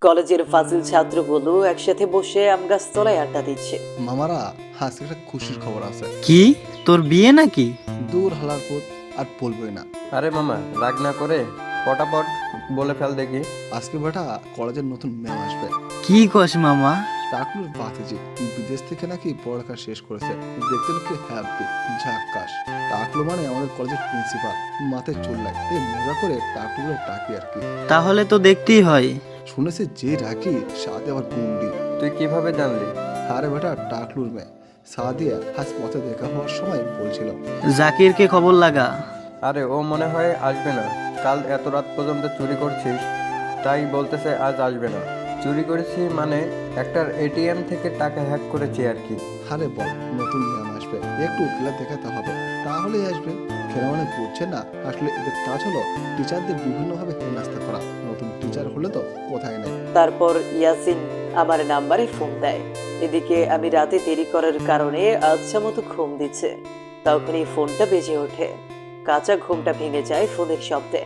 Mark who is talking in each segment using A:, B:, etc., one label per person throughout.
A: কলেজের ফাজিল ছাত্রগুলো একসাথে বসে আম গাছ তলায় আড্ডা দিচ্ছে।
B: মামারা আজকে একটা খুশির খবর আছে।
C: কি তোর বিয়ে নাকি?
B: দূর হালার পথ আর বলবোই না।
D: আরে মামা রাগ না করে পটাপট বলে ফেল দেখি।
B: আজকে বেটা কলেজের নতুন ম্যাম আসবে।
C: কি কস মামা?
B: টাকলুর বাতিজি বিদেশ থেকে নাকি পড়ালেখা শেষ করেছে, দেখতে নাকি হ্যাপি ঝাক্কাস। টাকলু মানে আমাদের কলেজের প্রিন্সিপাল, মাথায় চুল লাগে, এই মজা করে টাকলু বলে ডাকি আর কি।
C: তাহলে তো দেখতেই হয়।
B: শুনেছি যে ডাকি সাথে আবার গুন্ডি।
D: তুই কিভাবে জানলি?
B: আরে বেটা টাকলুর মেয়ে সাদিয়া আজ পথে দেখা হওয়ার সময় বলছিল।
C: জাকিরকে খবর লাগা।
D: আরে ও মনে হয় আসবে না, কাল এত রাত পর্যন্ত চুরি করছিস তাই বলতেছে আজ আসবে না। চুরি করেছি মানে একটার এটিএম থেকে টাকা হ্যাক করেছি আর কি।
B: আরে বল নতুন ম্যাম আসবে, একটু খেলা দেখাতে হবে, তাহলেই আসবে। খেলা মানে বুঝছে না, আসলে এদের কাজ হলো টিচারদের বিভিন্নভাবে হেনস্থা করা। নতুন টিচার হলে তো কোথায় নেই।
A: তারপর ইয়াসিন আমার নাম্বারে ফোন দেয়। এদিকে আমি রাতে দেরি করার কারণে আচ্ছা মতো ঘুম দিচ্ছে, তখনই ফোনটা বেজে ওঠে। কাঁচা ঘুমটা ভেঙে যায় ফোনের শব্দে।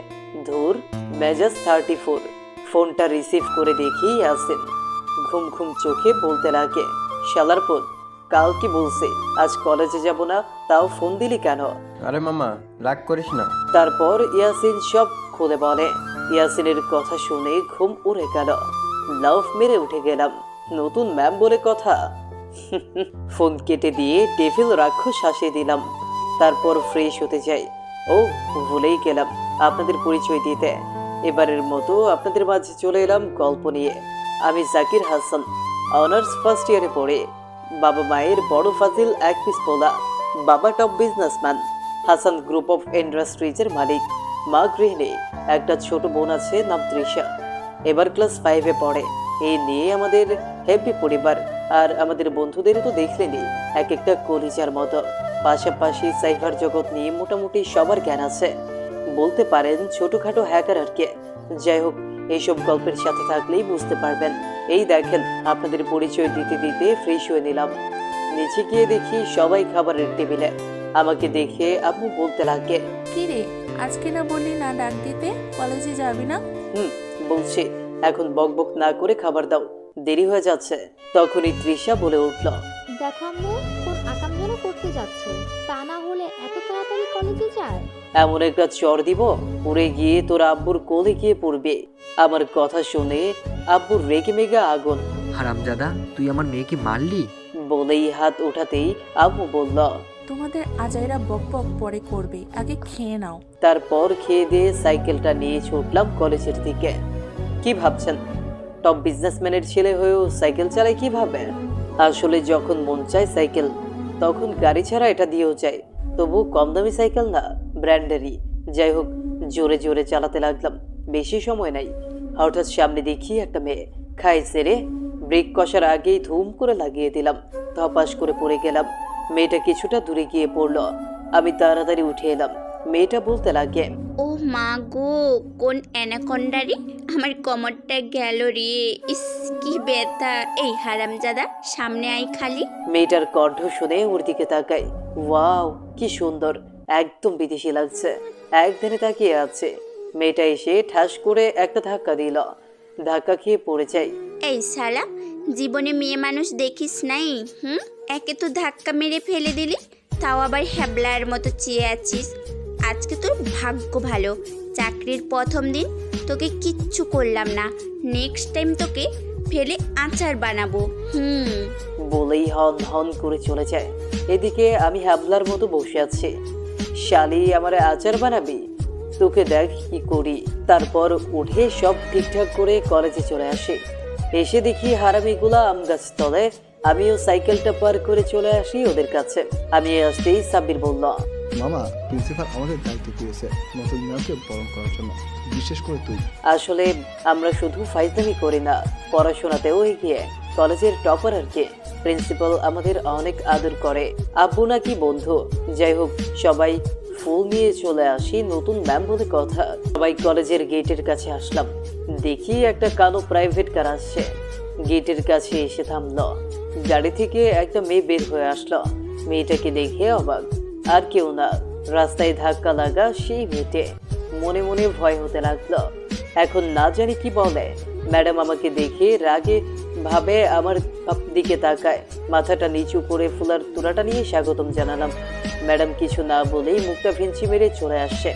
A: ধুর, মেজাজ 34। ফোনটা রিসিভ করে দেখি ইয়াসিন ঘুম ঘুম চোখে বলতে লাগে, শালার ফোন, কাল কি বলছে আজ কলেজে যাব না, তাও ফোন দিলি কেন?
D: আরে মামা রাগ করিস না।
A: তারপর ইয়াসিন সব খুলে বলে। ইয়াসিনের কথা শুনে ঘুম উড়ে গেল, লাফ মেরে উঠে গেলাম। নতুন ম্যাম বলে কথা। ফোন কেটে দিয়ে ডেভিল রাক্ষস হাসিয়ে দিলাম। তারপর ফ্রেশ হতে যাই। ও ভুলেই গেলাম আপনাদের পরিচয় দিতে। এবারের মতো আপনাদের মাঝে চলে এলাম গল্প নিয়ে। আমি জাকির হাসান, অনার্স ফার্স্ট ইয়ারে পড়ে। বাবা মায়ের বড় ফাজিল এক পিস পোলা। বাবা top businessman, Hasan group of ইন্ডাস্ট্রিজের মালিক। মা গৃহিণী, একটা ছোট বোন আছে নাম তৃষা, এবার ক্লাস 5-এ পড়ে। এই নিয়ে আমাদের হ্যাপি পরিবার। আর আমাদের বন্ধুদের তো দেখলেনি, এক একটা কলিজার মতো। পাশাপাশি সাইবার জগৎ নিয়ে মোটামুটি সবার জ্ঞান আছে, বলতে পারেন ছোটখাটো হ্যাকার আর কি। যাই হোক, এইসব গল্পের সাথে থাকলেই বুঝতে পারবেন। এই দেখেন, আপনাদের পরিচয় দিতে দিতে ফ্রেশ হয়ে নিলাম। নিচে গিয়ে দেখি সবাই খাবারের টেবিলে। আমাকে দেখে আম্মু বলতে লাগে,
E: কি রে, আজকে না বললি না ডাক দিতে, কলেজে যাবি না?
A: বলছি, এখন বকবক না করে খাবার দাও, দেরি হয়ে যাচ্ছে। তখনই তৃষা বলে উঠল,
F: দেখো আম্মু, কোন আকাম যেন করতে যাচ্ছে, তা না হলে এত তাড়াতাড়ি কলেজে যায়।
A: এমন একটা চর দিব উড়ে গিয়ে তোর আব্বুর কোলে গিয়ে পড়বে। আমার কথা শুনে আব্বুর রেগে মেগে আগুন।
G: হারামজাদা, তুই আমার মেয়েকে মারলি?
A: বলেই হাত ওঠাতেই আব্বু বলল,
E: তোমাদের আজাইরা বক বক পরে করবে, আগে খেয়ে নাও।
A: তারপর খেয়ে দিয়ে সাইকেলটা নিয়ে ছুটলাম কলেজের দিকে। কি ভাবছেন, টপ বিজনেসম্যানের ছেলে হয়েও সাইকেল চালায় কিভাবে? আসলে যখন মন চায় সাইকেল, তখন গাড়ি ছাড়া এটা দিয়েও যায়। তবু কম দামি সাইকেল না, ব্র্যান্ডেরই। যাই হোক, জোরে জোরে চালাতে লাগলাম, বেশি সময় নাই। হঠাৎ সামনে দেখি একটা মেয়ে খাই সেরে ব্রেক কষার আগেই ধুম করে লাগিয়ে দিলাম, ধপাস করে পড়ে গেলাম। মেয়েটা কিছুটা দূরে গিয়ে পড়লো, আমি তাড়াতাড়ি উঠে এলাম। মেয়েটা বলতে লাগে,
H: ও মা গো, কোন অ্যানাকন্ডারি, আমার কোমরটা গেল রে, ইস কি ব্যথা। এই হারামজাদা, সামনে আই খালি।
A: মেয়েটার কণ্ঠ শুনে ওর দিকে তাকাই। ওয়াও, কি সুন্দর, একদম বিদেশি লাগছে। একধারে তাকিয়ে আছে। মেয়েটা এসে ঠাস করে একটা ধাক্কা দিল, ধাক্কা খেয়ে পড়ে যাই।
H: এই শালা, জীবনে মেয়ে মানুষ দেখিস নাই? একে তো ধাক্কা মেরে ফেলে দিলি, তাও আবার হ্যাবলার মতো চেয়ে আছিস। আজকে তোর ভাগ্য ভালো, চাকরির প্রথম দিন তোকে কিচ্ছু করলাম না। নেক্সট টাইম তোকে ফেলে আচার বানাবো।
A: বলেই হন হন করে চলে যায়। এদিকে আমি হ্যাবলার মতো বসে আছি। শালি আমার আচার বানাবি, তোকে দেখ কি করি। তারপর উঠে সব ঠিকঠাক করে কলেজে চলে আসি। এসে দেখি হারামিগুলা আম গাছ তলে। আমিও সাইকেলটা পার করে চলে আসি ওদের কাছে। আমি আসতেই সাব্বির বলল,
B: মামা, প্রিন্সিপাল আমাদের দায়িত্ব দিয়েছে নতুন ম্যামকে বরণ করার জন্য, বিশেষ করে তুই।
A: আসলে আমরা শুধু ফাইজলামি করি না, পড়াশোনাতেও এগিয়ে। কলেজের টপার আর কি। প্রিন্সিপাল আমাদের অনেক আদর করে, আব্বু নাকি বন্ধু। যাই হোক, সবাই ফুল নিয়ে চলে আসি নতুন ম্যাম বলে কথা। সবাই কলেজের গেটের কাছে আসলাম। দেখি একটা কালো প্রাইভেট কার আসছে। গেটের কাছে এসে থামলো। গাড়ি থেকে একটা মেয়ে বের হয়ে আসলো। মেয়েটাকে দেখে অবাক, আর কেউ না, রাস্তায় ধাক্কা লাগা সেই মেয়েটে। মনে মনে ভয় হতে লাগলো, এখন না জানি কি বলে। ম্যাডাম আমাকে দেখে রাগে ভাবে আমার দিকে তাকায়। মাথাটা নিচু করে ফুলার তুলাটা নিয়ে স্বাগতম জানালাম। ম্যাডাম কিছু না বলেই মুখটা ভেঞ্চি মেরে চলে আসছে।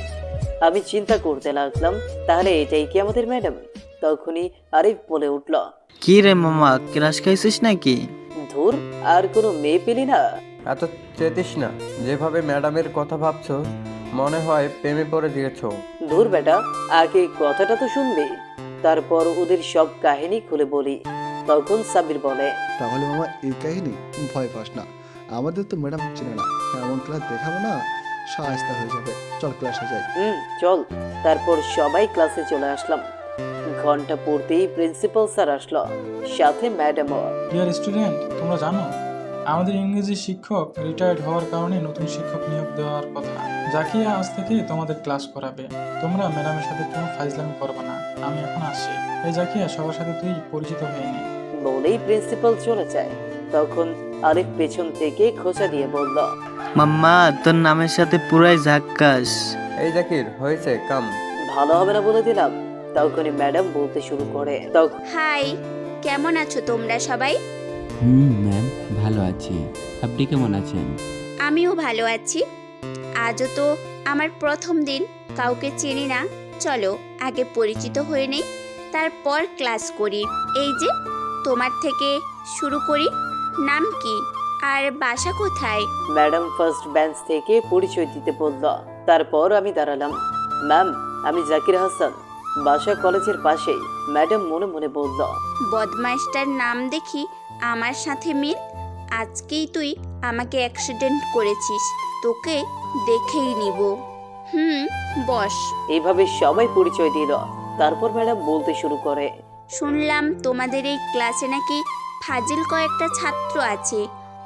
A: আমি চিন্তা করতে লাগলাম, তাহলে এটাই কি আমাদের ম্যাডাম? তখনই আরিফ বলে উঠল,
C: কি রে মামা, ক্রাশ খাইছিস নাকি?
A: ধুর, আর কোনো মেয়ে পেলি না?
D: এত চেতিস না, যেভাবে ম্যাডামের কথা ভাবছো মনে হয় প্রেমে পড়ে দিয়েছো।
A: ধুর বেটা, আগে কথাটা তো শুনবি, তারপর ওদের সব কাহিনী খুলে বলি। তখন সাবির বলে,
B: তাহলে মামা এই কাহিনী, ভয় পাস না, আমাদের তো ম্যাডাম চেনে না, এমন ক্লাস দেখাবো না, সাহায্য হয়ে যাবে। চল ক্লাসে যাই।
A: চল। তারপর সবাই ক্লাসে চলে আসলাম। ঘন্টা পড়তেই প্রিন্সিপাল স্যার আসলো, সাথে ম্যাডামও।
I: ডিয়ার স্টুডেন্ট, তোমরা জানো আমাদের ইংরেজি শিক্ষক রিটায়ার্ড হওয়ার কারণে নতুন শিক্ষক নিয়োগ দেওয়ার কথা। জাকিয়া আজ থেকে তোমাদের ক্লাস করাবে। তোমরা ম্যাডামের সাথে কোনো ফাইজলামি করবে না। আমি এখন আসছি। এই জাকিয়া, সবার সাথে তুই পরিচিত হয়ে নে।
A: বলেই প্রিন্সিপাল চলে যায়। তখন আরিফ পেছন থেকে খোঁচা দিয়ে বলল,
C: মাম্মা, তোর নামের সাথে পুরাই ঝাক্কাস।
D: এই জাকির, হয়েছে কাম।
A: ভালো হবে না বলে দিলাম। তখনই ম্যাডাম বলতে শুরু করে, তখন
H: হাই, কেমন আছো তোমরা সবাই?
J: ম্যাম, ভালো আছি। আপনি কেমন আছেন?
H: আমিও ভালো আছি। আজও তো আমার প্রথম দিন, কাউকে চিনি না। চলো আগে পরিচিত হয়ে নেই, তারপর ক্লাস করি। এই যে তোমার থেকে শুরু করি। নাম কি আর বাসা কোথায়?
A: ম্যাডাম ফার্স্ট বেঞ্চ থেকে পরিচয় দিতে বলল। তারপর আমি দাঁড়ালাম। ম্যাম, আমি জাকির হাসান, বাসা কলেজের পাশেই। ম্যাডাম মনে মনে বলল,
H: বদমাইশটার নাম দেখি আমার সাথে মিল। আজকেই তুই আমাকে অ্যাক্সিডেন্ট করেছিস, তোকে দেখেই নিব। বস।
A: এইভাবে সবাই পরিচয় দিল। তারপর ম্যাডাম বলতে শুরু করে,
H: শুনলাম তোমাদের এই ক্লাসে নাকি ফাজিল কয়েকটা ছাত্র আছে,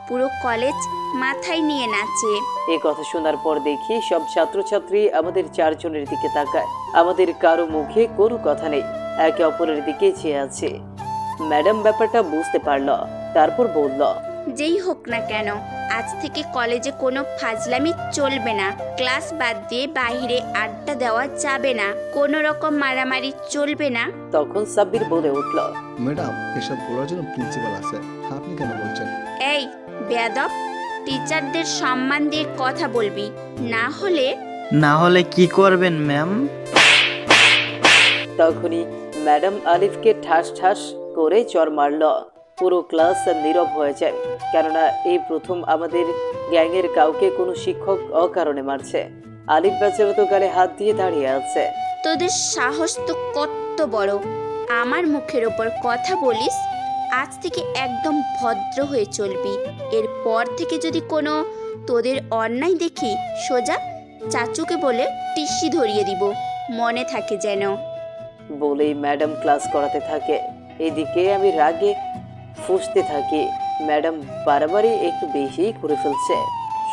H: পুরো কলেজ মাথায় নিয়ে নাচে।
A: এই কথা শোনার পর দেখি সব ছাত্রছাত্রী আমাদের চারজনের দিকে তাকায়। আমাদের কারো মুখে কোনো কথা নেই, একে অপরের দিকে চেয়ে আছে। ম্যাডাম ব্যাপারটা বুঝতে পারল। তারপর বলল,
H: যেই হোক না কেন, আজ থেকে কলেজে কোনো ফাজলামি চলবে না। ক্লাস বাদ দিয়ে বাইরে আড্ডা দেওয়া যাবে না, কোনো রকম মারামারি চলবে না।
A: তখন সাব্বির বলে উঠল,
B: ম্যাডাম, এসব বলার জন্য প্রিন্সিপাল আছে, আপনি কেন বলছেন?
H: এই বেয়াদব, টিচারদের সম্মান দিয়ে কথা বলবি, না হলে
C: কি করবেন ম্যাম?
A: তখনই ম্যাডাম আলিফকে ঠাস ঠাস করে চড় মারল। পুরো ক্লাস নীরব হয়ে যায়, কেননা এই প্রথম আমাদের গ্যাংয়ের কাউকে কোনো শিক্ষক অকারণে মারছে। আলিফ বেচারা তো গালে হাত দিয়ে দাঁড়িয়ে আছে।
H: তোদের সাহস তো কত বড়, আমার মুখের ওপর কথা বলিস। আজ থেকে একদম ভদ্র হয়ে চলবি। এরপর থেকে যদি কোনো তোদের অন্যায় দেখি, সোজা চাচুকে বলে টিসি ধরিয়ে দিব, মনে থাকে যেন।
A: বলেই ম্যাডাম ক্লাস করাতে থাকে। এদিকে আমি রাগে ফুঁসতে থাকি। ম্যাডাম বারবারই একটু বেশিই করে ফেলছে।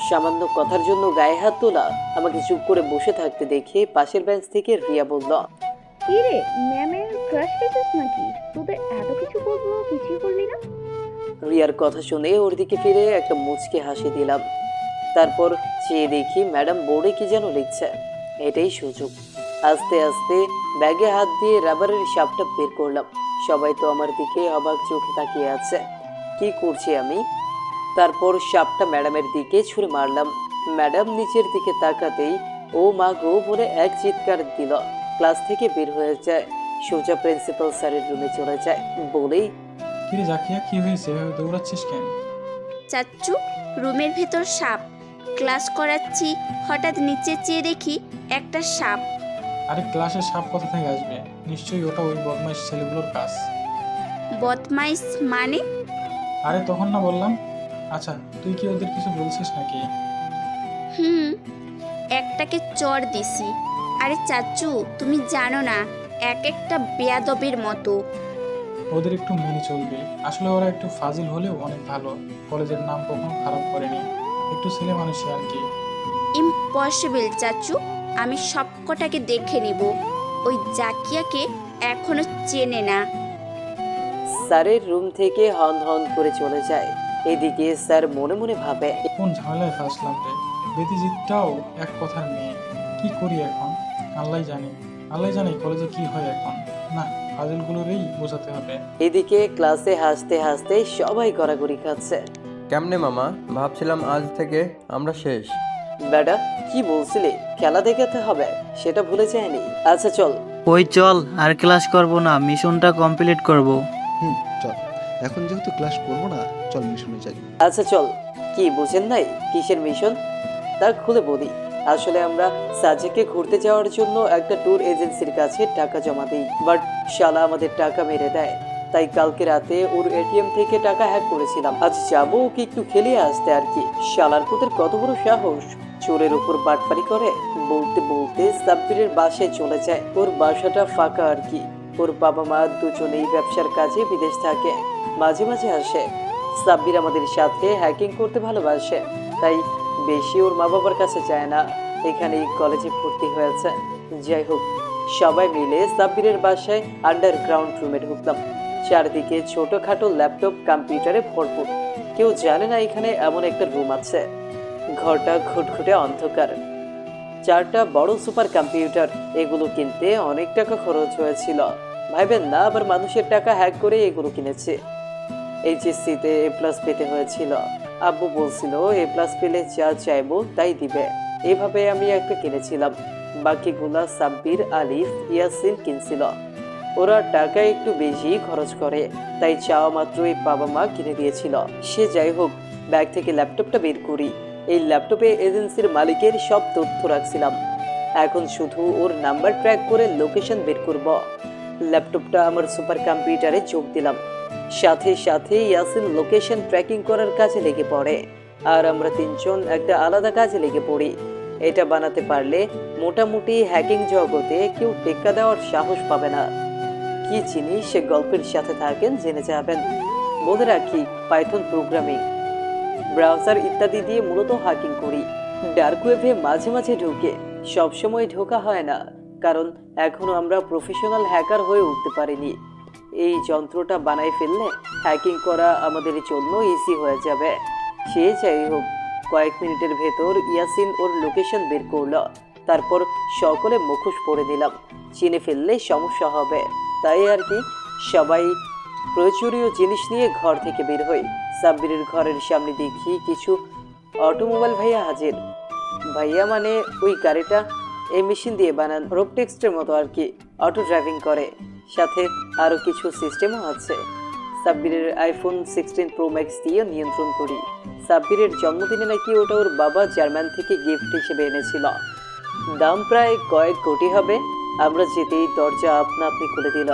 A: সামান্য কথার জন্য গায়ে হাত তোলা। আমাকে চুপ করে বসে থাকতে দেখে পাশের বেঞ্চ থেকে রিয়া বলল,
F: কি রে, ম্যামের ক্রাশ খেয়েছিস নাকি? তোদের এত কিছু বলবো, কিছুই করলি না।
A: রিয়ার কথা শুনে ওর দিকে ফিরে একটা মুচকে হাসি দিলাম। তারপর চেয়ে দেখি ম্যাডাম বোর্ডে কি যেন লিখছে। এটাই সুযোগ। আস্তে আস্তে ব্যাগে হাত দিয়ে রাবারের সাপটা বের করলাম। সবাই তো আমার দিকে অবাক চোখে তাকিয়ে আছে। কি করছি আমি? তারপর সাপটা ম্যাডামের দিকে ছুঁড়ে মারলাম। ম্যাডাম নিচের দিকে তাকাতেই ও মা গো বলে এক চিৎকার দিল। ক্লাস থেকে বের হয়ে যায়, সোজা প্রিন্সিপাল স্যারের রুমে চলে যায়। বলেই,
I: কিরে জাকিয়া, কি হয়েছে? এভাবে দৌড়াচ্ছিস কেন?
H: চাচ্চু, রুমের ভেতর সাপ। ক্লাস করাচ্ছি, হঠাৎ নিচে চেয়ে দেখি একটা সাপ।
I: আরে ক্লাসে সাপ কোথা থেকে আসবে? নিশ্চয়ই ওটা ওই বদমাইশ ছেলেগুলোর কাজ।
H: বদমাইশ মানে?
I: আরে তখন না বললাম। আচ্ছা, তুই কি ওদের কিছু বলছিস নাকি?
H: একটাকে চড় দিছি। আরে চাচু, তুমি জানো না, এক একটা বেয়াদবের মতো।
I: ওদের একটু মেনে চলবে। আসলে ওরা একটু ফাজিল হলেও অনেক ভালো। কলেজের নাম কখনো খারাপ করেনি। একটু ছেলে মানুষই আর কি।
H: ইম্পসিবল চাচু, আমি সবকটাকে দেখে নিব। ওই জাকিয়াকে এখনো চেনে না।
A: স্যারের রুম থেকে হন হন করে চলে যায়। এদিকে স্যার মনে মনে ভাবে,
I: কোন ঝামেলায় ফাঁসলাম রে। বেদিজিৎটাও এক কথার মেয়ে। কি করি এখন? আল্লাহ জানে কলেজে কি হয় এখন। না, ফাজিলগুলোরই বোঝাতে হবে।
A: এদিকে ক্লাসে হাসতে হাসতে সবাই গড়াগড়ি খাচ্ছে।
D: কেমনে মামা, ভাবছিলাম আজ থেকে আমরা শেষ।
A: বেটা, কি বলছিলে খেলা দেখাতে হবে, সেটা ভুলে যায়নি। আচ্ছা চল।
C: ওই চল, আর ক্লাস করব না, মিশনটা কমপ্লিট করব।
B: চল, এখন যেহেতু ক্লাস করবো না, চল মিশনে যাই।
A: আচ্ছা চল। কি বুঝেন নাই কিসের মিশন? তা খুলে বলি। আসলে আমরা সাজেকে ঘুরতে যাওয়ার জন্য একটা ট্যুর এজেন্সির কাছে টাকা জমা দিই, বাট শালা আমাদের টাকা মেরে দেয়। তাই কালকে রাতে ওর এটিএম থেকে টাকা হ্যাক করেছিলাম। আজ যাবো ওকে একটু খেলিয়ে আসতে আর কি। শালার পুতের কত বড় সাহস, চোরের উপর বাটপারি করে। বলতে বলতে সাব্বিরের বাসায় চলে যায়। ওর বাসাটা ফাঁকা আর কি। ওর বাবা মা দুজনেই ব্যবসার কাজে বিদেশ থাকে, মাঝে মাঝে আসে। সাব্বির আমাদের সাথে হ্যাকিং করতে ভালোবাসে, তাই বেশি ওর মা বাবার কাছে যায় না। এখানেই কলেজে ভর্তি হয়েছে। যাই হোক, সবাই মিলে সাব্বিরের বাসায় আন্ডারগ্রাউন্ড রুমে ঢুকলাম। চারদিকে ছোটখাটো ল্যাপটপ কম্পিউটারে ভরপুর। কেউ জানে না এখানে এমন একটা রুম আছে। ঘরটা ঘুটঘুটে অন্ধকার। 4টা বড় সুপার কম্পিউটার, এগুলো কিনতে অনেক টাকা খরচ হয়েছিল। ভাইবেন না আবার মানুষের টাকা হ্যাক করে এগুলো কিনেছে। এইচএসসিতে A+ পেতে হয়েছিল। আব্বু বলছিল A+ পেলে যা চাইবো তাই দিবে। এভাবে আমি একটা কিনেছিলাম। বাকিগুলা সাব্বির, আলিফ, ইয়াসিন কিনছিল। ওরা টাকা একটু বেশি খরচ করে, তাই চাওয়া মাত্রই বাবা মা কিনে দিয়েছিল। সে যাই হোক, ব্যাগ থেকে ল্যাপটপটা বের করি। এই ল্যাপটপে এজেন্সির মালিকের সব তথ্য রাখছিলাম। এখন শুধু ওর নাম্বার ট্র্যাক করে লোকেশন বের করব। ল্যাপটপটা আমার সুপার কম্পিউটারে যোগ দিলাম। সাথে সাথে ইয়াসিন লোকেশন ট্র্যাকিং করার কাজে লেগে পড়ে, আর আমরা তিনজন একটা আলাদা কাজে লেগে পড়ি। এটা বানাতে পারলে মোটামুটি হ্যাকিং জগতে কেউ টেক্কা দেওয়ার সাহস পাবে না। কি জিনিস সে গল্পের সাথে থাকেন জেনে যাবেন। বলে রাখি, পাইথন প্রোগ্রামিং, ব্রাউজার ইত্যাদি দিয়ে মূলত হ্যাকিং করি। ডার্ক ওয়েবে মাঝে মাঝে ঢুকে, সবসময় ঢোকা হয় না, কারণ এখনো আমরা প্রফেশনাল হ্যাকার হয়ে উঠতে পারিনি। এই যন্ত্রটা বানাই ফেললে হ্যাকিং করা আমাদের জন্য ইজি হয়ে যাবে। সে যাই হোক, কয়েক মিনিটের ভেতর ইয়াসিন ওর লোকেশন বের করলো। তারপর সকলে মুখোশ পরে দিলাম, চিনে ফেললে সমস্যা হবে, তাই আর কি। সবাই প্রয়োজনীয় জিনিস নিয়ে ঘর থেকে বের হই। সাব্বিরের ঘরের সামনে দেখি কিছু অটোমোবাইল ভাইয়া হাজির। ভাইয়া মানে ওই গাড়িটা এই মেশিন দিয়ে বানান, রোবটেক্সটের মতো আর কি, অটো ড্রাইভিং করে। সাথে আরও কিছু সিস্টেমও আছে। সাব্বিরের আইফোন 16 Pro Max দিয়ে নিয়ন্ত্রণ করি। সাব্বিরের জন্মদিনে নাকি ওটা ওর বাবা জার্মান থেকে গিফট হিসেবে এনেছিল। দাম প্রায় কয়েক কোটি হবে। আমরা যেতেই দরজা আপনা আপনি খুলে দিল।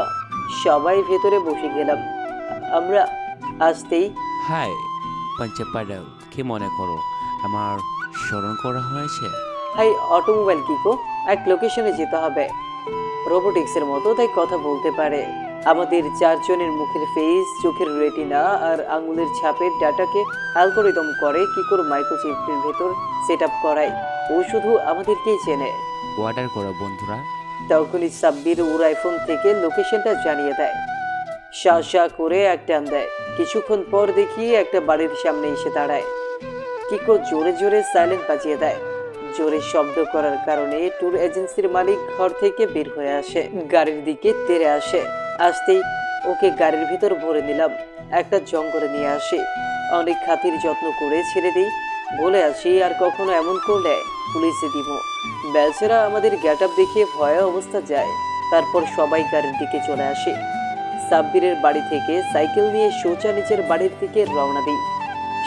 A: সবাই ভেতরে বসে গেলাম। আমরা আসতেই
J: হাই পঞ্চপাডাও, কি মনে করো আমার স্মরণ করা হয়েছে?
A: হাই অটোমোবাইল কিকো, এক লোকেশনে যেতে হবে। রোবোটিক্সের মতো তাই কথা বলতে পারে। আমাদের 4 জনের মুখের ফেস, চোখের রেটিনা আর আঙুলের ছাপের ডাটাকে অ্যালগোরিদম করে কিকোর মাইক্রোচিপের ভেতর সেট আপ করায়। ও শুধু আমাদেরকেই চেনে।
J: অর্ডার করো বন্ধুরা।
A: তখনই সাব্বির ওর আইফোন থেকে লোকেশনটা জানিয়ে দেয়। শা করে এক টান দেয়। কিছুক্ষণ পর দেখি একটা বাড়ির সামনে এসে দাঁড়ায়। কিকো জোরে জোরে সাইলেন্ট বাজিয়ে দেয়। জোরে শব্দ করার কারণে ট্যুর এজেন্সির মালিক ঘর থেকে বের হয়ে আসে, গাড়ির দিকে তেড়ে আসে। আসতেই ওকে গাড়ির ভিতর ভরে নিলাম। একটা জঙ্গলে নিয়ে আসি। অনেক খাতির যত্ন করে ছেড়ে দিই। বলে আসি আর কখনো এমন করলে পুলিশে দিব। বেচারা আমাদের গেট আপ দেখিয়ে ভয়ে অবস্থা যায়। তারপর সবাই গাড়ির দিকে চলে আসে। সাব্বিরের বাড়ি থেকে সাইকেল নিয়ে সোজা নিজের বাড়ির দিকে রওনা দিই।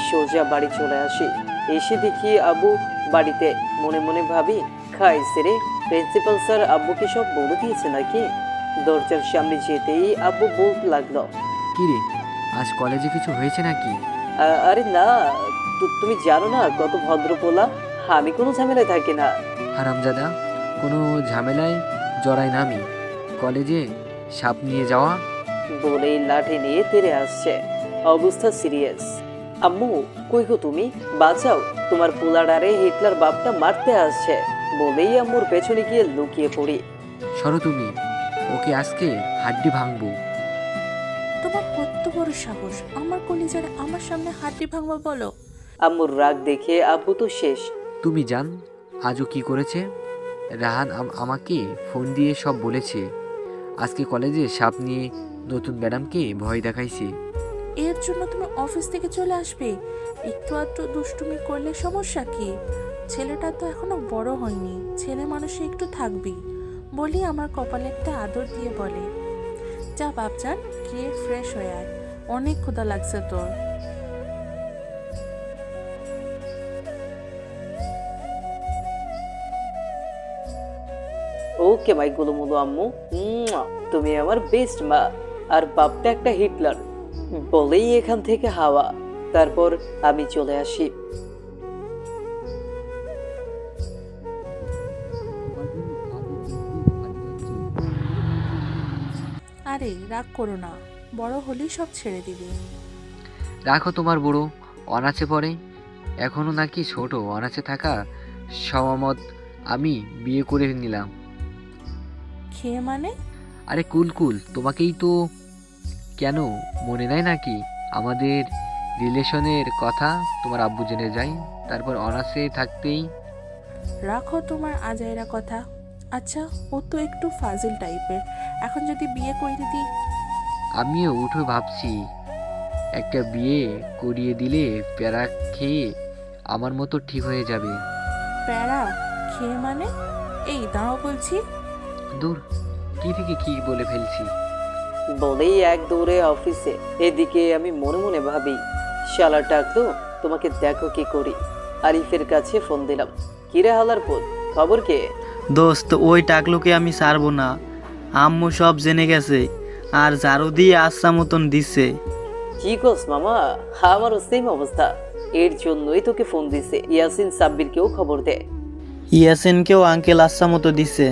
A: সোজা বাড়ি চলে আসি। এসে দেখি আব্বু বাড়িতে। মনে মনে ভাবি, খাইছে রে, প্রিন্সিপাল স্যার আব্বুকে সব বলে দিয়েছে নাকি। দরজার সামনে যেতেই আব্বু বলতে লাগলো,
G: কি রে, আজ কলেজে কিছু হয়েছে নাকি?
A: আরে না, তুমি জানো না কত ভদ্র পোলা, আমি কোনো ঝামেলায় থাকি না।
G: হারামজাদা, কোনো ঝামেলায় জড়াই না আমি। কলেজে সাপ নিয়ে যাওয়া।
A: বলেই লাঠি নিয়ে তেড়ে আসছে। অবস্থা সিরিয়াস। আম্মু কই গো তুমি, বাঁচাও, তোমার পোলাডারে হিটলার বাপটা মারতে আসছে। বলেই আম্মুর পেছনে গিয়ে লুকিয়ে পড়ি।
G: সরো তুমি, ওকে আজকে হাড্ডি ভাঙবো।
E: তোমার কত বড় সাহস, আমার কলিজার আমার সামনে হাড্ডি ভাঙবা বলো?
A: আম্মুর রাগ দেখে আব্বু তো শেষ।
G: তুমি জান আজও কি করেছে? রাহান আমাকে ফোন দিয়ে সব বলেছে। আজকে কলেজে সাপ নিয়ে নতুন ম্যাডামকে ভয় দেখাইছে।
E: এর জন্য তুমি অফিস থেকে চলে আসবে? একটু আধটু দুষ্টুমি করলে সমস্যা কি? ছেলেটা তো এখনো বড় হয়নি, ছেলে মানুষে একটু থাকবি বলি আমার কপালে একটা আদর দিয়ে বলে। যা বাপজান, গিয়ে ফ্রেশ হয়ে আয়, অনেক ক্ষুধা লাগছে তোর।
A: ওকে মাই গুলুমুলু আম্মু, তুমি আমার বেস্ট মা। আর বাপটা একটা হিটলার বলেই এখান থেকে হাওয়া। তারপর আমি চলে আসি।
E: আরে রাগ করো না, বড় হলেই সব ছেড়ে দিবি।
G: রাখো তোমার বুড়ো, অনাচে পড়ে এখনো নাকি ছোট। অনাচে থাকা সমামত আমি বিয়ে করে নিলাম।
E: খেয়ে মানে?
G: আরে কুল তোমাকেই তো। কেন মনে নাই নাকি আমাদের রিলেশনের কথা? তোমার আব্বু জেনে যায়, তারপর অনার্সে থাকতেই।
E: রাখো তোমার আজাইরা কথা। আচ্ছা, ও তো একটু ফাজিল টাইপের, এখন যদি বিয়ে করে দিই?
G: আমিও উঠে ভাবছি একটা বিয়ে করিয়ে দিলে প্যারা খেয়ে আমার মতো ঠিক হয়ে যাবে।
E: প্যারা খেয়ে মানে? এই দাঁড়াও বলছি।
G: দূর, কি থেকে কি বলে ফেলছি।
A: বলেই এক দৌড়ে অফিসে। এদিকে আমি মনে মনে ভাবি, শালা ডাকলো, তোমাকে দেখো কি করি। আরিফের কাছে ফোন দিলাম। কিরে হালার পোত, খবর কে?
C: দোস্ত, ওই টাকলুকে আমি ছাড়বো না। আম্মু সব জেনে গেছে, আর ঝাড়ু দিয়ে আচ্ছা মতন দিচ্ছে।
A: কি কোস মামা, আমারও সেম অবস্থা। এর জন্যই তোকে ফোন দিছে। ইয়াসিন সাব্বিরকেও খবর দে।
C: ইয়াসিনকেও আঙ্কেল আচ্ছা মতো দিচ্ছে।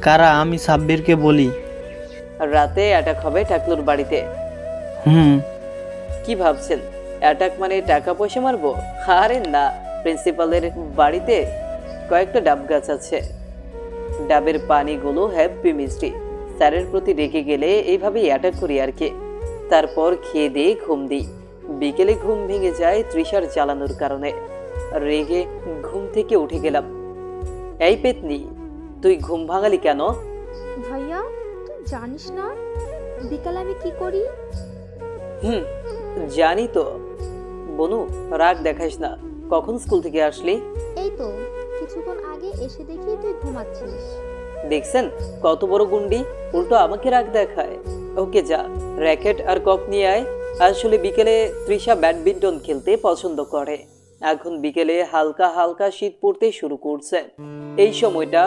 C: কারা? আমি সাব্বিরকে বলি।
A: রাতে অ্যাটাক হবে টাকলুর বাড়িতে।
C: হুম।
A: কি ভাবছেন অ্যাটাক মানে টাকা পয়সা মারবো? আরে না, প্রিন্সিপালের বাড়িতে কয়েকটা ডাব গাছ আছে। ডাবের পানিগুলো হ্যাপি মিষ্টি। স্যারের প্রতি রেগে গেলে এইভাবেই অ্যাটাক করি আর কি। তারপর খেয়ে দিয়ে ঘুম দিই। বিকেলে ঘুম ভেঙে যায় তৃষার জ্বালানোর কারণে। রেগে ঘুম থেকে উঠে গেলাম। এই পেতনি, তুই ঘুম ভাঙালি কেন?
F: ভাইয়া, তুই জানিস না বিকালে আমি কি করি?
A: হুম, জানি তো। বনু, রাগ দেখাইস না। কখন স্কুল থেকে আসলি?
F: এই তো কিছুক্ষণ আগে এসে দেখি তুই ঘুমাচ্ছিস।
A: দেখছেন কত বড় গুন্ডি, উল্টো আমাকে রাগ দেখায়। ওকে যা, র্যাকেট আর কক নিয়ে আয়। আসলে বিকেলে তৃষা ব্যাডমিন্টন খেলতে পছন্দ করে। এখন বিকেলে হালকা হালকা শীত পড়তে শুরু করছে। এই সময়টা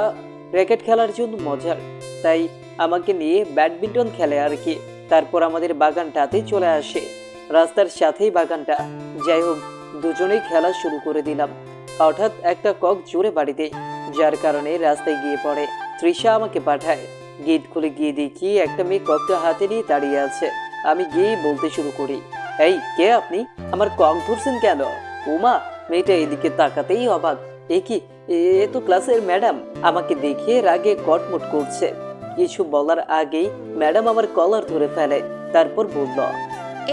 A: র্যাকেট খেলার জন্য মজার, তাই আমাকে নিয়ে ব্যাডমিন্টন খেলে আর কি। তারপর আমাদের বাগানটাতে চলে আসে। রাস্তার সাথেই বাগানটা। যাই হোক, দুজনেই খেলা শুরু করে দিলাম। হঠাৎ একটা কক জোরে বাড়ি দেয়, যার কারণে রাস্তায় গিয়ে পড়ে। তৃষা আমাকে পাঠায়। গেট খুলে গিয়ে দেখি একটা মেয়ে ককটা হাতে নিয়ে দাঁড়িয়ে আছে। আমি গিয়ে বলতে শুরু করি, এই কে আপনি? আমার কক ধরছেন কেন? উমা, মেয়েটা এদিকে তাকাতেই অবাক। এ কি, এ তো ক্লাসের ম্যাডাম। আমাকে দেখে রাগে কটমট করছে। কিছু বলার আগেই ম্যাডাম আমার কলার ধরে ফেলে। তারপর বলল,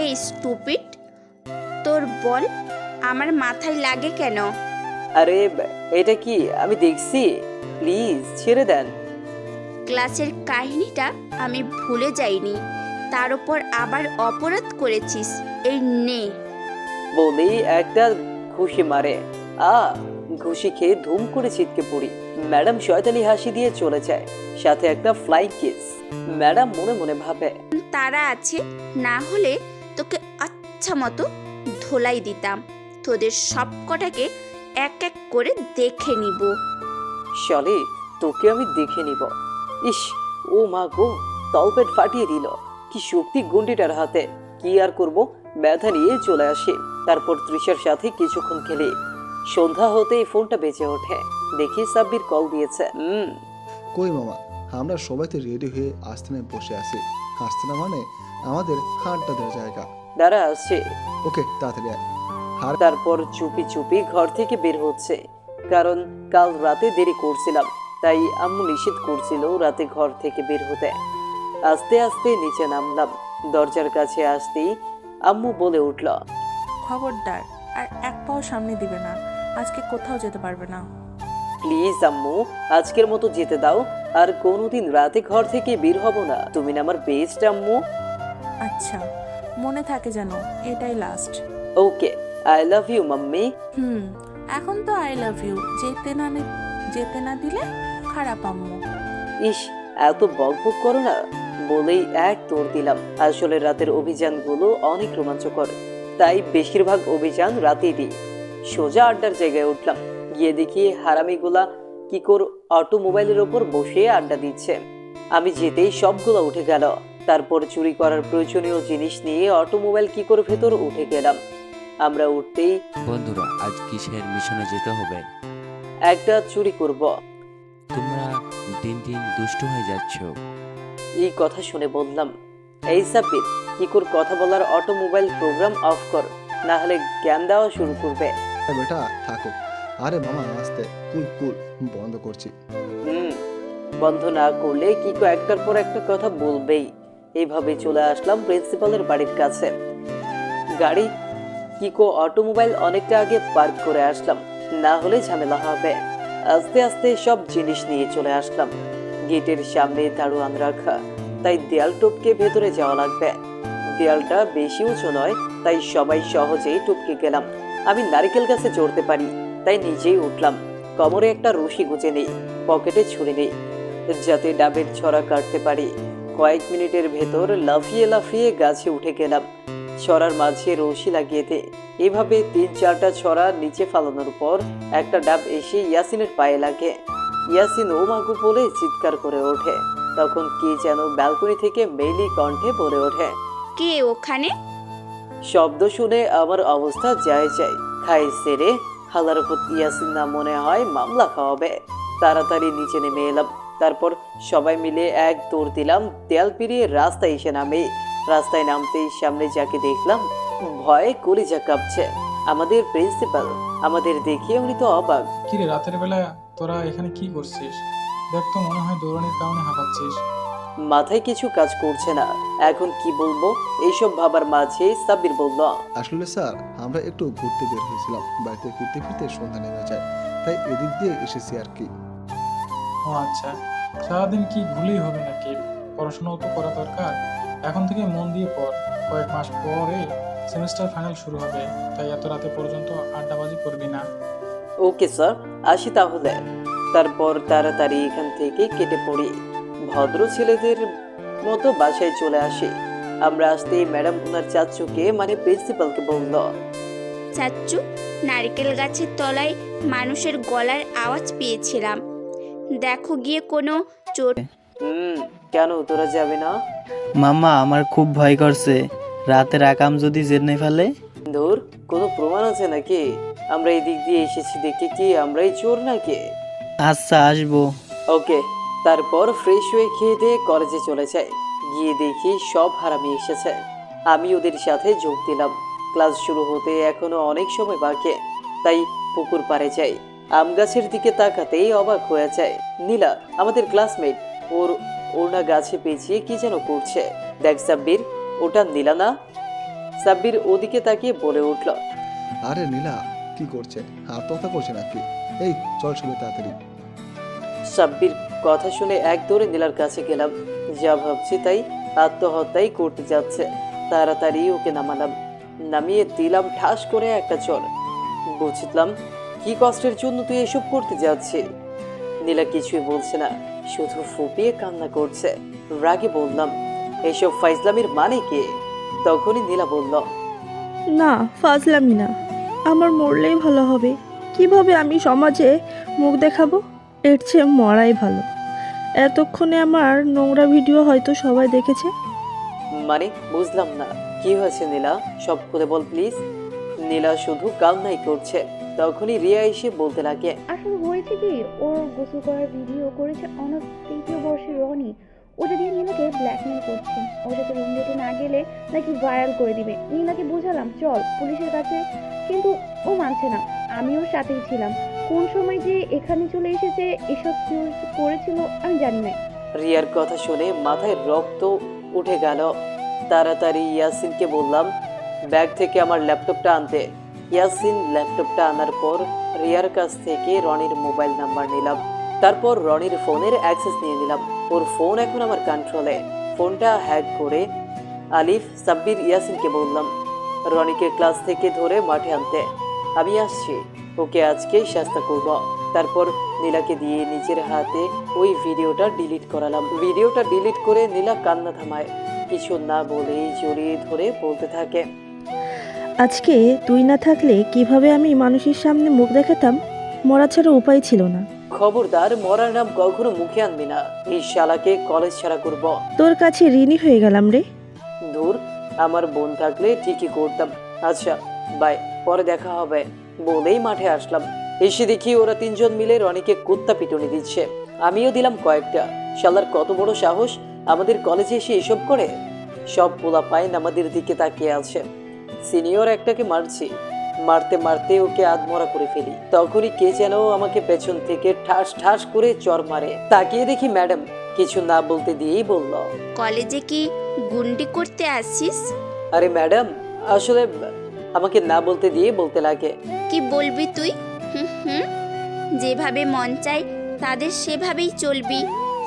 H: এই স্টুপিড, তোর বল আমার মাথায় লাগে কেন?
A: আরে এটা কি আমি দেখছি, প্লিজ ছেড়ে দেন।
H: ক্লাসের কাহিনীটা আমি ভুলে যাইনি, তার উপর আবার অপরাধ করেছিস। এই নে।
A: বলেই একটা ঘুষি মারে। ঘুষি খেয়ে ধুম করে ছিটকে পড়ি। ম্যাডাম শয়তানি হাসি দিয়ে চলে যায়, সাথে একটা ফ্লাইং কিস। ম্যাডাম মনে মনে ভাবে,
H: তারা আছে, না হলে তোকে আচ্ছা মতো ধোলাই দিতাম। তোদের সব কটাকে এক এক করে দেখে নিব।
A: চলে তোকে আমি দেখে নিব। ইস, ও মা গো, তলপেট ফাটিয়ে দিল। কি শক্তি গুন্ডিটার হাতে। কি আর করব, ব্যথা নিয়ে চলে আসি। তারপর তৃষার সাথে কিছুক্ষণ খেলি। সন্ধ্যা হতেই ফোনটা বেজে ওঠে। দেখি সাব্বির কল দিয়েছে।
B: কই মামা, আমরা সবাই তো রেডি হয়ে আস্তানায় বসে আছি। আস্তানা মানে আমাদের হাঁটটা দেওয়ার জায়গা।
A: দাঁড়া আসছে।
B: ওকে, তাড়াতাড়ি আয়।
A: তারপর চুপি চুপি ঘর থেকে বের হচ্ছে, কারণ কাল রাতে দেরি করছিলাম, তাই আম্মু নিষেধ করছিল রাতে ঘর থেকে বের হতে। আস্তে আস্তে নিচে নামলাম। দরজার কাছে আসতেই আম্মু বলে উঠল,
E: খবরদার আর এক পাও সামনে দিবে না, আজকে কোথাও যেতে পারবে না।
A: প্লিজ আম্মু, আজকের মতো যেতে দাও। আর কোনোদিন রাতে ঘর থেকে বের হব না। তুমি না আমার বেস্ট আম্মু।
E: আচ্ছা, মনে থাকে যেন এটাই last.
A: Okay, I love you mummy.
E: এখন তো আই লাভ ইউ যেতে না দিলে খারাপ আম্মু।
A: ইস, এত বকবক করো না বলেই এক দৌড় দিলাম। আসলে রাতের অভিযানগুলো অনেক রোমাঞ্চকর, তাই বেশিরভাগ অভিযান রাতেই দিই। সোজা আড্ডার জায়গায় উঠলাম। গিয়ে দেখি হারামিগুলা কি করে অটোমোবাইলের ওপর বসে আড্ডা দিচ্ছে। আমি যেতেই সবগুলো উঠে গেল। তারপর চুরি করার প্রয়োজনীয় জিনিস নিয়ে অটোমোবাইল কি করে ভেতর উঠে গেলাম। আমরা উঠতেই
J: বন্ধুরা, আজ কিসের মিশনে যেতে হবে?
A: একটা চুরি করব।
J: তোমরা দিন দিন দুষ্ট হয়ে যাচ্ছ।
A: এই কথা শুনে বললাম, এই সাব্বির, কি করে কথা বলার অটোমোবাইল প্রোগ্রাম অফ কর, না হলে জ্ঞান দেওয়া শুরু করবে।
B: বেটা থাকো। আরে মামা আসতে, কুল কুল, বন্ধ করছি।
A: বন্ধ না করলে কিকো একটার পর একটা কথা বলবেই। এইভাবে চলে আসলাম প্রিন্সিপালের বাড়ির কাছে। গাড়ি কিকো অটোমোবাইল অনেকটা আগে পার্ক করে আসলাম, না হলে ঝামেলা হবে। আস্তে আস্তে সব জিনিস নিয়ে চলে আসলাম। গেটের সামনে দারোয়ান রাখা, তাই দেয়াল টপকে ভেতরে যাওয়া লাগবে। দেয়ালটা বেশি উঁচু নয়, তাই সবাই সহজেই টপকে গেলাম। আমি নারকেল গাছে চড়তে পারি, তাই নিজেই উঠলাম। কোমরে একটা রশি গুজে নেই, পকেটে ছুরি নেই, যাতে ডাবের ছড়া কাটতে পারি। কয়েক মিনিটের ভেতর লাফিয়ে লাফিয়ে গাছে উঠে গেলাম। ছড়ার মাঝে রশি লাগিয়ে দে। এভাবে 3-4টা ছড়া নিচে ফালানোর পর একটা ডাব এসে ইয়াসিনের পায়ে লাগে। ইয়াসিন ও মাগু বলে চিৎকার করে ওঠে। তখন কে যেন ব্যালকনি থেকে মেলি কণ্ঠে বলে ওঠে,
H: কে ওখানে?
A: শব্দ শুনে আমার অবস্থা যায় যায়। খাই সেরে হালার উপর ইয়াসিন না মনে হয় মামলা খাওয়াবে। তাড়াতাড়ি নিচে নেমে এলাম। তারপর সবাই মিলে এক দৌড় দিলাম। দেয়াল পেরিয়ে রাস্তায় এসে নামে। রাস্তায় নামতেই সামনে যাকে দেখলাম, ভয়ে কলিজা কাঁপছে। আমাদের প্রিন্সিপাল। আমাদের দেখে উনি তো অবাক।
I: কিরে, রাতের বেলা তোরা এখানে কি করছিস? দেখ তো, মনে হয় দৌড়ানির কারণে হাঁপাচ্ছিস।
A: মাথায় কিছু কাজ করছে না, এখন কি বলবো। এইসব ভাবার মাঝে সাব্বির বলল,
B: আসলে স্যার, আমরা একটু ঘুরতে বের হয়েছিলাম। বাড়িতে ফিরতে ফিরতে সন্ধ্যা নেমে যায়, তাই এদিক দিয়ে এসেছি আর কি।
I: ও আচ্ছা, সারাদিন কি ঘুরলেই হবে নাকি? পড়াশোনাও তো করা দরকার। এখন থেকে মন দিয়ে পড়। কয়েক মাস পরে সেমিস্টার ফাইনাল শুরু হবে, তাই এত রাতে পর্যন্ত আড্ডাবাজি করবি না।
A: ওকে স্যার, আসি তাহলে। তারপর তাড়াতাড়ি এখান থেকে কেটে পড়ি। ভদ্র ছেলেদের মতো বাসায় চলে আসি। আমরা আসতেই ম্যাডাম ওনার চাচুকে মানে প্রিন্সিপালকে বলল,
H: চাচ্চু, নারকেল গাছের তলায় মানুষের গলার আওয়াজ পেয়েছিলাম। দেখো গিয়ে কোনো চোর।
A: কেন তোরা যাবে না?
C: মাম্মা, আমার খুব ভয় করছে। রাতের আকাম যদি জেনে ফেলে।
A: ধুর, কোনো প্রমাণ আছে নাকি? আমরা এই দিক দিয়ে এসেছি দেখে কি আমরাই চোর নাকি?
C: আচ্ছা, আসবো।
A: ওকে। তারপর ফ্রেশ হয়ে খেয়ে দিয়ে কলেজে চলে যাই। গিয়ে দেখি সব হারামি এসেছে। আমি ওদের সাথে যোগ দিলাম। ক্লাস শুরু হতে এখনো অনেক সময় বাকি, তাই পুকুর পাড়ে যাই। আম গাছের দিকে তাকাতেই অবাক হয়ে যায়। নীলা, আমাদের ক্লাসমেট, ওর ওড়না গাছে পেঁচিয়ে কি যেন করছে। দেখ সাব্বির, ওটা নীলা না? সাব্বির ওদিকে তাকিয়ে বলে উঠল,
B: আরে নীলা, কি করছে? আত্মহত্যা করছে নাকি? এই চল সবাই তাড়াতাড়ি।
A: সাব্বির কথা শুনে এক দৌড়ে নীলার কাছে গেলাম। যা ভাবছি তাই, আত্মহত্যাই করতে যাচ্ছে। তাড়াতাড়ি ওকে নামালাম। নামিয়ে দিলাম ঠাস করে একটা চর। বুঝলাম কি কষ্টের জন্য তুই এসব করতে যাচ্ছিস। নীলা কিছুই বলছে না, শুধু ফুপিয়ে কান্না করছে। রাগে বললাম, এসব ফাইজলামির মানে কি? তখনই নীলা বলল,
K: না, ফাজলামি না। আমার মরলেই ভালো হবে। কিভাবে আমি সমাজে মুখ দেখাবো? এর চেয়ে মরাই ভালো। এতক্ষণে আমার নোংরা ভিডিও হয়তো সবাই দেখেছে।
A: মানে বুঝলাম না, কি হয়েছে নীলা? সব খুলে বল প্লিজ। নীলা শুধু কান্নাই করছে। তখনই রিয়া এসে বলতে লাগে,
F: আসলে হয়েছে কি, ওর গোসল করার ভিডিও করেছে অনার্স 3য় বর্ষের রনি। ওটা দিয়ে নীলাকে ব্ল্যাকমেল করছে। ও যাতে রুম ডেটে না গেলে নাকি ভাইরাল করে দিবে। নীলাকে বোঝালাম চল পুলিশের কাছে, কিন্তু ও মানছে না। আমি ওর সাথেই ছিলাম। কোন সময় যে এখানে চলে এসেছে, এসব করেছিল আমি জানি না।
A: রিয়ার কথা শুনে মাথায় রক্ত উঠে গেল। তাড়াতাড়ি ইয়াসিনকে বললাম ব্যাগ থেকে আমার ল্যাপটপটা আনতে। ইয়াসিন ল্যাপটপটা আনার পর রিয়ার কাছ থেকে রনির মোবাইল নাম্বার নিলাম। তারপর রনির ফোনের অ্যাক্সেস নিয়ে নিলাম। ওর ফোন এখন আমার কন্ট্রোলে। ফোনটা হ্যাক করে আলিফ, সাব্বির, ইয়াসিনকে বললাম রনিকে ক্লাস থেকে ধরে মাঠে আনতে। আমি আসছি, ওকে আজকেই শাস্তা করব। তারপর নীলাকে দিয়ে নিজের হাতে ওই ভিডিওটা ডিলিট করালাম। ভিডিওটা ডিলিট করে নীলা কান্না থামায়, কিছু না বলেই জড়িয়ে ধরে বলতে থাকে,
K: আজকে তুই না থাকলে কিভাবে আমি মানুষের সামনে মুখ দেখাতাম? মরা ছাড়া উপায় ছিল না।
A: খবরদার মরার নাম কখনো মুখে আনবি না, এই শালাকে কলেজ ছাড়া করব।
K: তোর কাছে ঋণী হয়ে গেলাম রে।
A: দূর, আমার বোন থাকলে ঠিকই করতাম। আচ্ছা বাই, পরে দেখা হবে বলেই মাঠে আসলাম। এসে দেখি ওরা তিনজন মিলে রনিকে কুত্তা পিটুনি দিচ্ছে। আমিও দিলাম কয়েকটা। শালার কত বড় সাহস আমাদের কলেজে এসে এসব করে। সব পোলাপাইন আমাদের দিকে তাকিয়ে আছে। সিনিয়র একটাকে মারছি, মারতে মারতে ওকে আধমরা করে ফেলি। তখনই কে যেন আমাকে পেছন থেকে ঠাস ঠাস করে চর মারে। তাকিয়ে দেখি ম্যাডাম কিছু না বলতে দিয়েই বলল,
H: কলেজে কি গুন্ডি করতে আসিস?
A: আরে ম্যাডাম, আসলে আমাকে না বলতে দিয়ে বলতে লাগে।
H: কি বলবি তুই? হুম, যেভাবে মন চায় তাদের সেভাবেই চলবি।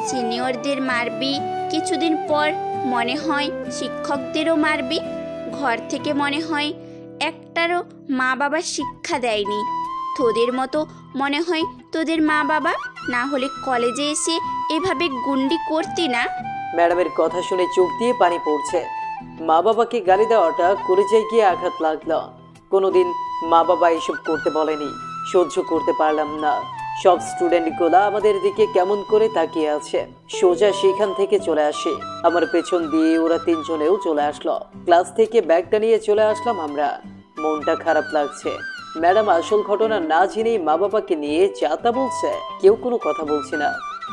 H: সিনিয়রদের মারবি, কিছুদিন পর মনে হয় শিক্ষকদেরও মারবি। ঘর থেকে মনে হয় একটারও মা বাবা শিক্ষা দেয়নি। তোদের মতো মনে হয় তোদের মা বাবা না হলে কলেজে এসে এভাবে গুন্ডি করতি না।
A: ম্যাডামের কথা শুনে চোখ দিয়ে পানি পড়ছে। মা বাবাকে গালি দেওয়াটা কলেজায় গিয়ে আঘাত লাগলো। কোনোদিন মা বাবা এসব করতে বলেনি, সহ্য করতে পারলাম না। সব স্টুডেন্টগুলো আমাদের দিকে কেমন করে তাকিয়ে আছে। সোজা সেখান থেকে চলে আসে। আমার পেছন দিয়ে ওরা তিনজনেও চলে আসলো। ক্লাস থেকে ব্যাগটা নিয়ে চলে আসলাম আমরা। মনটা খারাপ লাগছে। ম্যাডাম আসল ঘটনা না জেনেই মা বাবাকে নিয়ে যা তা বলছে। কেউ কোনো কথা বলছে না।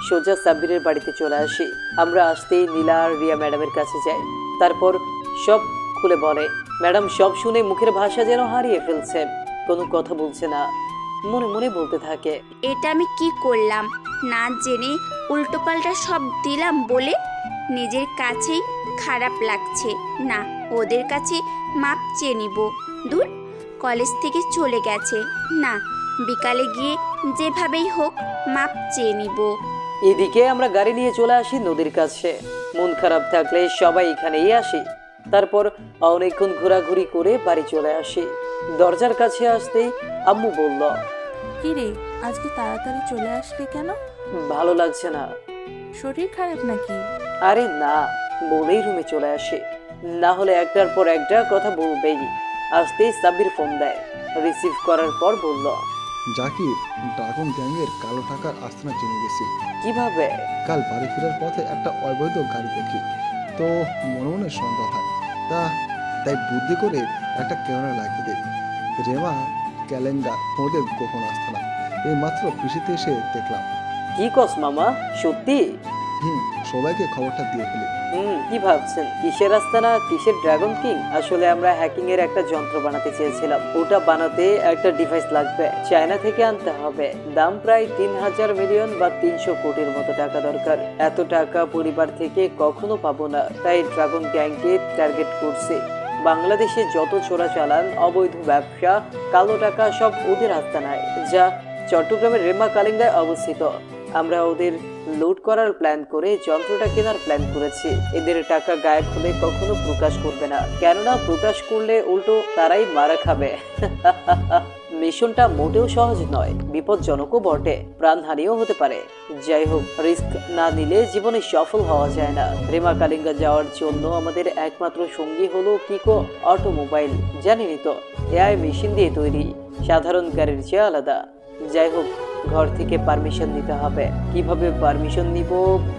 A: সোজা সাব্বিরের বাড়িতে চলে আসি। আমরা আসতেই নীলা আর রিয়া ম্যাডামের কাছে যাই। তারপর সব খুলে বলে। ম্যাডাম সব শুনে মুখের ভাষা যেন হারিয়ে ফেলছে, কোনো কথা বলছে না, মনে মনে বলতে থাকে,
H: এটা আমি কি করলাম? না জেনে উল্টোপাল্টা সব দিলাম বলে নিজের কাছেই খারাপ লাগছে। না, ওদের কাছে মাপ চেয়ে নিব। দূর, কলেজ থেকে চলে গেছে, না বিকালে গিয়ে যেভাবেই হোক মাপ চেয়ে নিব।
A: এদিকে আমরা গাড়ি নিয়ে চলে আসি নদীর কাছে। মন খারাপ থাকলে সবাই এখানেই আসি। তারপর অনেকক্ষণ ঘোরাঘুরি করে বাড়ি চলে আসি। দরজার কাছে আসতেই আম্মু বলল,
E: কি রে, আজকে তাড়াতাড়ি চলে আসলি কেন?
A: ভালো লাগছে না।
E: শরীর খারাপ নাকি?
A: আরে না, বলেই রুমে চলে আসে। না হলে একটার পর একটা কথা বলবেই। আসতেই সাব্বির ফোন দেয়। রিসিভ করার পর বলল,
B: জাকির, ড্রাগন গ্যাংয়ের কালো টাকার আস্তানা জেনে গেছি।
A: কিভাবে?
B: কাল বাড়ি ফেরার পথে একটা অবৈধ গাড়ি দেখি, তো মনে মনে সন্দেহ হয়। তাই বুদ্ধি করে একটা ক্যামেরা লাগিয়ে দেয়। রেমা ক্যালেন্ডার ওদের গোপন আস্তানা। এই মাত্র পিসিতে এসে দেখলাম।
A: কি কস মামা, সত্যি?
B: সবাইকে খবরটা দিয়ে ফেলি।
A: কি ভাবছেন? কিসের আস্তানা, কিসের ড্রাগন কিং? আসলে আমরা হ্যাকিং এর একটা যন্ত্র বানাতে চেয়েছিলাম। ওটা বানাতে একটা ডিভাইস লাগবে, চায়না থেকে আনতে হবে। দাম প্রায় 3000 মিলিয়ন বা 300 কোটির মতো টাকা দরকার। এত টাকা পরিবার থেকে কখনো পাবো না, তাই ড্রাগন গ্যাংকে টার্গেট করছে। বাংলাদেশে যত চোরাচালান, অবৈধ ব্যবসা, কালো টাকা সব ওদের আস্তানায়, যা চট্টগ্রামের রেমা কালিঙ্গায় অবস্থিত। আমরা ওদের লুট করার প্ল্যান করে যন্ত্রটা কেনার প্ল্যান করেছি। এদের টাকা গায়েব হলে কখনো প্রকাশ করবে না, কেননা প্রকাশ করলে উল্টো তারাই মারা খাবে। মিশনটা মোটেও সহজ নয়, বিপজ্জনকও বটে, প্রাণহানিও হতে পারে। যাই হোক, রিস্ক না নিলে জীবনে সফল হওয়া যায় না। রেমা কালিঙ্গা যাওয়ার জন্য আমাদের একমাত্র সঙ্গী হলো কিকো অটোমোবাইল। জানেনই তো, এআই মেশিন দিয়ে তৈরি, সাধারণ গাড়ির চেয়ে আলাদা। যাই হোক, ঘর থেকে পারমিশন নিতে হবে। কিভাবে পারমিশন নিব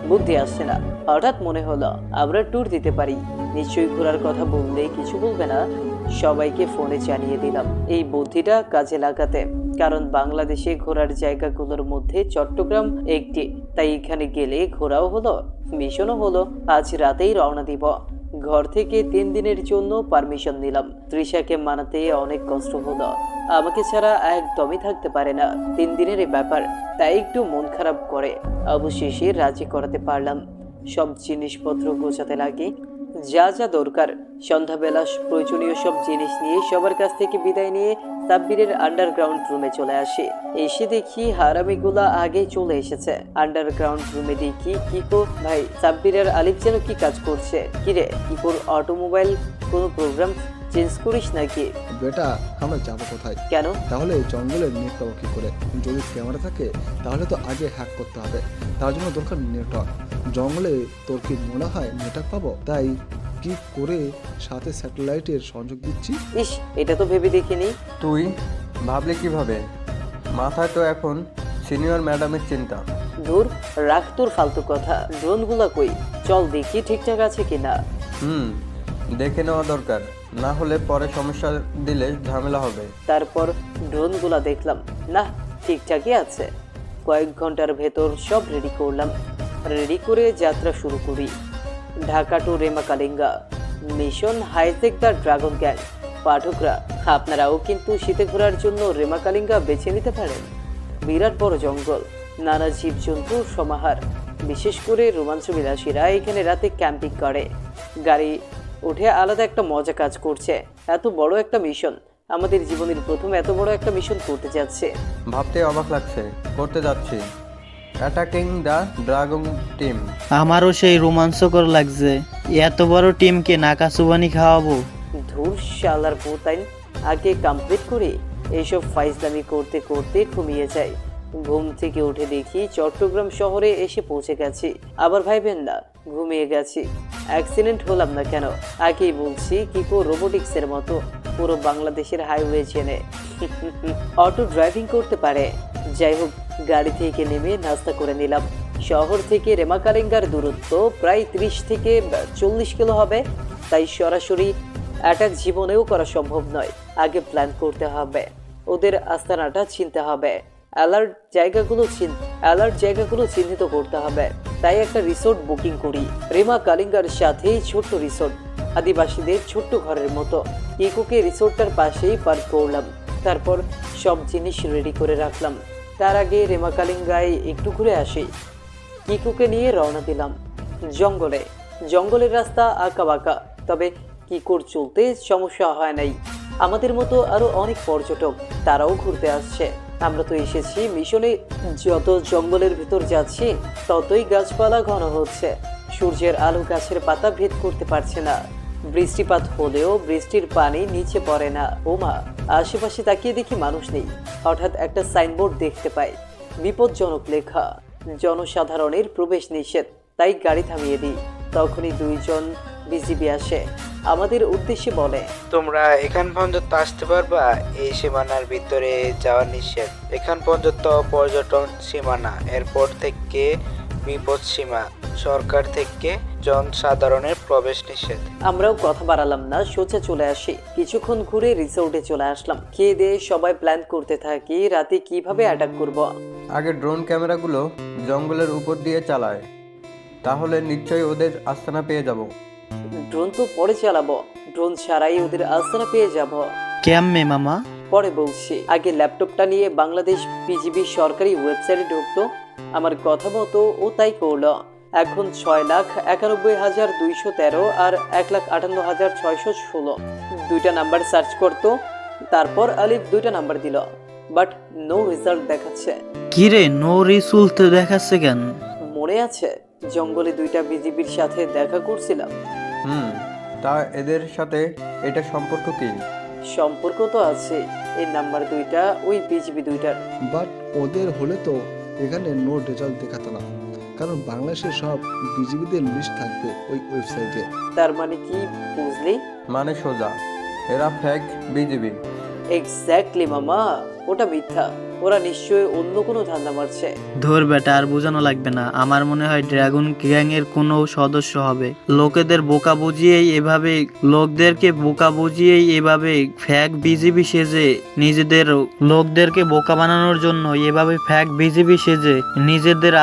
A: বুদ্ধি আসছে না। হঠাৎ মনে হলো আমরা ট্যুর দিতে পারি। নিশ্চয়ই ঘোরার কথা বললে কিছু বলবে না। সবাইকে ফোনে জানিয়ে দিলাম এই বুদ্ধিটা কাজে লাগাতে, কারণ বাংলাদেশে ঘোরার জায়গাগুলোর মধ্যে চট্টগ্রাম একটি। তাই এখানে গেলে ঘোরাও হলো, মিশনও হলো। আজ রাতেই রওনা দিব। ঘর থেকে 3 দিনের জন্য পারমিশন নিলাম। তৃষাকে মানাতে অনেক কষ্ট হলো, আমাকে ছাড়া একদমই থাকতে পারে না। 3 দিনের ব্যাপার, তাই একটু মন খারাপ করে। অবশেষে রাজি করাতে পারলাম। সব জিনিসপত্র গোছাতে লাগি। যা যা দরকার সন্ধ্যাবেলা প্রয়োজনীয় সব জিনিস নিয়ে সবার কাছ থেকে বিদায় নিয়ে সাব্বিরের আন্ডারগ্রাউন্ড রুমে চলে আসি। এসে দেখি হারামিগুলা আগে চলে এসেছে। আন্ডারগ্রাউন্ড রুমে দেখি কিকো ভাই সাব্বিরের আলিফ যেন কি কাজ করছে। কিরে কিকোর অটোমোবাইল কোনো প্রোগ্রাম চেঞ্জ করিস নাকি?
B: বেটা আমরা যাবো কোথায়?
A: কেন?
B: তাহলে জঙ্গলে নেট পাবো কি করে? যদি ক্যামেরা থাকে তাহলে তো আগে হ্যাক করতে হবে, তার জন্য দরকার নেটওয়ার্ক। জঙ্গলে তোর কি মনে হয় নেটওয়ার্ক পাবো? তাই কি করে সাথে স্যাটেলাইটের সংযোগ দিচ্ছি।
A: ইস, এটা তো ভেবে দেখিনি।
D: তুই ভাবলে কিভাবে? মাথায় তো এখন সিনিয়র ম্যাডামের চিন্তা।
A: ধুর, রাখ তোর ফালতু কথা। ড্রোনগুলা কই? চল দেখি ঠিকঠাক আছে কিনা।
D: দেখে নেওয়া দরকার, না হলে পরে সমস্যা দিলে ঝামেলা হবে।
A: তারপর ড্রোনগুলা দেখলাম, না ঠিকঠাকই আছে। কয়েক ঘন্টার ভেতর সব রেডি করলাম। রেডি করে যাত্রা শুরু করি। ঢাকা টু রেমাকালিঙ্গা, mission hitech the dragon gang. পাঠকরা আপনারাও কিন্তু শীতে ঘোরার জন্য রেমাকালিঙ্গা বেছে নিতে পারেন। বিরাট বড় জঙ্গল, নানা জীবজন্তুর সমাহার। বিশেষ করে রোমাঞ্চ বিলাসীরা এখানে রাতে ক্যাম্পিং করে। গাড়ি উঠে আলাদা একটা মজা কাজ করছে। এত বড় একটা মিশন, আমাদের জীবনের প্রথম এত বড় একটা মিশন করতে যাচ্ছে।
D: ভাবতে অবাক লাগছে, করতে যাচ্ছি অ্যাটাকিং দ্য ড্রাগন টিম।
C: আমারও সেই রোমাঞ্চকর লাগছে। এত বড় টিমকে নাকা চুবানি খাওয়াবো?
A: ধুর শালার পোতাইন, আগে কমপ্লিট করে এইসব ফাইজলামি করতে করতে ঘুমিয়ে যাই। ঘুম থেকে উঠে দেখি চট্টগ্রাম শহরে এসে পৌঁছে গেছি। আবার ভাইবেন না ঘুমিয়ে গেছি, অ্যাক্সিডেন্ট হলাম না কেন? আগেই বলছি কিকো রোবোটিক্সের মতো পুরো বাংলাদেশের হাইওয়ে চেনে। অটো ড্রাইভিং করতে পারে। যাই হোক, গাড়ি থেকে নেমে নাস্তা করে নিলাম। শহর থেকে রেমাকালিঙ্গার দূরত্ব প্রায় 30 থেকে 40 কিলো হবে। তাই সরাসরি অ্যাটাক জীবনেও করা সম্ভব নয়। আগে প্ল্যান করতে হবে, ওদের আস্তানাটা চিনতে হবে, অ্যালার্ট জায়গাগুলো চিহ্নিত করতে হবে। তাই একটা রিসোর্ট বুকিং করি। রেমাকালিঙ্গার সাথেই ছোট্ট রিসোর্ট, আদিবাসীদের ছোট্ট ঘরের মতো। কিকোকে রিসোর্টটার পাশেই পার্ক করলাম। তারপর সব জিনিস রেডি করে রাখলাম। তার আগে রেমাকালিঙ্গায় একটু ঘুরে আসি। কিকোকে নিয়ে রওনা দিলাম। জঙ্গলের রাস্তা আঁকা বাঁকা, তবে কিকোর চলতে সমস্যা হয় নাই। আমাদের মতো আরো অনেক পর্যটক, তারাও ঘুরতে আসছে। আমরা তো এসেছি মিশনে। যত জঙ্গলের ভিতর যাচ্ছি ততই গাছপালা ঘন হচ্ছে। সূর্যের আলো গাছের পাতা ভেদ করতে পারছে না। বৃষ্টিপাত হলেও বৃষ্টির পানি নিচে পড়ে না। ওমা, আশেপাশে তাকিয়ে দেখি মানুষ নেই। হঠাৎ একটা সাইনবোর্ড দেখতে পাই, বিপজ্জনক লেখা, জনসাধারণের প্রবেশ নিষেধ। তাই গাড়ি থামিয়ে দিই। তখনই 2 জন বিজিবি আসে, আমাদের উদ্দেশ্যে বলে,
L: তোমরা এখান পর্যন্ত আসতে পারবা? এই সীমানার ভিতরে যাওয়া নিষেধ। এখান পর্যন্ত পর্যটন সীমানা, এরপর থেকে বিপদ সীমা, সরকার থেকে জনসাধারণের প্রবেশ নিষেধ।
A: আমরাও কথা বাড়ালাম না, সোজা চলে আসি। কিছুক্ষণ ঘুরে রিসোর্টে চলে আসলাম। খেয়ে দিয়ে সবাই প্ল্যান করতে থাকি রাতে কিভাবে অ্যাটাক করব।
D: আগে ড্রোন ক্যামেরাগুলো জঙ্গলের উপর দিয়ে চালায়, তাহলে নিশ্চয়ই ওদের আস্তানা পেয়ে যাব।
A: ড্রোন তো পরে চালাবো, ড্রোন ছাড়াই ওদের আস্তানা পেয়ে যাব।
C: কেমনে মামা?
A: পরে বলছি, আগে ল্যাপটপটা নিয়ে বাংলাদেশ পিজিবি সরকারি ওয়েবসাইটে ঢুকতো। আমার কথা মতো ও তাই করলো। এখন 6,91,213 আর 1,58,616 দুইটা নাম্বার সার্চ করতো। তারপর আলিফ 2টা নাম্বার দিল, বাট নো রেজাল্ট দেখাচ্ছে।
C: কিরে, নো রিজাল্ট দেখাচ্ছে কেন?
A: মনে আছে জঙ্গলে 2টা বিজিবির সাথে দেখা করছিলাম?
D: তা এদের সাথে এটা সম্পর্ক কি?
A: সম্পর্ক তো আছে, এই নাম্বার 2টা ওই বিজিবি 2টার।
B: বাট ওদের হলে তো এখানে নো রেজাল্ট দেখাতো না, কারণ বাংলাদেশের সব বিজিবিদের লিস্ট থাকবে ওই ওয়েবসাইটে।
A: তার মানে কি বুঝলি?
D: মানে সোজা এরা ফেক বিজিবি।
A: এক্স্যাক্টলি মামা, ওটা মিথ্যা। ওরা নিশ্চয়ই অন্য কোনো ধান্দা মারছে।
C: ধর বেটা, আর বোঝানো লাগবে না। আমার মনে হয় ড্রাগন গ্যাং এর কোনো সদস্য হবে। লোকদেরকে বোকা বুঝিয়েই এভাবে ফ্যাক বিজিবি সেজে লোকদেরকে বোকা বানানোর জন্য এভাবে ফ্যাক বিজিবি সেজে নিজেদের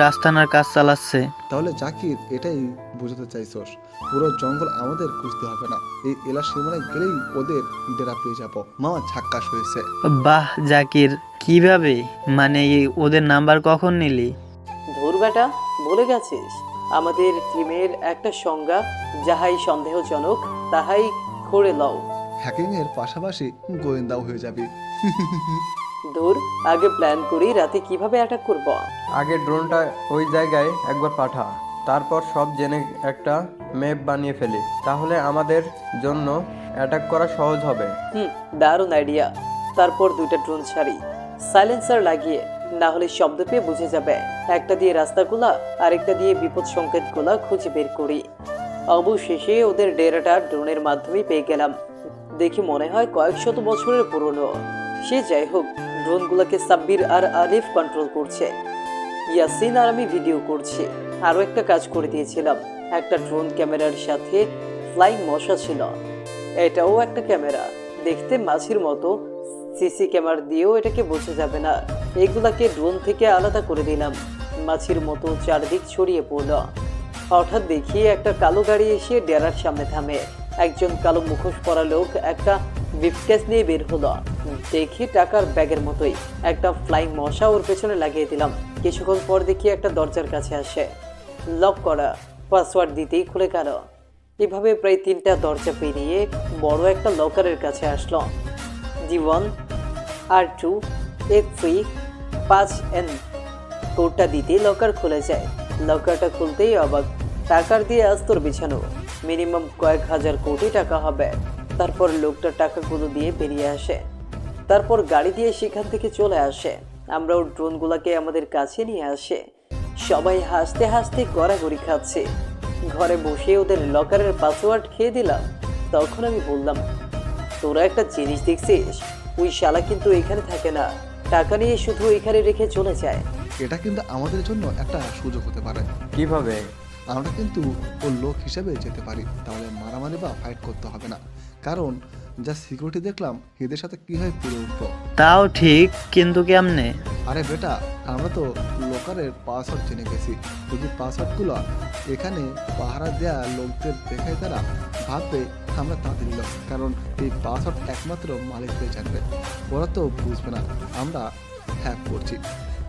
C: আস্তানার কাজ চালাচ্ছে।
B: তাহলে জাকির, এটাই বোঝাতে চাইছস পুরো জঙ্গল আমাদের খুঁজতে হবে না, এই এলার সীমানায় গেলেই ওদের ডেরা পেয়ে যাবো। মামা ঝাক্কাস হয়েছে।
C: বাহ জাকির, কিভাবে? মানে ওদের নাম্বার কখন নিলি?
A: ধুর বেটা, ভুলে গেছিস? আমাদের টিমের একটা সংজ্ঞা, যাহাই সন্দেহজনক তাহাই করে লও।
B: হ্যাকিং এর পাশাপাশি গোয়েন্দাও হয়ে যাবে।
A: ধুর, আগে প্ল্যান করি রাতে কিভাবে অ্যাটাক করব।
D: আগে ড্রোনটা ওই জায়গায় একবার পাঠা, তারপর সব জেনে একটা ম্যাপ বানিয়ে ফেলি, তাহলে আমাদের জন্য অ্যাটাক করা সহজ হবে।
A: দারুণ আইডিয়া। তারপর 2টা ড্রোন ছাড়ি, সাইলেন্সার লাগিয়ে, না হলে শব্দ পেয়ে বুঝে যাবে। একটা দিয়ে রাস্তাগুলা, আরেকটা দিয়ে বিপদ সংকেতগুলা খুঁজে বের করি। অবশেষে ওদের ডেরাটা ড্রোনের মাধ্যমে পেয়ে গেলাম। দেখি মনে হয় কয়েক শত বছরের পুরনো। সে যাই হোক, ড্রোনগুলোকে সাব্বির আর আলিফ কন্ট্রোল করছে, ইয়াসিন আর আমি ভিডিও করছি। আরও একটা কাজ করে দিয়েছিলাম, একটা ড্রোন ক্যামেরার সাথে ফ্লাইং মশা ছিল। এটাও একটা ক্যামেরা, দেখতে মাছির মতো। সিসি ক্যামেরা দিয়েও এটাকে বোঝা যাবে না। এগুলাকে ড্রোন থেকে আলাদা করে দিলাম। মাছির মতো চারদিক ছড়িয়ে পড়ল। হঠাৎ দেখি একটা কালো গাড়ি এসে ডেরার সামনে থামে। একজন কালো মুখোশ পরা লোক একটা ব্রিফকেস নিয়ে বের হলো। দেখি টাকার ব্যাগের মতোই একটা ফ্লাইং মশা ওর পেছনে লাগিয়ে দিলাম। কিছুক্ষণ পর দেখি একটা দরজার কাছে আসে, লক করা, পাসওয়ার্ড দিতেই খুলে গেল। এভাবে প্রায় 3টা দরজা পেরিয়ে বড় একটা লকারের কাছে আসলো। D1 R2 A3 5N কোডটা দিতে লকার খুলে যায়। লকারটা খুলতেই অবাক, টাকার দিয়ে আস্তর বিছানো, মিনিমাম কয়েক হাজার কোটি টাকা হবে। তারপর লোকটা টাকাগুলো দিয়ে বেরিয়ে আসে, তারপর গাড়ি দিয়ে সেখান থেকে চলে আসে। আমরা ওর ড্রোনগুলোকে আমাদের কাছে নিয়ে আসে। সবাই হাসতে হাসতে গড়াগড়ি খাচ্ছে। ঘরে বসে ওদের লকারের পাসওয়ার্ড খেয়ে দিলাম। তখন আমি বললাম, তোরা একটা জিনিস দেখছিস? ওই শালা কিন্তু এখানে থাকে না, টাকা নিয়ে শুধু এখানে রেখে চলে যায়।
B: এটা কিন্তু আমাদের জন্য একটা সুযোগ হতে পারে।
D: কিভাবে?
B: আমরা কিন্তু ওর লোক হিসেবে যেতে পারি, তাহলে মারামারি বা ফাইট করতে হবে না। কারণ যা সিকিউরিটি দেখলাম, এদের সাথে কীভাবে পুড়ে উঠবো।
C: তাও ঠিক, কিন্তু কেমনে?
B: আরে বেটা, আমরা তো লোকারের পাসওয়ার্ড জেনে গেছি। যদি পাসওয়ার্ডগুলো এখানে পাহারা দেয়া লোকদের দেখায়, তারা ভাববে আমরা তাদের লোক, কারণ এই পাসওয়ার্ড একমাত্র মালিকরাই জানবে। ওরা তো বুঝবে না আমরা হ্যাক করছি,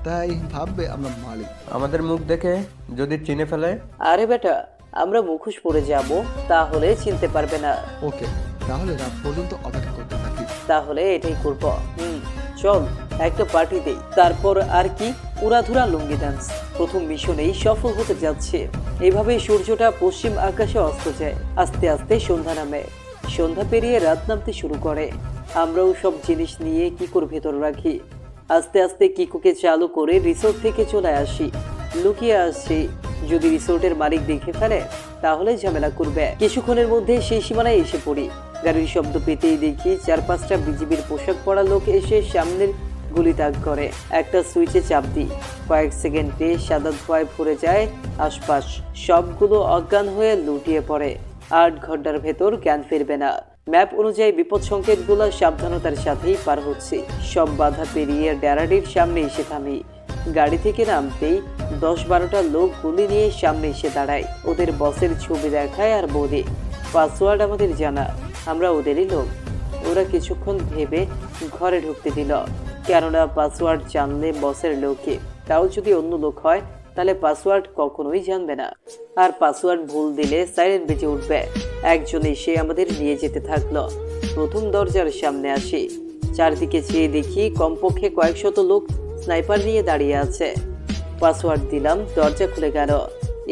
B: তাই ভাববে আমরা মালিক।
D: আমাদের মুখ দেখে যদি চিনে ফেলে?
A: আরে বেটা, আমরা মুখোশ পরে যাব, তাহলে চিনতে পারবে না।
B: ওকে, তাহলে রাত পর্যন্ত অপেক্ষা করতে থাকি।
A: তাহলে এটাই করব। চল একটা পার্টি দেই, তারপর আর কি, উড়াধুরা লুঙ্গি ডান্স। প্রথম মিশনেই সফল হতে যাচ্ছে। এইভাবে সূর্যটা পশ্চিম আকাশে অস্ত যায়। আস্তে আস্তে সন্ধ্যা নামে। সন্ধ্যা পেরিয়ে রাত নামতে শুরু করে। আমরাও সব জিনিস নিয়ে কিকোর ভেতর রাখি। আস্তে আস্তে কিকোকে চালু করে রিসোর্ট থেকে চলে আসি। লুকিয়ে আসছি, যদি রিসোর্টের মালিক দেখে ফেলে তাহলে ঝামেলা করবে। কিছুক্ষণের মধ্যে সেই সীমানায় এসে পড়ি। গাড়ির শব্দ পেতেই দেখি 4-5টা বিজিবির পোশাক পরা লোক এসে সামনের গুলি তাক করে। একটা সুইচে চাপ দিই, কয়েক সেকেন্ডে সাদা ধোঁয়ায় ভরে যায় আশপাশ। সবগুলো অজ্ঞান হয়ে লুটিয়ে পড়ে। 8 ঘন্টার ভেতর জ্ঞান ফিরবে না। ম্যাপ অনুযায়ী বিপদ সংকেতগুলো সাবধানতার সাথেই পার হচ্ছে। সব বাধা পেরিয়ে ডেরাটির সামনে এসে থামি। গাড়ি থেকে নামতেই 10-12টা লোক গুলি নিয়ে সামনে এসে দাঁড়ায়। ওদের বসের ছবি দেখায় আর বলে, পাসওয়ার্ড আমাদের জানা, আমরা ওদেরই লোক। ওরা কিছুক্ষণ ভেবে ঘরে ঢুকতে দিল, কেননা পাসওয়ার্ড জানলে বসের লোকে, তাও যদি অন্য লোক হয় তাহলে পাসওয়ার্ড কখনোই জানবে না। আর পাসওয়ার্ড ভুল দিলে সাইরেন বেজে উঠবে। একজন এসে আমাদের নিয়ে যেতে থাকলো। প্রথম দরজার সামনে আসি, চারদিকে চেয়ে দেখি কমপক্ষে কয়েক শত লোক স্নাইপার নিয়ে দাঁড়িয়ে আছে। পাসওয়ার্ড দিলাম, দরজা খুলে গেল।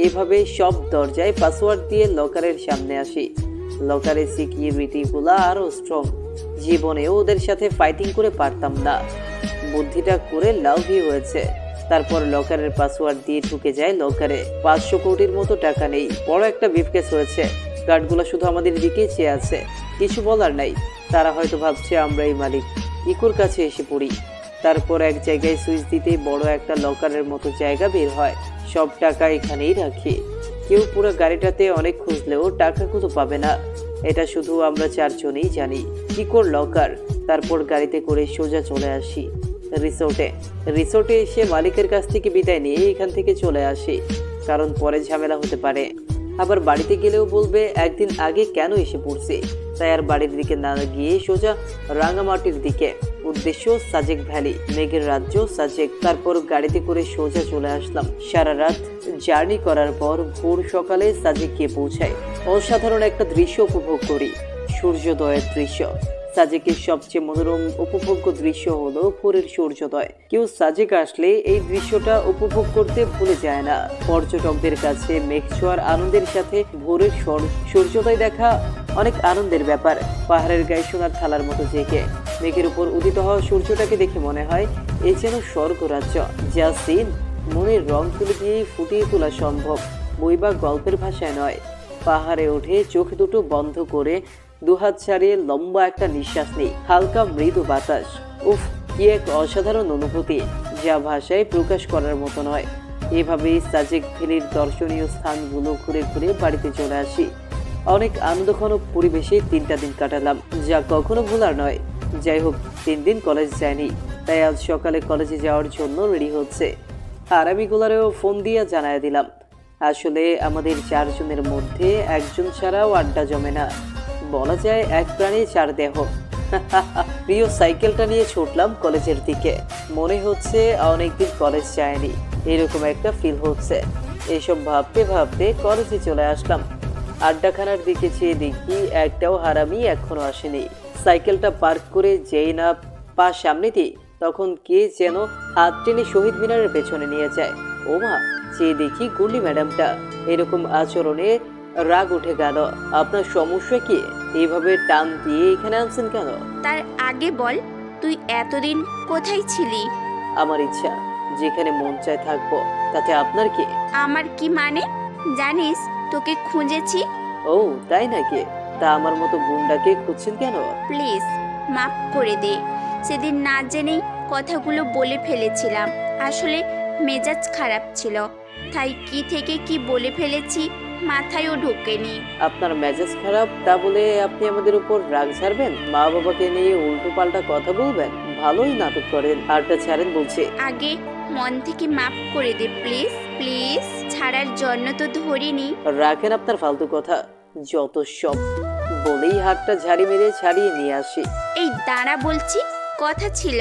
A: এইভাবে সব দরজায় পাসওয়ার্ড দিয়ে লকারের সামনে আসি। লকারের সিকিউরিটিগুলো আরও স্ট্রং। জীবনেও ওদের সাথে ফাইটিং করে পারতাম না। বুদ্ধিটা করে লাভই হয়েছে। তারপর লকারের পাসওয়ার্ড দিয়ে ঢুকে যায় লকারে। 500 কোটির মতো টাকা নেই। বড় একটা ব্রিফকেস হয়েছে। গার্ডগুলো শুধু আমাদের দিকেই চেয়ে আছে, কিছু বলার নাই। তারা হয়তো ভাবছে আমরাই মালিক। ইকোর কাছে এসে পড়ি। তারপর এক জায়গায় সুইচ দিতেই বড় একটা লকারের মতো জায়গা বের হয়। সব টাকা এখানেই রাখি। কেউ পুরো গাড়িটাতে অনেক খুঁজলেও টাকাগুলো পাবে না। এটা শুধু আমরা 4 জনেই জানি। ইকোর লকার। তারপর গাড়িতে করে সোজা চলে আসি রিসোর্টে এসে মালিকের কাছ থেকে বিদায় নিয়ে এখান থেকে চলে আসি, কারণ পরে ঝামেলা হতে পারে। আবার বাড়িতে গেলেও বলবে একদিন আগে কেন এসে পড়ছে। তাই আর বাড়ির দিকে না গিয়ে সোজা রাঙামাটির দিকে উদ্দেশ্য সাজেক ভ্যালি, মেঘের রাজ্য সাজেক। তারপর গাড়িতে করে সোজা চলে আসলাম। সারা রাত জার্নি করার পর ভোর সকালে সাজেক গিয়ে পৌঁছাই। অসাধারণ একটা দৃশ্য উপভোগ করি, সূর্যোদয়ের দৃশ্য। সাজেকের সবচেয়ে মনোরম উপভোগ্য দৃশ্য হলো ভোরের সূর্যোদয়। কেউ সাজেক আসলে এই দৃশ্যটা উপভোগ করতে ভুলে যায় না। পর্যটকদের কাছে মেঘ ছোঁয়ার আনন্দের সাথে ভোরের সূর্যোদয় দেখা অনেক আনন্দের ব্যাপার। পাহাড়ের গায়ে সোনার থালার মতো জেগে মেঘের উপর উদিত হওয়া সূর্যটাকে দেখে মনে হয় এ যেন স্বর্গরাজ্য, যা সিন মনের রং তুলে দিয়েই ফুটিয়ে তোলা সম্ভব, বই বা গল্পের ভাষায় নয়। পাহাড়ে উঠে চোখ দুটো বন্ধ করে দুহাত ছাড়িয়ে লম্বা একটা নিঃশ্বাস নেই, হালকা মৃদু বাতাস। উফ, কি এক অসাধারণ অনুভূতি, যা ভাষায় প্রকাশ করার মতো নয়। এভাবেই সাজেক ভ্যালির দর্শনীয় স্থানগুলো ঘুরে ঘুরে বাড়িতে চলে আসি। অনেক আনন্দঘন পরিবেশে 3টা দিন কাটালাম, যা কখনো ভোলার নয়। যাই হোক, 3 দিন কলেজ যায়নি, তাই আজ সকালে কলেজে যাওয়ার জন্য রেডি হচ্ছে। আর আমি গোলারেও ফোন দিয়ে জানায় দিলাম, আসলে আমাদের 4 জনের মধ্যে একজন ছাড়াও আড্ডা জমে না, বলা যায় এক প্রাণী 4 দেহ। প্রিয় সাইকেলটা নিয়ে ছুটলাম কলেজের দিকে। মনে হচ্ছে অনেকদিন কলেজ যায়নি, এরকম একটা ফিল হচ্ছে। এসব ভাবতে ভাবতে কলেজে চলে আসলাম। আড্ডাখানার দিকে চেয়ে দেখি একটাও হারামি এখনো আসেনি। সাইকেলটা পার্ক করে যেই না পা সামনে দিই, তখন কে যেন হাত টেনে শহীদ মিনারের পেছনে নিয়ে যায়। ওমা, চেয়ে দেখি গুলি ম্যাডামটা। এরকম আচরণে রাগ উঠে গেল। আপনার সমস্যা কি? এইভাবে টান দিয়ে এখানে আনছেন কেন?
H: তার আগে বল, তুই এতদিন কোথায় ছিলি?
A: আমার ইচ্ছা, যেখানে মন চায় থাকবো, তাতে আপনার কি?
H: আমার কি মানে? জানিস, তোকে খুঁজেছি।
A: ও তাই নাকি? তা আমার মতো গুন্ডাকে খুঁজছেন কেন?
H: প্লিজ মাফ করে দে, সেদিন না জেনেই কথাগুলো বলে ফেলেছিলাম। আসলে মেজাজ খারাপ ছিল, তাই কি থেকে কি বলে ফেলেছি মাথায়ও ঢোকেনি।
A: আপনার মেজাজ খারাপ তা বলে আপনি আমাদের উপর রাগ ছাড়বেন? মা বাবাকে নিয়ে উল্টো পাল্টা কথা বলবেন? ভালোই নাটক করেন। আরটা ছাড়েন বলছে।
H: আগে মন থেকে মাফ করে দে প্লিজ। প্লিজ, ছাড়ার জন্য তো ধরিনি।
A: রাখেন আপনার ফালতু কথা, যত সব। বলেই হাতটা ঝাড়ি মেরে ছাড়িয়ে নিয়ে আসি।
H: এই দাঁড়া বলছি, কথা ছিল।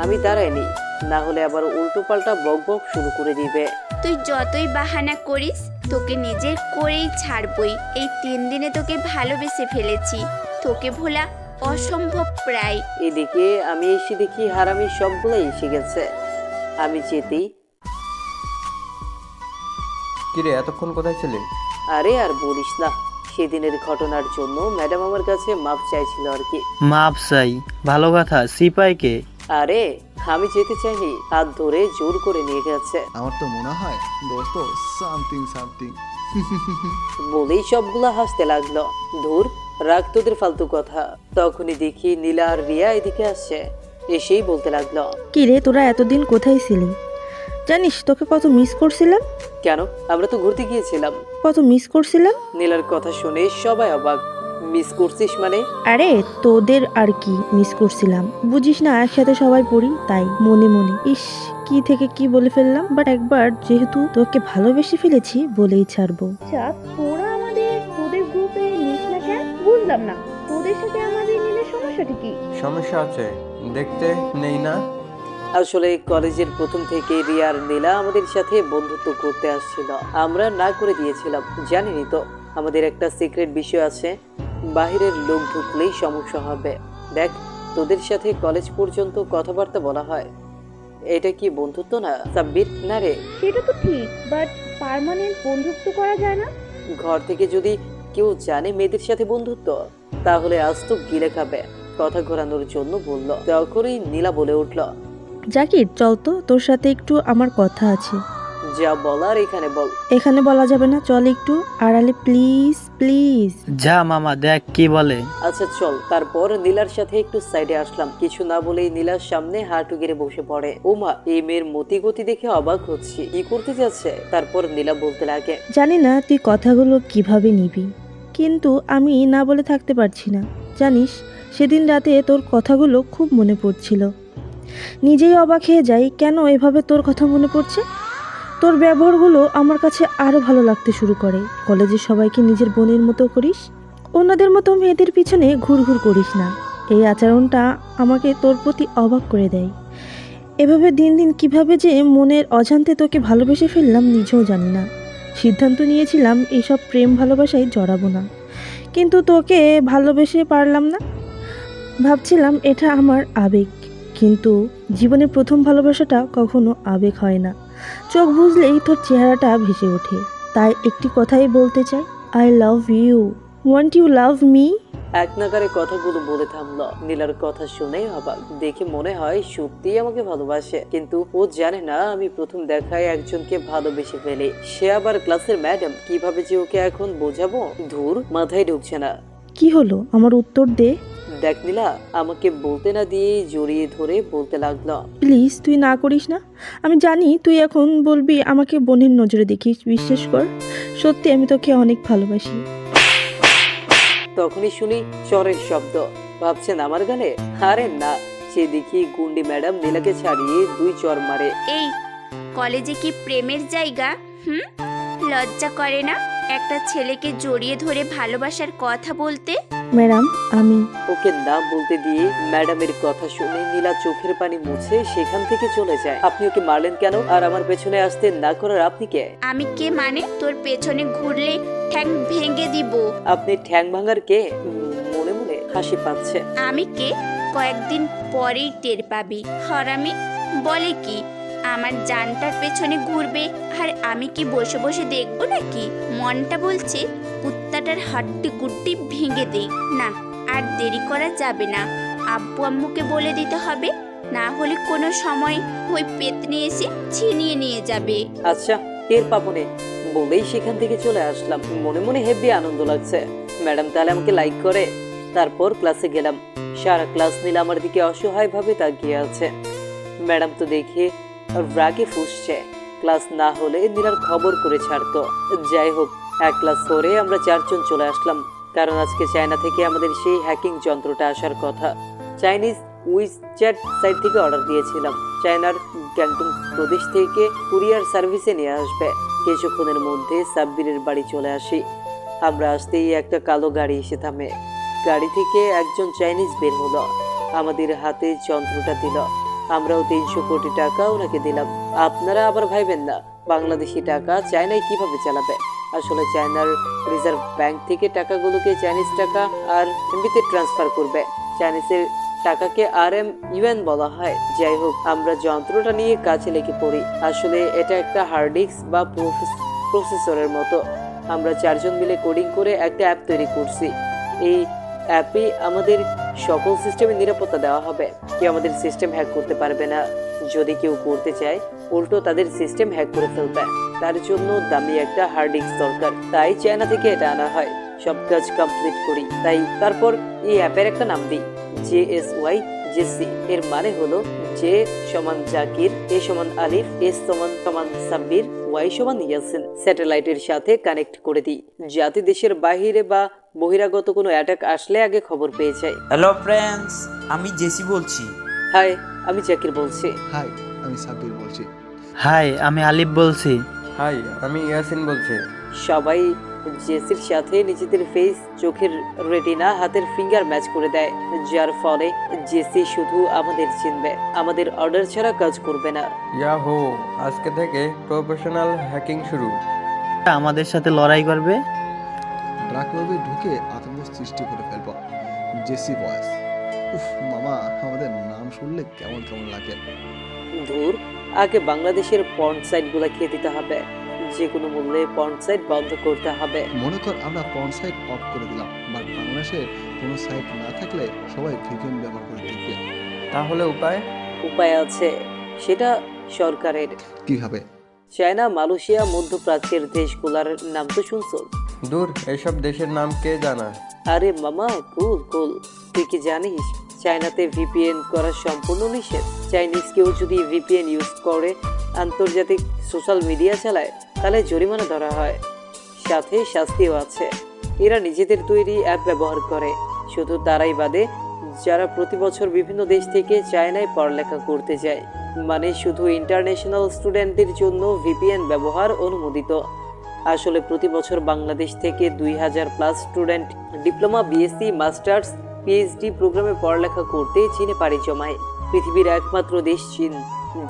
A: আমি দাঁড়াইনি, না হলে আবার উল্টো পাল্টা বক বক শুরু করে দিবে।
H: তুই যতই বাহানা করিস, তোকে নিজের করেই ছাড়বই। এই 3 দিনে তোকে ভালোবেসে ফেলেছি, তোকে ভোলা অসম্ভব প্রায়।
A: এদিকে আমি এসে দেখি হারামি সবগুলোই এসে গেছে। আমি যেতেই,
D: কিরে, এতক্ষণ কোথায় ছিলি?
A: আরে আর বলিস না, সেদিনের ঘটনার জন্য ম্যাডাম আমার কাছে মাপ চাইছিল আর কি।
C: মাপ চাই? ভালো কথা। সিপাইকে?
A: আরে আমি যেতে চাইনি, হাত ধরে জোর করে নিয়ে গেছে।
B: আমার তো মনে হয় দোস্ত সামথিং সামথিং।
A: বলেই সবগুলা হাসতে লাগলো। ধুর, রাগ তোদের ফালতু কথা। তখনই দেখি নীলা আর রিয়া এদিকে আসছে। এসেই বলতে লাগলো,
K: কি রে, তোরা এতদিন কোথায় ছিলি? জানিস তোকে কত মিস করছিলাম।
A: কেন? আমরা তো ঘুরতে গিয়েছিলাম।
K: কত মিস করছিলাম।
A: নীলার কথা শুনে সবাই অবাক। মিস করছিস মানে?
K: আরে তোদের আর কি মিস করছিলাম, বুঝিস না, একসাথে সবাই পড়ি তাই। মনে মনে ইস কি থেকে কি বলে ফেললাম, বাট একবার যেহেতু তোকে ভালোবেসে ফেলেছি বলেই ছাড়বো।
F: আচ্ছা, তোদের গ্রুপে নিস না কেন? বুঝলাম না, তোদের সাথে আমাদের নীলের সমস্যাটা কি?
D: সমস্যা আছে, দেখতে নেই না?
A: আসলে কলেজের প্রথম থেকে রিয়া আর নীলা আমাদের সাথে বন্ধুত্ব করতে আসছিল, আমরা না করে দিয়েছিলাম। জানিনি তো, আমাদের একটা সিক্রেট বিষয় আছে, বাহিরের লোক ঢুকলেই সমস্যা হবে। দেখ, তোদের সাথে কলেজ পর্যন্ত কথাবার্তা বলা হয়, এটা কি বন্ধুত্ব না সাব্বির? না রে,
F: সেটা তো ঠিক, বাট পার্মানেন্ট বন্ধুত্ব করা যায় না?
A: ঘর থেকে যদি কেউ জানে মেয়েদের সাথে বন্ধুত্ব, তাহলে আজ তো গিলে খাবে। কথা ঘোরানোর জন্য বলল, তখনই নীলা বলে উঠল,
K: জাকির চল তো, তোর সাথে একটু আমার কথা আছে।
A: যা বলার এখানে বল।
K: এখানে বলা যাবে না, চল একটু আড়ালে প্লিজ প্লিজ।
C: যা মামা, দেখ কি বলে।
A: আচ্ছা চল। তারপর নীলার সাথে একটু সাইডে আসলাম। কিছু না বলেই নীলার সামনে হাঁটু গেড়ে বসে পড়ে। ওমা, এই মেয়ের মতি গতি দেখে অবাক হচ্ছি, কি করতে যাচ্ছে। তারপর নীলা বলতে লাগে,
K: জানি না তুই কথাগুলো কিভাবে নিবি, কিন্তু আমি না বলে থাকতে পারছি না। জানিস, সেদিন রাতে তোর কথাগুলো খুব মনে পড়ছিল। নিজেই অবাক হয়ে যাই, কেন এভাবে তোর কথা মনে পড়ছে। তোর ব্যবহারগুলো আমার কাছে আরও ভালো লাগতে শুরু করে। কলেজের সবাইকে নিজের বোনের মতো করিস, অন্যদের মতো মেয়েদের পিছনে ঘুরঘুর করিস না। এই আচরণটা আমাকে তোর প্রতি অবাক করে দেয়। এভাবে দিন দিন কিভাবে যে মনের অজান্তে তোকে ভালোবেসে ফেললাম নিজেও জানি না। সিদ্ধান্ত নিয়েছিলাম এইসব প্রেম ভালোবাসায় জড়াবো না, কিন্তু তোকে ভালোবেসে পারলাম না। ভাবছিলাম এটা আমার আবেগ, কিন্তু জীবনের প্রথম ভালোবাসাটা কখনো আবেগ হয় না। চোখ বুঝলেই তোর চেহারাটা ভেসে ওঠে। তাই একটি কথাই বলতে চাই, I love you. Want you love me?
A: এক নাগারে কথাগুলো বলে থামলো। নীলার কথা শুনে অবাক, দেখে মনে হয় সত্যিই আমাকে ভালোবাসে, কিন্তু ও জানে না আমি প্রথম দেখায় একজনকে ভালোবেসে ফেলি, সে আবার ক্লাসের ম্যাডাম। কিভাবে যে ওকে এখন বোঝাবো, ধুর, মাথায় ঢুকছে না।
K: কি হলো, আমার উত্তর দে।
A: দেখ নীলা, আমাকে বলতে না দিয়ে জড়িয়ে ধরে বলতে লাগলো,
K: প্লিজ তুই না করিস না। আমি জানি তুই এখন বলবি আমাকে বোনের নজরে দেখিস, বিশ্বাস কর, সত্যি আমি তোকে অনেক ভালোবাসি।
A: তখনই শুনি চরের শব্দ। ভাবছেন আমার গালে? আরে না, সে দেখি গুন্ডি ম্যাডাম নীলাকে ছাড়িয়ে 2 চর মারে।
H: এই কলেজে কি প্রেমের জায়গা? লজ্জা করে না একটা ছেলেকে জড়িয়ে ধরে ভালোবাসার কথা বলতে?
K: ম্যাডাম, আমি।
A: ওকে না বলতে দিয়ে ম্যাডামের কথা শুনে নীলা চোখের পানি মুছে সেখান থেকে চলে যায়। আপনি ওকে মারলেন কেন? আর আমার পেছনে আসতে না করার আপনি কে?
H: আমি কে মানে? তোর পেছনে ঘুরলে ঠ্যাং ভেঙে দিব।
A: আপনি ঠ্যাং ভাঙার কে? মনে মনে হাসি পাচ্ছে।
H: আমি কে কয়েকদিন পরেই টের পাবি। হরামি বলে কি আমার জানটার পেছনে ঘুরবে আর আমি কি বসে বসে দেখবো নাকি? মনটা বলছে কুত্তাটার হাড্ডি গুড্ডি ভেঙে দেই। না, আর দেরি করা যাবে না। আব্বু আম্মুকে বলে দিতে হবে, না হলে কোনো সময় ওই পেতনি এসে ছিনিয়ে নিয়ে যাবে।
A: আচ্ছা, টের পাবনে বলেই সেখান থেকে চলে আসলাম। মনে মনে হেব্বি আনন্দ লাগছে। ম্যাডাম তাহলে আমাকে লাইক করে। তারপর ক্লাসে গেলাম। সারা ক্লাস নীলা আমার দিকে অসহায় ভাবে তাকিয়ে আছে। ম্যাডাম তো দেখে রাগে ফুঁসছে। ক্লাস না হলে নীলার খবর করে ছাড়তো। যাই হোক, এক ক্লাস করে আমরা 4 জন চলে আসলাম, কারণ আজকে চায়না থেকে আমাদের সেই হ্যাকিং যন্ত্রটা আসার কথা। চাইনিজ উইচ্যাট সাইট থেকে অর্ডার দিয়েছিলাম। চায়নার গ্যাংটং প্রদেশ থেকে কুরিয়ার সার্ভিসে নিয়ে আসবে। কিছুক্ষণের মধ্যে সাব্বিরের বাড়ি চলে আসি। আমরা আসতেই একটা কালো গাড়ি এসে থামে। গাড়ি থেকে একজন চাইনিজ বের হলো, আমাদের হাতে যন্ত্রটা দিল। আমরাও 300 কোটি টাকা ওনাকে দিলাম। আপনারা আবার ভাইবেন না বাংলাদেশি টাকা চায়নায় কিভাবে চালাবে। আসলে চায়নার রিজার্ভ ব্যাংক থেকে টাকাগুলোকে চাইনিজ টাকা আর এমবিতে ট্রান্সফার করবে। চাইনিজের টাকাকে RMYuan বলা হয়। যাই হোক, আমরা যন্ত্রটা নিয়ে কাছে লেগে পড়ি। আসলে এটা একটা হার্ড ডিস্ক বা প্রসেসরের মতো। আমরা 4 জন মিলে কোডিং করে একটা অ্যাপ তৈরি করছি। এই অ্যাপে আমাদের সকল সিস্টেমে নিরাপত্তা দেওয়া হবে। কেউ আমাদের সিস্টেম হ্যাক করতে পারবে না। যদি কেউ করতে চায়, উল্টো তাদের সিস্টেম হ্যাক করে ফেলবে। তার জন্য দামি একটা হার্ড ডিস্ক দরকার। তাই চায়না থেকে এটা আনা হয়। সব কাজ কমপ্লিট করি। তারপর এই অ্যাপের একটা নাম দিই, JSYJC। এর মানে হলো জে সমান জাকির, এ সমান আলিফ, এস সমান সাব্বির, ওয়াই সমান ইয়াসিন। স্যাটেলাইটের সাথে কানেক্ট করে দিই, যাতে দেশের বাইরে বা বহিরাগত কোনো অ্যাটাক আসলে আগে খবর পেয়ে যায়।
M: হ্যালো ফ্রেন্ডস, আমি জেসি বলছি।
A: হাই, আমি জাকির বলছি।
B: হাই, আমি সাব্বির বলছি।
C: হাই, আমি আলিফ বলছি।
D: হাই, আমি ইয়াসিন বলছি।
A: সবাই জেসির সাথে নিজেদের ফেস, চোখের রেটিনা, হাতের ফিঙ্গার ম্যাচ করে দেয়, যার ফলে জেসি শুধু আমাদের চিনবে, আমাদের অর্ডার ছাড়া কাজ করবে না।
D: ইয়াহো, আজকে থেকে প্রফেশনাল হ্যাকিং শুরু।
C: আমাদের সাথে লড়াই করবে।
B: ডার্ক ওয়েবে ঢুকে আতঙ্ক সৃষ্টি করে ফেলব। জেসি বয়েস। উফ মামা, আমাদের নাম শুনলে কেমন কেমন লাগে।
A: ধুর, আগে বাংলাদেশের পর্ন সাইটগুলো খেয়ে দিতে হবে। যে কোনো মূল্যে পর্ন সাইট বন্ধ করতে হবে।
B: মনে কর আমরা পর্ন সাইট অফ করে দিলাম, বাট বাংলাদেশের কোনো সাইট না থাকলে সবাই ভিপিএন ব্যবহার করে দেখবে।
D: তাহলে
A: উপায় আছে, সেটা সরকারের।
B: কিভাবে?
A: চায়না, মালয়েশিয়া, মধ্যপ্রাচ্যের দেশগুলোর নাম তো শুনছো?
D: দূর, এসব দেশের নাম কে জানা।
A: আরে মামা, কুল, তুই কি জানিস চায়নাতে ভিপিএন করা সম্পূর্ণ নিষেধ। চাইনিজ কেউ যদি ভিপিএন ইউজ করে আন্তর্জাতিক সোশ্যাল মিডিয়া চালায়, তাহলে জরিমানা ধরা হয়, সাথে শাস্তিও আছে। এরা নিজেদের তৈরি অ্যাপ ব্যবহার করে। শুধু তারাই বাদে যারা প্রতি বছর বিভিন্ন দেশ থেকে চায়নায় পড়ালেখা করতে যায়। মানে শুধু ইন্টারন্যাশনাল স্টুডেন্টদের জন্য ভিপিএন ব্যবহার অনুমোদিত। আসলে প্রতি বছর বাংলাদেশ থেকে 2000+ student diploma, BSc, masters PhD প্রোগ্রামে পড়ালেখা করতে চীনে পাড়ি জমায়। পৃথিবীর একমাত্র দেশ চীন,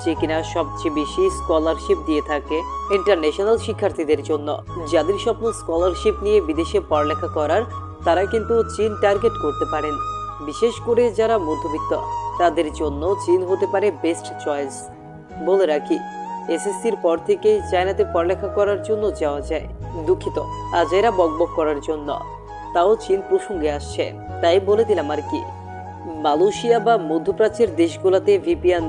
A: যে কিনা সবচেয়ে বেশি স্কলারশিপ দিয়ে থাকে ইন্টারন্যাশনাল শিক্ষার্থীদের জন্য। যাদের স্বপ্ন স্কলারশিপ নিয়ে বিদেশে পড়ালেখা করার, তারা কিন্তু চীন টার্গেট করতে পারেন। বিশেষ করে যারা মধ্যবিত্ত, তাদের জন্য চীন হতে পারে বেস্ট চয়েস। বলে রাখি, এসএসসির পর থেকে চায়নাতে পড়ালেখা করার জন্য যাওয়া যায়। দুঃখিত, আজাইরা বকবক করার জন্য, তাও চীন প্রসঙ্গে আসছে তাই বলে দিলাম আর কি। মালয়েশিয়া বা মধ্যপ্রাচ্যের দেশগুলোতে ভিপিএন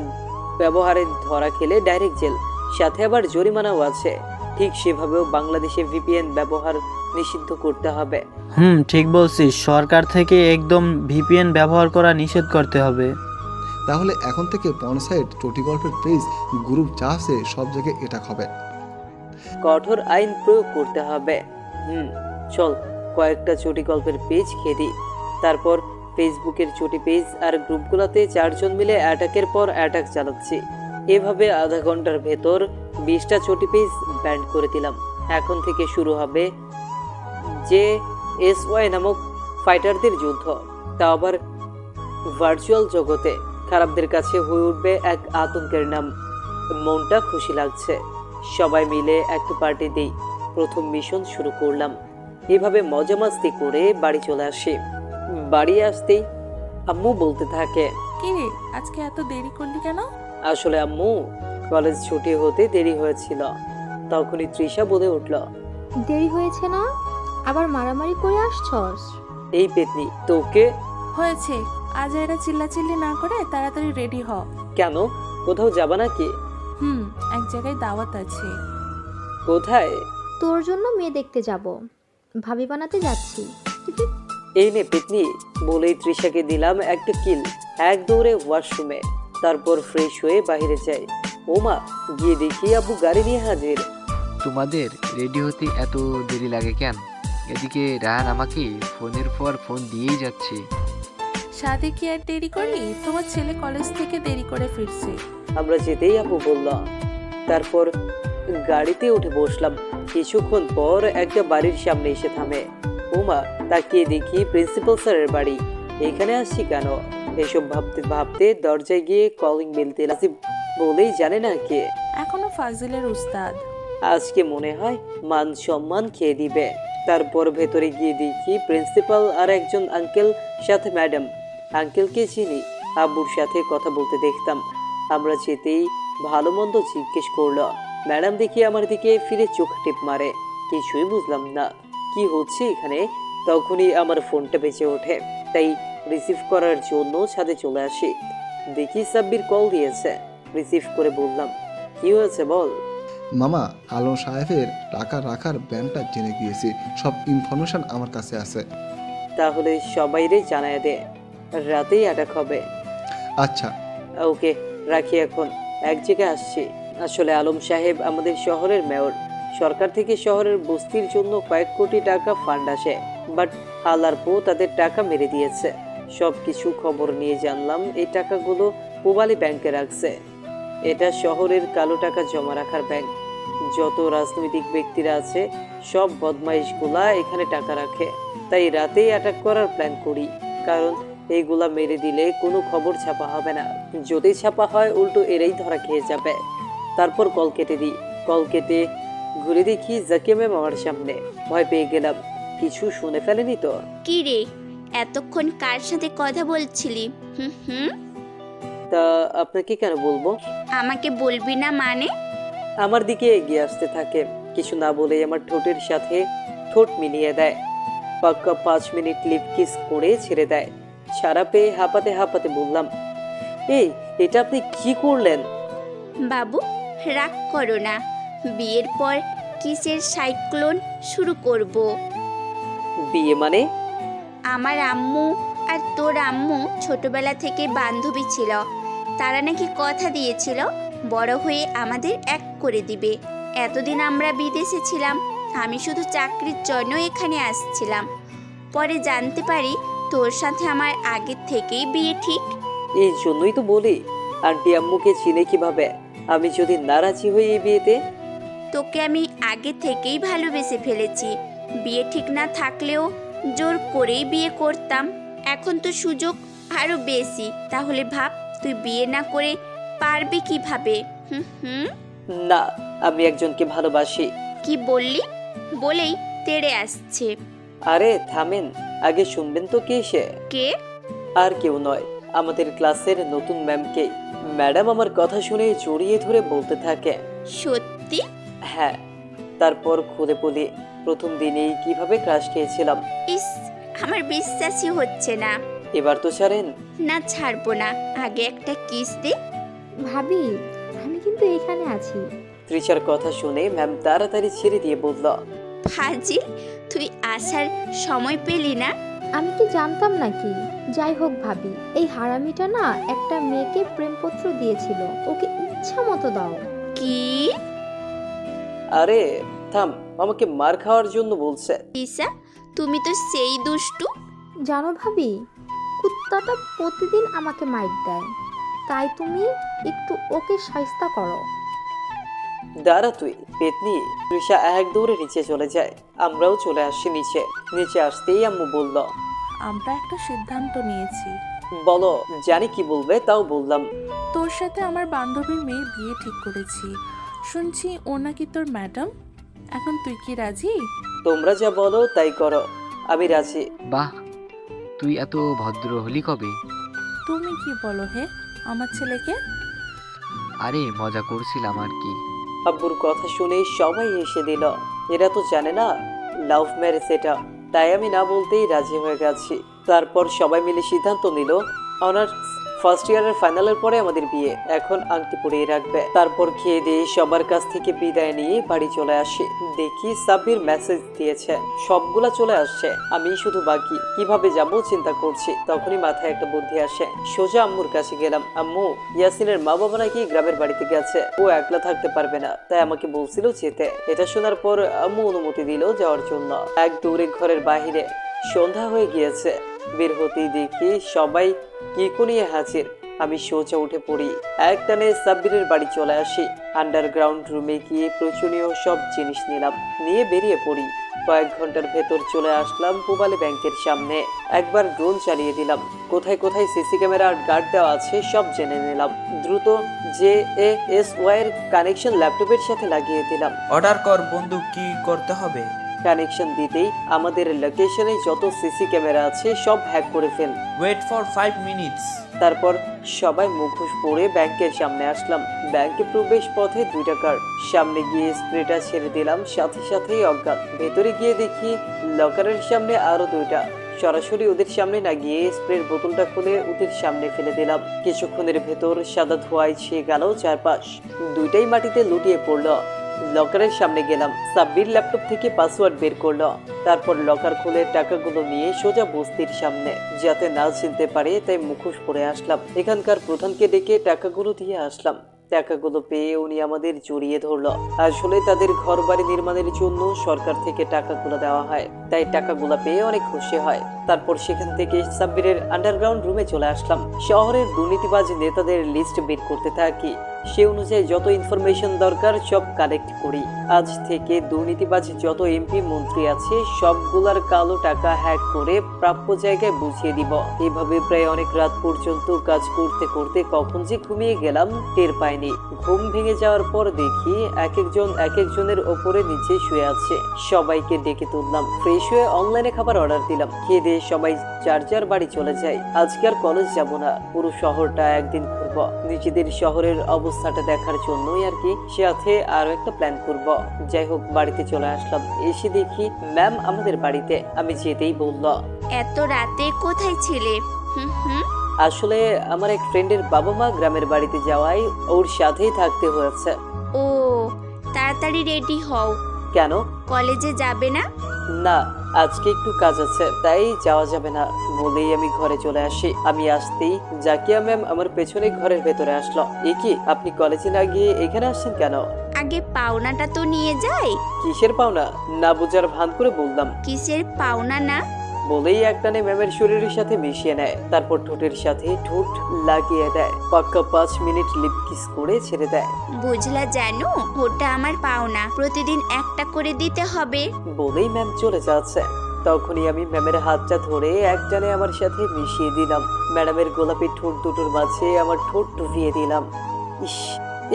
A: ব্যবহারে ধরা খেলে ডাইরেক্ট জেল, সাথে আবার জরিমানাও আছে। ঠিক সেভাবেও বাংলাদেশে ভিপিএন ব্যবহার নিষিদ্ধ করতে হবে।
C: ঠিক বলছিস, সরকার থেকে একদম ভিপিএন ব্যবহার করা নিষেধ করতে হবে।
B: তাহলে এখন থেকে পনসাইট, চটি গল্পের পেজ, গ্রুপ যা আছে সব জায়গায় এটা হবে।
A: কঠোর আইন প্রয়োগ করতে হবে। চল কয়েকটা চটি গল্পের পেজ খেদি, তারপর ফেসবুকের চটি পেজ আর গ্রুপগুলোতে 4 জন মিলে অ্যাটাকের পর অ্যাটাক চালাচ্ছি। এভাবে আধা ঘন্টার ভেতর 20টা চটি পেজ ব্যান্ড করে দিলাম। এখন থেকে শুরু হবে যে এসওয়াই নামক ফাইটারদের যুদ্ধ, তা আবার ভার্চুয়াল জগতে। খারাপদের কাছে হয়ে উঠবে এক আতঙ্কের নাম। মনটা খুশি লাগছে। সবাই মিলে একটা পার্টি দিই। প্রথম মিশন শুরু করলাম। এভাবে মজা মাস্তি করে বাড়ি চলে আসি। বাড়ি আসতেই আম্মু বলতে থাকে,
E: কি রে, আজকে এত দেরি করলি কেন?
A: আসলে আম্মু, কলেজ ছুটি হতে দেরি হয়েছিল। তখনই তৃষা বলে উঠল,
N: দেরি হয়েছে না? আবার মারামারি করে আসছস?
A: এই পেতনি তোকে।
E: হয়েছে, আজ এরা চিল্লাচিল্লি না করে তাড়াতাড়ি রেডি হ।
A: কেন, কোথাও যাবা নাকি?
E: এক জায়গায় দাওয়াত আছে।
A: কোথায়?
N: তোর জন্য মেয়ে দেখতে যাব, ভাবি বানাতে যাচ্ছি।
A: এই নে পেতনি, বলেই তৃষাকে দিলাম একটা কিল। এক দৌড়ে ওয়াশরুমে, তারপর ফ্রেশ হয়ে বাইরে যাই। ওমা, গিয়ে দেখি আব্বু গাড়ি নিয়ে হাজির।
G: তোমাদের রেডি হতে এত দেরি লাগে কেন? এদিকে রাহান আমাকে ফোনের পর ফোন দিয়েই যাচ্ছে।
E: সাথে কি আর দেরি করি? তোমার ছেলে কলেজ থেকে দেরি করে ফিরছে।
A: আমরা যেতেই আপু বলল। তারপর গাড়িতে উঠে বসলাম। কিছুক্ষণ পর একটা বাড়ির সামনে এসে থামে। ওমা, তাকিয়ে দেখি প্রিন্সিপাল স্যারের বাড়ি। এখানে আসছি কেন, এসব ভাবতে ভাবতে দরজায় গিয়ে কলিং বেল দিলাম। বলেই জানে না কে।
E: এখনো ফাজিলের উস্তাদ।
A: আজকে মনে হয় মান সম্মান খেয়ে দিবে। তারপর ভেতরে গিয়ে দেখি প্রিন্সিপাল আর একজন আঙ্কেল, সাথে ম্যাডাম। আঙ্কেলকে চিনি, আব্বুর সাথে কথা বলতে দেখতাম। আমরা যেতেই ভালো মন্দ জিজ্ঞেস করলো। ম্যাডাম দেখি আমার দিকে ফিরে চোখ টিপ মারে। কিছুই বুঝলাম না কি হচ্ছে এখানে। তখনই আমার ফোনটা বেজে ওঠে, তাই রিসিভ করার জন্য ছাদে চলে আসি। দেখি সাব্বির কল দিয়েছে। রিসিভ করে বললাম, কি হয়েছে বল।
B: মামা, আলম সাহেবের টাকা রাখার ব্যাংকটা জেনে গিয়েছি, সব ইনফরমেশন আমার কাছে আছে।
A: তাহলে সবাইরে জানায় দে, রাতেই অ্যাটাক হবে।
B: আচ্ছা।
A: ওকে, রাখি এখন, এক জায়গায় আসছি। আসলে আলম সাহেব আমাদের শহরের মেয়র। সরকার থেকে শহরের বস্তির জন্য কয়েক কোটি টাকা ফান্ড আসে, বাট আল্লাহর পো তাদের টাকা মেরে দিয়েছে। সব কিছু খবর নিয়ে জানলাম এই টাকাগুলো পুবালি ব্যাংকে রাখছে। এটা শহরের কালো টাকা জমা রাখার ব্যাংক। যত রাজনৈতিক ব্যক্তিরা আছে সব বদমাইশগুলা এখানে টাকা রাখে। তাই রাতেই অ্যাটাক করার প্ল্যান করি, কারণ এইগুলা মেরে দিলে কোনো খবর ছাপা হবে না। যদি ছাপা হয় উল্টো এরাই ধরা খেয়ে যাবে। তারপর কল কেটে দিই। কল কেটে ঘুরে দেখি জাকিয়া ম্যাম আমার সামনে। ভয় পেয়ে গেলাম, কিছু শুনে ফেলেনি তো?
H: কি রে, এতক্ষণ কার সাথে কথা বলছিলি?
A: তা আপনাকে কেন বলবো?
H: আমাকে বলবি না মানে?
A: আমার দিকে এগিয়ে আসতে থাকে, কিছু না বলে আমার ঠোঁটের সাথে ঠোঁট মিলিয়ে দেয়। পাক্কা 5 মিনিট লিপ কিস করে ছেড়ে দেয়। ছাড়া পেয়ে হাঁপাতে হাঁপাতে বললাম, এই এটা আপনি কি করলেন?
H: বাবু, রাগ করো না, বিয়ের পর কিসের সাইক্লোন শুরু করব।
A: বিয়ে মানে?
H: আমার আম্মু আর তোর আম্মু ছোটবেলা থেকে বান্ধবী ছিল। তারা নাকি কথা দিয়েছিল বড় হয়ে আমাদের এক করে দিবে। এতদিন আমরা বিদেশে ছিলাম, আমি শুধু চাকরির জন্য এখানে আসছিলাম। পরে জানতে পারি তোর সাথে আমার আগের থেকেই বিয়ে ঠিক।
A: এই জন্যই তো বলি, আন্টি আম্মুকে চিনে কিভাবে? আমি যদি নারাজি হই এই বিয়েতে?
H: তোকে আমি আগে থেকেই ভালোবেসে ফেলেছি। বিয়ে ঠিক না থাকলেও জোর করেই বিয়ে করতাম। এখন তো সুযোগ আরো বেশি। তাহলে ভাব, তুই বিয়ে না করে পারবি কিভাবে? হুম হুম।
A: না, আমি একজনকে ভালোবাসি।
H: কি বললি? বলেই তেড়ে আসছে।
A: আরে থামেন, আগে শুনবেন তো কে সে।
H: কে?
A: আর কেউ নয়, আমাদের ক্লাসের নতুন ম্যামকে। ম্যাডাম আমার কথা শুনে জড়িয়ে ধরে বলতে থাকে।
H: সত্যি?
A: হ্যাঁ, তারপর খুলে বলি প্রথম দিনেই কিভাবে ক্রাশ খেয়েছিলাম।
H: ইস, আমার বিশ্বাসই হচ্ছে না।
A: এবার তো ছাড়েন।
H: না, ছাড়বো না। আগে একটা কিস দে।
N: ভাবি, আমি কিন্তু এখানে আছি।
A: তৃষার কথা শুনে ম্যাম তাড়াতাড়ি ছেড়ে দিয়ে বলল,
H: ফাজিল, তুই আসার সময় পেলি না?
N: আমি কি জানতাম নাকি? যাই হোক ভাবি, এই হারামিটা না একটা মেয়েকে প্রেমপত্র দিয়েছিল, ওকে ইচ্ছা মতো দাও।
H: কি?
A: আরে থাম, আমাকে মার খাওয়ার জন্য বলছে।
H: ঈশা, তুমি তো সেই দুষ্টু।
N: জানো ভাবি, কুত্তাটা প্রতিদিন আমাকে মাইর দেয়, তাই তুমি একটু ওকে শায়েস্তা করো।
A: দাঁড়া তুই পেতনি। তৃষা এক দৌড়ে নিচে চলে যায়। আমরাও চলে আসি নিচে। নিচে আসতেই আম্মু বলল,
E: আমরা একটা সিদ্ধান্ত নিয়েছি।
A: বলো। জানি কি বলবে, তাও বললাম।
E: তোর সাথে আমার বান্ধবীর মেয়ের বিয়ে ঠিক করেছি। শুনছি ও নাকি তোর ম্যাডাম। এখন তুই কি রাজি?
A: তোমরা যা বলো তাই করো, আমি রাজি।
G: বাহ, তুই এত ভদ্র হলি কবে?
E: তুমি কি বলো হে আমার ছেলেকে?
G: আরে মজা করছিলাম আর কি।
A: আব্বুর কথা শুনে সবাই এসে দিল। এরা তো জানে না লাভ ম্যারেজ এটা, তাই আমি না বলতেই রাজি হয়ে গেছি। তারপর সবাই মিলে সিদ্ধান্ত নিল অনার্স ফার্স্ট ইয়ারের ফাইনালের পরে আমাদের বিয়ে। এখন আংটি পরিয়ে রাখবে। তারপর খেয়ে দিয়ে সবার কাছ থেকে বিদায় নিয়ে বাড়ি চলে আসি। দেখি সাব্বির মেসেজ দিয়েছে, সবগুলা চলে আসছে, আমি শুধু বাকি। কিভাবে যাব চিন্তা করছি। তখনই মাথায় একটা বুদ্ধি আসে। সোজা আম্মুর কাছে গেলাম। আম্মু, ইয়াসিনের মা বাবা নাকি গ্রামের বাড়িতে গেছে, ও একলা থাকতে পারবে না, তাই আমাকে বলছিল যেতে। এটা শোনার পর আম্মু অনুমতি দিল যাওয়ার জন্য। এক দৌড়ে ঘরের বাহিরে। সন্ধ্যা হয়ে গিয়েছে। বের হতেই দেখি সবাই কি নিয়ে হাজির। আমি সোজা উঠে পড়ি। এক টানে সাব্বিরের বাড়ি চলে আসি। আন্ডারগ্রাউন্ড রুমে গিয়ে প্রয়োজনীয় সব জিনিস নিলাম, নিয়ে বেরিয়ে পড়ি। কয়েক ঘন্টার ভেতর চলে আসলাম পুবালি ব্যাংকের সামনে। একবার ড্রোন চালিয়ে দিলাম। কোথায় কোথায় সিসি ক্যামেরার গার্ড দেওয়া আছে সব জেনে নিলাম। দ্রুত JASY এর কানেকশন ল্যাপটপের সাথে লাগিয়ে দিলাম।
M: অর্ডার কর বন্ধু, কি করতে হবে?
A: কানেকশন দিতেই আমাদের লোকেশনে যত সিসি ক্যামেরা আছে সব হ্যাক করে ফেল।
M: Wait for 5 minutes.
A: তারপর সবাই মুখোশ পরে ব্যাংকের সামনে আসলাম। ব্যাংকে প্রবেশ পথে 2টা গার্ড। সামনে গিয়ে স্প্রেটা ছেড়ে দিলাম, সাথে সাথেই অজ্ঞান। ভেতরে গিয়ে দেখি লকারের সামনে আরো 2টা। সরাসরি ওদের সামনে না গিয়ে স্প্রের বোতলটা খুলে ওদের সামনে ফেলে দিলাম। কিছুক্ষণের ভেতর সাদা ধোঁয়ায় ছেয়ে গেল চারপাশ। 2টাই মাটিতে লুটিয়ে পড়লো। লকারের সামনে গেলাম। সাব্বির ল্যাপটপ থেকে পাসওয়ার্ড বের করলো। তারপর লকার খুলে টাকাগুলো নিয়ে সোজা বস্তির সামনে, যাতে না চিনতে পারে তাই মুখোশ পরে আসলাম। এখানকার প্রধানকে ডেকে টাকাগুলো দিয়ে আসলাম। টাকাগুলো পেয়ে উনি আমাদের জড়িয়ে ধরলো। আসলে তাদের ঘর বাড়ি নির্মাণের জন্য সরকার থেকে টাকাগুলো দেওয়া হয়, তাই টাকাগুলো পেয়ে অনেক খুশি হয়। তারপর সেখান থেকে সাব্বিরের আন্ডারগ্রাউন্ড রুমে চলে আসলাম। শহরের দুর্নীতিবাজ নেতাদের লিস্ট বের করতে থাকি। সে অনুযায়ী যত ইনফরমেশন দরকার সব কালেক্ট করি। আজ থেকে দুর্নীতিবাজ যত এমপি মন্ত্রী আছে সবগুলার কালো টাকা হ্যাক করে প্রাপ্য জায়গায় বুঝিয়ে দিব। এভাবে প্রায় অনেক রাত পর্যন্ত কাজ করতে করতে কখন যে ঘুমিয়ে গেলাম টের পাইনি। ঘুম ভেঙে যাওয়ার পর দেখি এক একজনের ওপরে নিচে শুয়ে আছে। সবাইকে ডেকে তুললাম। ফ্রেশ হয়ে অনলাইনে খাবার অর্ডার দিলাম। খেয়ে দিয়ে সবাই যার যার বাড়ি চলে যায়। আজকে আর কলেজ যাব না, পুরো শহরটা একদিন ঘুরবো, নিজেদের শহরের অবস্থাটা দেখার জন্যই আর কি। সাথে আরো একটা প্ল্যান করব। যাই হোক, বাড়িতে চলে আসলাম। এসে দেখি ম্যাম আমাদের বাড়িতে। আমি যেতেই বলল,
H: এত রাতে কোথায় ছিলে? হুম হুম।
A: আসলে আমার এক ফ্রেন্ডের বাবা মা গ্রামের বাড়িতে যাওয়ায় ওর সাথেই থাকতে হয়েছে।
H: ও, তাড়াতাড়ি রেডি হও।
A: কেন?
H: কলেজে যাবে না?
A: না, আজকে একটু কাজ আছে, তাই যাওয়া যাবে না বলেই আমি ঘরে চলে আসি। আমি আসতেই জাকিয়া ম্যাম আমার পেছনে ঘরের ভেতরে আসলো। এ কি, আপনি কলেজে না গিয়ে এখানে আসছেন কেন?
H: আগে পাওনাটা তো নিয়ে যাই।
A: কিসের পাওনা? না বুঝার ভান করে বললাম।
H: কিসের পাওনা না
A: বলেই একটানে ম্যামের শরীরের সাথে মিশিয়ে নেয়। তারপর ঠোঁটের সাথে ঠোঁট লাগিয়ে দেয়। পাক্কা 5 মিনিট লিপ কিস করে ছেড়ে দেয়।
H: বুঝলা জানো, ওটা আমার পাওনা, প্রতিদিন একটা করে দিতে হবে।
A: বলেই ম্যাম চলে যাচ্ছে। তখনই আমি ম্যামের হাতটা ধরে একটানে আমার সাথে মিশিয়ে দিলাম। ম্যাডামের গোলাপি ঠোঁট দুটোর মাঝে আমার ঠোঁট ডুবিয়ে দিলাম। ইস,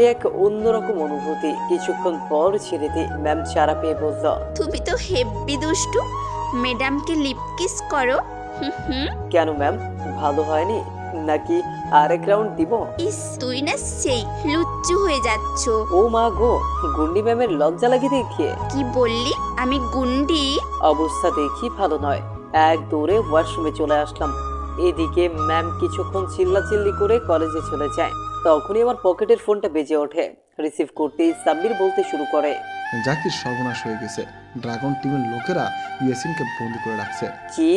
A: এ এক অন্যরকম অনুভূতি। কিছুক্ষণ পর ছেড়ে দিই। ম্যাম চারা পেয়ে বলল,
H: তুমি তো হেব্বি দুষ্টু, ম্যাডামকে লিপ কিস করো। হুম।
A: কেন ম্যাম, ভালো হয়নি নাকি আরেক রাউন্ড দিব?
H: ইস, তুই না সেই লুচ্চু হয়ে যাচ্ছ।
A: ও মা গো, গুন্ডি ম্যামের লজ্জা লাগে দেখিয়ে।
H: কি বললি? আমি গুন্ডি?
A: অবস্থা দেখি ভালো নয়। এক দৌড়ে ওয়াশরুমে চলে আসলাম। এদিকে ম্যাম কিছুক্ষণ চিল্লাচিল্লি করে কলেজে চলে যায়। তখনই আমার পকেটের ফোনটা বেজে ওঠে। রিসিভ করতেই সাব্বির বলতে শুরু করে,
B: জাকির সর্বনাশ হয়ে গেছে। ড্রাগন টিমের লোকেরা ইয়াসিনকে বন্দি করে রাখছে।
A: কি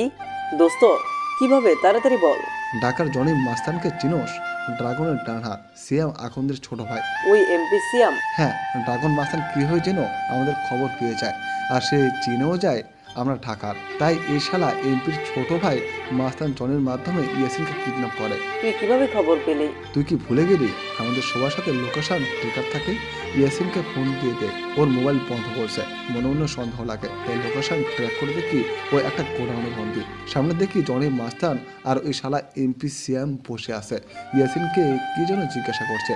A: দোস্ত, কিভাবে? তাড়াতাড়ি বল।
B: ঢাকার জনি মাস্তানকে চিনোস? ড্রাগনের ডান হাত, সিয়াম আখন্দের ছোট ভাই।
A: ওই এমপি সিয়াম?
B: হ্যাঁ, ড্রাগন মাস্তান কি হয়ে যেন আমাদের খবর পেয়ে যায়, আর সে চিনেও যায় আমরা ঢাকার। তাই এই শালা এমপির ছোট ভাই মাস্তান জনের মাধ্যমে ইয়াসিনকে কিডন্যাপ করে।
A: তুই কিভাবে খবর পেলি?
B: তুই কি ভুলে গেলি আমাদের সবার সাথে লোকেশন ট্রিকার থাকে? ইয়াসিনকে ফোন দিয়ে দে, ওর মোবাইল বন্ধ করছে, মনে মনে সন্দেহ লাগে। তাই লোকেশন ট্র্যাক করে দেখি ওই একটা গোডাউনে বন্দি। সামনে দেখি জনি মাস্তান আর ওই শালা এমপি সিয়াম বসে আছে। ইয়াসিনকে কি যেন জিজ্ঞাসা করছে।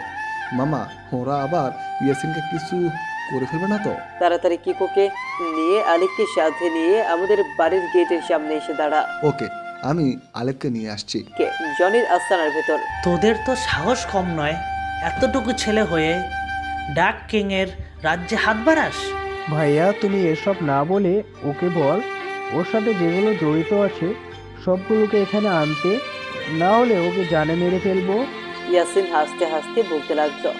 B: মামা, ওরা আবার ইয়াসিনকে কিছু করে ফেলবে না তো?
A: তাড়াতাড়ি কিকোকে নিয়ে আলিফকে সাথে নিয়ে আমাদের বাড়ির গেটের সামনে এসে দাঁড়া।
B: ওকে, আমি আলেপকে নিয়ে আসছি।
A: কে? জনির আস্তানার ভেতর।
O: তোদের তো সাহস কম নয়, এতটুকু ছেলে হয়ে ডাক কিং এর রাজ্যে হাত বাড়াস?
P: ভাইয়া, তুমি এসব না বলে ওকে বল ওর সাথে যেগুলো জড়িত আছে সবগুলোকে এখানে আনতে, না হলে ওকে জানে মেরে ফেলবো।
A: ইয়াসিন হাসতে হাসতে বলতে লাগলো,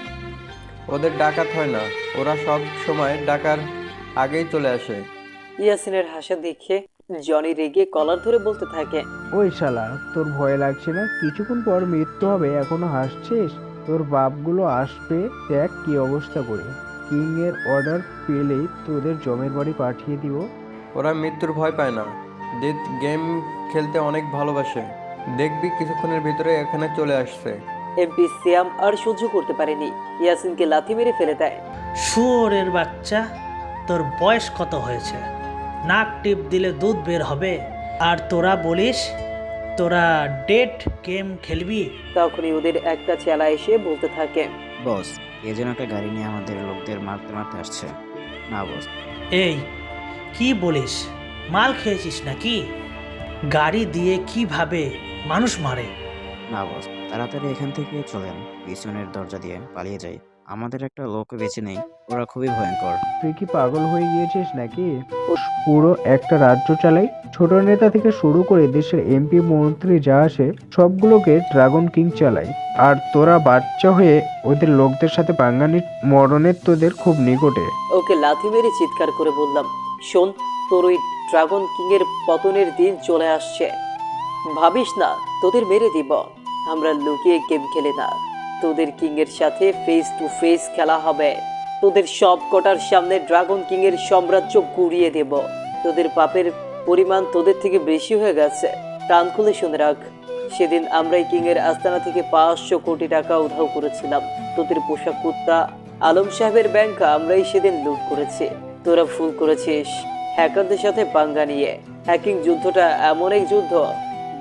D: ওদের ডাকাত হয় না, ওরা সব সময় ডাকার আগেই চলে আসে।
A: ইয়াসিনের হাসা দেখে জনি রেগে কলার ধরে বলতে থাকে,
P: ওই শালা, তোর ভয় লাগছে না? কিছুক্ষণ পর মৃত্যু হবে, এখনো হাসছিস? তোর বাপগুলো আসবে, দেখ কি অবস্থা করে। কিং এর অর্ডার পেলেই তোদের জমের বাড়ি পাঠিয়ে দিব।
D: ওরা মৃত্যুর ভয় পায় না, ডেথ গেম খেলতে অনেক ভালোবাসে। দেখবি কিছুক্ষণের ভিতরে এখানে চলে আসছে।
A: এমপি সিয়াম আর সহ্য করতে পারেনি, ইয়াসিনকে লাথি মেরে ফেলে দেয়।
O: শুয়োরের বাচ্চা, তোর বয়স কত হয়েছে? নাক টিপ দিলে দুধ বের হবে, আর তোরা বলিস তোরা ডেট গেম খেলবি?
A: তখনই ওদের একটা চেলা এসে বলতে থাকে,
Q: বস, এ যেন একটা গাড়ি নিয়ে আমাদের লোকদের মারতে মারতে আসছে। না বস।
O: এই কি বলিস? মাল খেয়েছিস নাকি? গাড়ি দিয়ে কিভাবে মানুষ মারে?
Q: না বস, তাড়াতাড়ি এখান থেকে চলেন, পিছনের দরজা দিয়ে পালিয়ে যাই। আমাদের একটা লোক বেঁচে নেই, ওরা খুবই ভয়ঙ্কর।
P: তুই কি পাগল হয়ে গিয়েছিস নাকি? ও পুরো একটা রাজ্য চালাই। ছোট নেতা থেকে শুরু করে দেশের এমপি মন্ত্রী যা আসে সবগুলোকে ড্রাগন কিং চালায়। আর তোরা বাচ্চা হয়ে ওদের লোকদের সাথে পাঙ্গানি মরণের তোদের খুব নিকটে।
A: ওকে লাথি মেরে চিৎকার করে বললাম, শোন, তোর ওই ড্রাগন কিং এর পতনের দিন চলে আসছে। ভাবিস না তোদের মেরে দিব। আমরা লুকিয়ে গেম খেলে না, তোদের কিং এর সাথে ফেস টু ফেস খেলা হবে। তোদের সব কটার সামনে ড্রাগন কিং এর সাম্রাজ্য গুড়িয়ে দেব। তোদের পাপের পরিমাণ তোদের থেকে বেশি হয়ে গেছে। কান খুলে শুনে রাখ, সেদিন আমরাই কিং এর আস্তানা থেকে 500 কোটি টাকা উধাও করেছিলাম। তোদের পোশাক কুত্তা আলম সাহেবের ব্যাংক আমরাই সেদিন লুট করেছি। তোরা ভুল করেছিস হ্যাকারদের সাথে পাঙ্গা নিয়ে। হ্যাকিং যুদ্ধটা এমন এক যুদ্ধ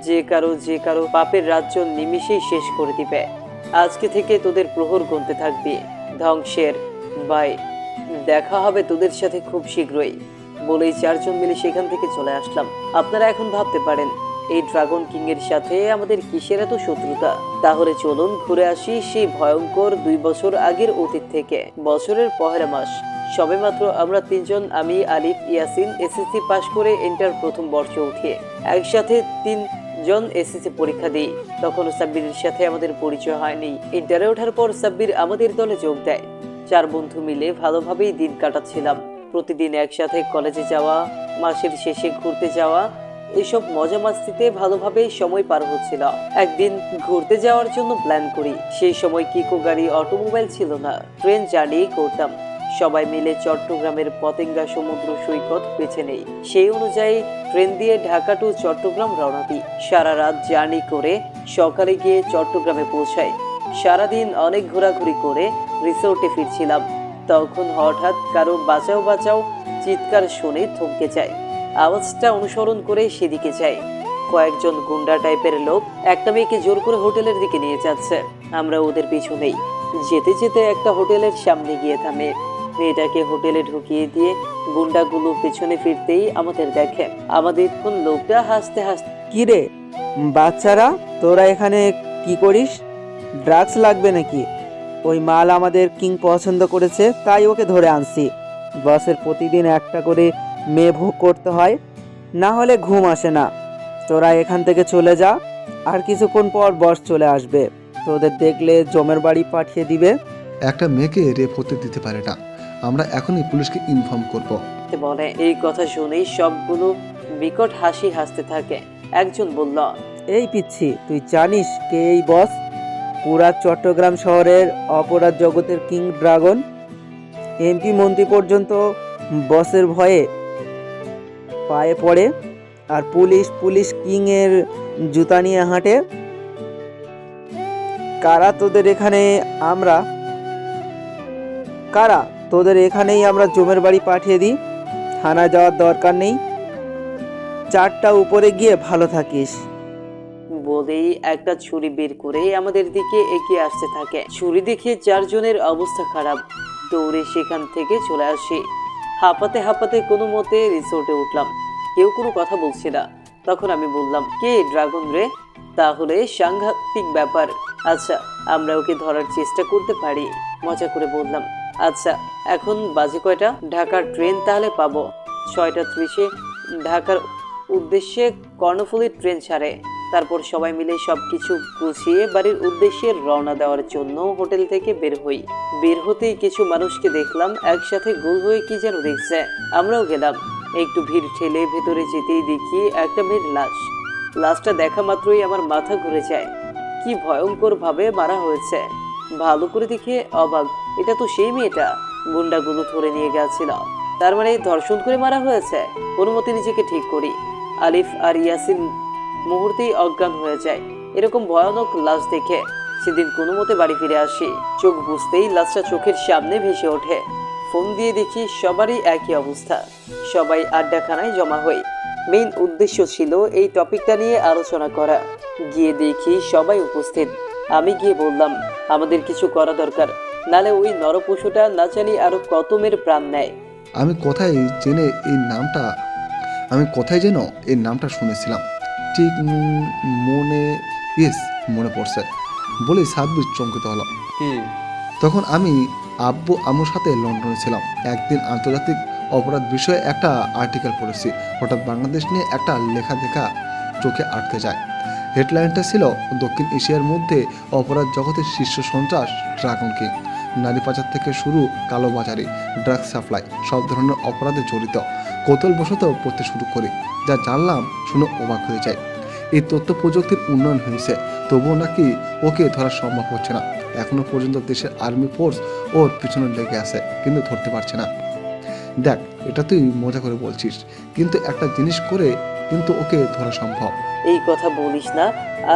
A: যে কারো পাপের রাজ্য নিমিষেই শেষ করে দিবে। আজকে থেকে তোদের প্রহর গুনতে থাকবি ধ্বংসের। বাই, দেখা হবে তোদের সাথে খুব শীঘ্রই। বলেই 4 জন মিলে সেখান থেকে চলে আসলাম। আপনারা এখন ভাবতে পারেন এই ড্রাগন কিং এর সাথে আমাদের কিসের এত শত্রুতা? তাহলে চলুন ঘুরে আসি সেই ভয়ঙ্কর 2 বছর আগের অতীত থেকে। বছরের পহেলা মাস, সবেমাত্র আমরা 3 জন, আমি, আলিফ, ইয়াসিন এসএসসি পাশ করে ইন্টার প্রথম বর্ষে উঠি। একসাথে 3 জন এসএসসি পরীক্ষা দিই। তখন সাব্বিরের সাথে আমাদের পরিচয় হয়নি। ইন্টারে ওঠার পর সাব্বির আমাদের দলে যোগ দেয়। 4 বন্ধু মিলে ভালোভাবেই দিন কাটাচ্ছিলাম। প্রতিদিন একসাথে কলেজে যাওয়া, মাসের শেষে ঘুরতে যাওয়া, এসব মজা মাস্তিতে ভালোভাবে সময় পার হচ্ছিল। একদিন ঘুরতে যাওয়ার জন্য প্ল্যান করি। সেই সময় কিকো গাড়ি, অটোমোবাইল ছিল না, ট্রেন জার্নি করতাম। সবাই মিলে চট্টগ্রামের পতেঙ্গা সমুদ্র সৈকত বেছে নেই। সেই অনুযায়ী ট্রেন দিয়ে ঢাকা টু চট্টগ্রাম রওনা দিই। সারা রাত জার্নি করে সকালে গিয়ে চট্টগ্রামে পৌঁছাই। সারাদিন অনেক ঘোরাঘুরি করে রিসোর্টে ফিরছিলাম। তখন হঠাৎ কারো বাঁচাও বাঁচাও চিৎকার শুনে থমকে যায়। আওয়াজটা অনুসরণ করে সেদিকে যাই। কয়েকজন গুন্ডা টাইপের লোক একটা মেয়েকে জোর করে হোটেলের দিকে নিয়ে যাচ্ছে। আমরা ওদের পিছু নেই। যেতে যেতে একটা হোটেলের সামনে গিয়ে থামে। মেয়েটাকে হোটেলে ঢুকিয়ে দিয়ে গুন্ডাগুলো পেছনে ফিরতেই আমাদের দেখে। আমাদের কোন লোকটা হাসতে হাসতে,
L: কি রে বাচ্চারা, তোরা এখানে কি করিস? ড্রাগস লাগবে নাকি? ওই মাল আমাদের কিং পছন্দ করেছে, তাই ওকে ধরে আনছি। বসের প্রতিদিন একটা করে মেয়ে ভোগ করতে হয়, না হলে ঘুম আসে না। তোরা এখান থেকে চলে যা, আর কিছুক্ষণ পর বস চলে আসবে। তোদের দেখলে জমের বাড়ি পাঠিয়ে দিবে।
B: একটা মেয়েকে রেপ হতে দিতে পারে না। আমরা এখনই পুলিশকে ইনফর্ম করব।
A: বলে। এই কথা শুনেই সবগুলো বিকট হাসি হাসতে থাকে। একজন বলল,
L: এই পিচ্ছি, তুই জানিস কে এই বস? পুরা চট্টগ্রাম শহরের অপরাধ জগতের কিং ড্রাগন। এমপি মন্ত্রী পর্যন্ত বসের ভয়ে পায়ে পড়ে, আর পুলিশ কিং এর জুতা নিয়ে হাঁটে। কারা তোদের এখানেই আমরা জমের বাড়ি পাঠিয়ে দিই। থানা যাওয়ার দরকার নেই। 4টা উপরে গিয়ে ভালো থাকিস।
A: বলেই একটা ছুরি বের করে আমাদের দিকে এগিয়ে আসতে থাকে। ছুরি দেখে 4 জনের অবস্থা খারাপ। দৌড়ে সেখান থেকে চলে আসি। হাঁপাতে হাঁপাতে কোনো মতে রিসোর্টে উঠলাম। কেউ কোনো কথা বলছে না। তখন আমি বললাম, কে ড্রাগন রে? তাহলে সাংঘাতিক ব্যাপার। আচ্ছা, আমরা ওকে ধরার চেষ্টা করতে পারি। মজা করে বললাম, আচ্ছা এখন বাজে কয়টা? ঢাকার ট্রেন তাহলে পাবো 6:30-এ। ঢাকার উদ্দেশ্যে কর্ণফুলী ট্রেন ছাড়ে। তারপর সবাই মিলে সবকিছু গুছিয়ে বাড়ির উদ্দেশ্যে রওনা দেওয়ার জন্য হোটেল থেকে বের হই। বের হতেই কিছু মানুষকে দেখলাম একসাথে গোল হয়ে কি যেন দেখছে। আমরাও গেলাম। একটু ভিড় ঠেলে ভেতরে যেতেই দেখি একটা মেয়ের লাশ। লাশটা দেখা মাত্রই আমার মাথা ঘুরে যায়। কি ভয়ঙ্কর ভাবে মারা হয়েছে। ভালো করে দেখে অবাক, এটা তো সেই মেয়েটা গুন্ডাগুলো ধরে নিয়ে গেছিল। তার মানে ধর্ষণ করে মারা হয়েছে। কোনো মতে নিজেকে ঠিক করি। আলিফ আর ইয়াসিন মুহূর্তেই অজ্ঞান হয়ে যায়। এরকম ভয়ানক লাশ দেখে সেদিন কোনো মতে বাড়ি ফিরে আসি। চোখ বুঝতেই লাশটা চোখের সামনে ভেসে ওঠে। ফোন দিয়ে দেখি সবারই একই অবস্থা। সবাই আড্ডাখানায় জমা হই। মেইন উদ্দেশ্য ছিল এই টপিকটা নিয়ে আলোচনা করা। গিয়ে দেখি সবাই উপস্থিত। আমি গিয়ে বললাম, আমাদের কিছু করা দরকার, নালে ওই নরপশুটা না জানি আরো কত মেয়ের প্রাণ নেয়।
B: আমি কোথায় যেন এই নামটা শুনেছিলাম। ঠিক মনে পড়ছে বলে সাব্বির চমকিত হলো। তখন আমি আব্বু আম্মুর সাথে লন্ডনে ছিলাম। একদিন আন্তর্জাতিক অপরাধ বিষয়ে একটা আর্টিকেল পড়েছি। হঠাৎ বাংলাদেশ নিয়ে একটা লেখা দেখা চোখে আটকে যায়। হেডলাইনটা ছিল, দক্ষিণ এশিয়ার মধ্যে অপরাধ জগতের শীর্ষ সন্ত্রাস ড্রাগন কিং। নারী পাচার থেকে শুরু কালোবাজারি, ড্রাগ সাপ্লাই, সব ধরনের অপরাধে জড়িত। কৌতূহলবশত পড়তে শুরু করি। যা জানলাম শুনে অবাক হয়ে যায়। এই তথ্য প্রযুক্তির উন্নয়ন হয়েছে, তবুও নাকি ওকে ধরা সম্ভব হচ্ছে না। এখনো পর্যন্ত দেশের আর্মি ফোর্স ওর পিছনে লেগে আছে, কিন্তু ধরতে পারছে না। দেখ, এটা তুই মজা করে বলছিস, কিন্তু একটা জিনিস করে কিন্তু ওকে ধরা সম্ভব।
A: এই কথা বলিস না।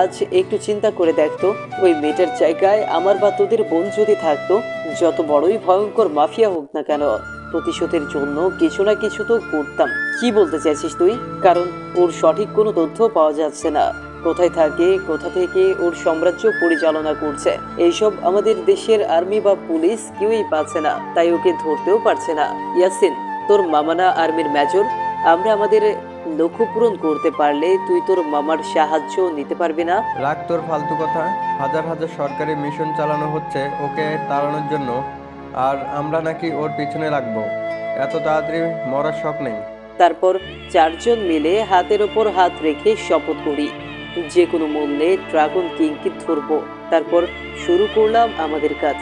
A: আজ একটু চিন্তা করে দেখতো, ওই মেয়েটার জায়গায় আমার বা তোদের বোন যদি থাকতো, যত বড়ই ভয়ঙ্কর মাফিয়া হোক না কেন, প্রতিশোধের জন্য কিছু না কিছু তো করতাম। কি বলতে চাইছিস তুই? কারণ ওর সঠিক কোনো তথ্য পাওয়া যাচ্ছে না। কোথায় থাকে, কোথা থেকে ওর সাম্রাজ্য পরিচালনা করছে, এইসব আমাদের দেশের আর্মি বা পুলিশ কেউই পাচ্ছে না, তাই ওকে ধরতেও পারছে না। ইয়াসিন, তোর মামানা আর্মির মেজর। আমরা আমাদের লক্ষ্য পূরণ করতে পারলে তুই তোর মামার সাহায্য নিতে পারবি না?
D: রাখ তোর ফালতু কথা। হাজার হাজার সরকারি মিশন চালানো হচ্ছে ওকে তাড়ানোর জন্য, আর আমরা নাকি ওর পিছনে লাগবো। এত তাড়াতাড়ি মরার শখ নেই।
A: তারপর 4 জন মিলে হাতের ওপর হাত রেখে শপথ করি, যে কোনো মূল্যে ড্রাগন কিংকে ধরবো। তারপর শুরু করলাম আমাদের কাজ।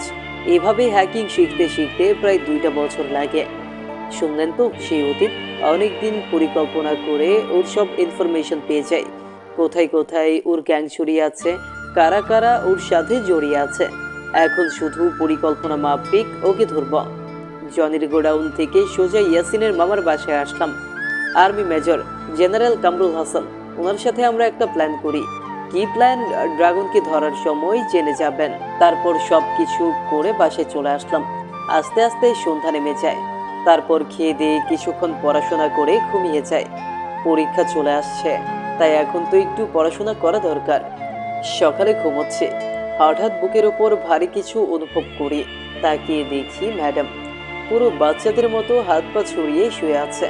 A: এভাবে হ্যাকিং শিখতে শিখতে প্রায় 2টা বছর লাগে। শুনলেন তো সেই অতীত। অনেকদিন পরিকল্পনা করে ওর সব ইনফরমেশন পেয়ে যাই। কোথায় কোথায় ওর গ্যাং ছড়িয়ে আছে, কারা কারা ওর সাথে জড়িয়ে আছে। এখন শুধু পরিকল্পনা মাফিক ওকে ধরব। জনির গোডাউন থেকে সোজা ইয়াসিনের মামার বাসায় আসলাম। Army major general Kamrul Hasan, ওনার সাথে আমরা একটা প্ল্যান করি। কি প্ল্যান? ড্রাগনকে ধরার সময় জেনে যাবেন। তারপর সব কিছু করে বাসায় চলে আসলাম। আস্তে আস্তে সন্ধ্যা নেমে যায়। তারপর খেয়ে দিয়ে কিছুক্ষণ পড়াশোনা করে ঘুমিয়ে যায়। পরীক্ষা চলে আসছে, তাই এখন তো একটু পড়াশোনা করা দরকার। সকালে ঘুমোচ্ছে, হঠাৎ বুকের ওপর ভারী কিছু অনুভব করি। তাকিয়ে দেখি ম্যাডাম পুরো বাচ্চাদের মতো হাত পা ছড়িয়ে শুয়ে আছে।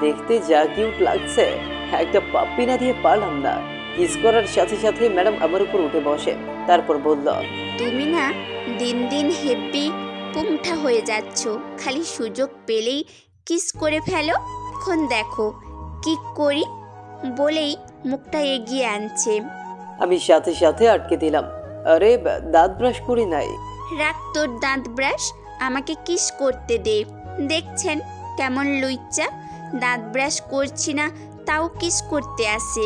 A: দেখতে যা কিউট লাগছে, একটা পাপ্পি না দিয়ে পারলাম না। কিস করার সাথে সাথে ম্যাডাম আমার উপর উঠে বসে, তারপর বলল,
H: তুমি না দিন দিন হেব্বি পুংঠা হয়ে যাচ্ছ, খালি সুযোগ পেলেই কিস করে ফেলো। এখন দেখো কি করি, বলেই মুখটা এগিয়ে আনছে।
A: আমি সাথে সাথে আটকে দিলাম, আরে দাঁত ব্রাশ করি নাই।
H: রাখ তোর দাঁত ব্রাশ, আমাকে কিস করতে দে। দেখছেন কেমন লুইচ্চা, দাঁত ব্রাশ করছি না তাও কিস করতে আসে।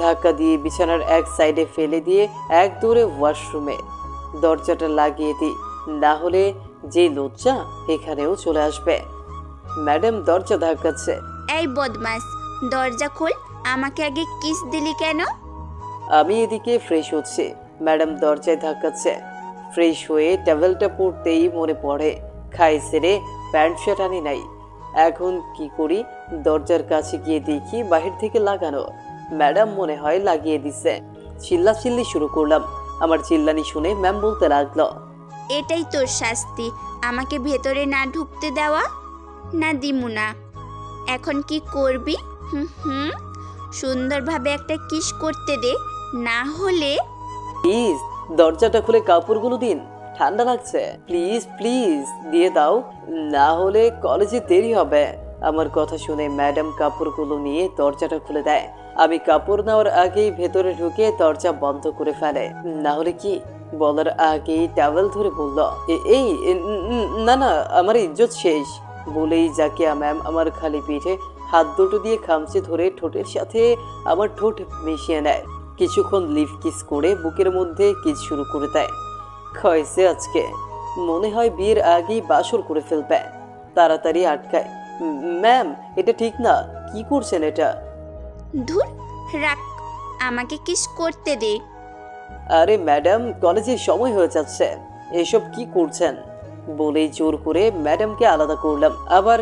A: ধাক্কা দিয়ে বিছানার এক সাইডে ফেলে দিয়ে এক দৌড়ে ওয়াশরুমে দরজাটা লাগিয়ে দিই, না হলে যে লজ্জা এখানেও চলে আসবে। ম্যাডাম দরজা ধাক্কাচ্ছে।
H: এই বদমাস, দরজা খোল, আমাকে আগে কিস দিলি কেন?
A: আমি এদিকে ফ্রেশ হচ্ছে, ম্যাডাম দরজায় ধাক্কাচ্ছে। ফ্রেশ হয়ে টাওয়েলটা পরতেই মনে পড়ে খাই সেরে প্যান্ট শার্ট আনি নাই। এখন কি করি? দরজার কাছে গিয়ে দেখি বাহির থেকে লাগানো। ম্যাডাম মনে হয় লাগিয়ে দিছে। চিল্লাচিল্লি শুরু করলাম। আমার চিল্লানি শুনে ম্যাম বলতে লাগলো,
H: এটাই তোর শাস্তি, আমাকে ভেতরে না ঢুকতে দেওয়া। না দিমু না। এখন কি করবি? হুম, সুন্দরভাবে একটা কিস করতে দে, না হলে।
A: প্লিজ দরজাটা খুলে কাপড়গুলো দিন, ঠান্ডা লাগছে। প্লিজ প্লিজ দিয়ে দাও, না হলে কলেজে দেরি হবে। আমার কথা শুনে ম্যাডাম কাপড়গুলো নিয়ে দরজাটা খুলে দেয়। আমি কাপড় নেওয়ার আগেই ভেতরে ঢুকে দরজা বন্ধ করে ফেলে। না হলে কি বলার আগেই টাওয়েল ধরে বলল, এই না না, আমার ইজ্জত শেষ বলেই জাকিয়া ম্যাম আমার খালি পিঠে হাত দুটো দিয়ে খামচে ধরে ঠোঁটের সাথে আমার ঠোঁট মিশিয়ে নেয়। কিছুক্ষণ লিপ কিস করে বুকের মধ্যে কিস শুরু করে দেয়। খয়েছে আজকে, মনে হয় বিয়ের আগেই বাসর করে ফেলবে। তাড়াতাড়ি আটকায়, ম্যাম এটা ঠিক না, কি করছেন এটা?
H: ধুর, রাখ, আমাকে কিস করতে দে।
A: আরে ম্যাডাম কলেজের সময় হয়ে যাচ্ছে, এসব কি করছেন? বলেই জোর করে ম্যাডামকে আলাদা করলাম। আবার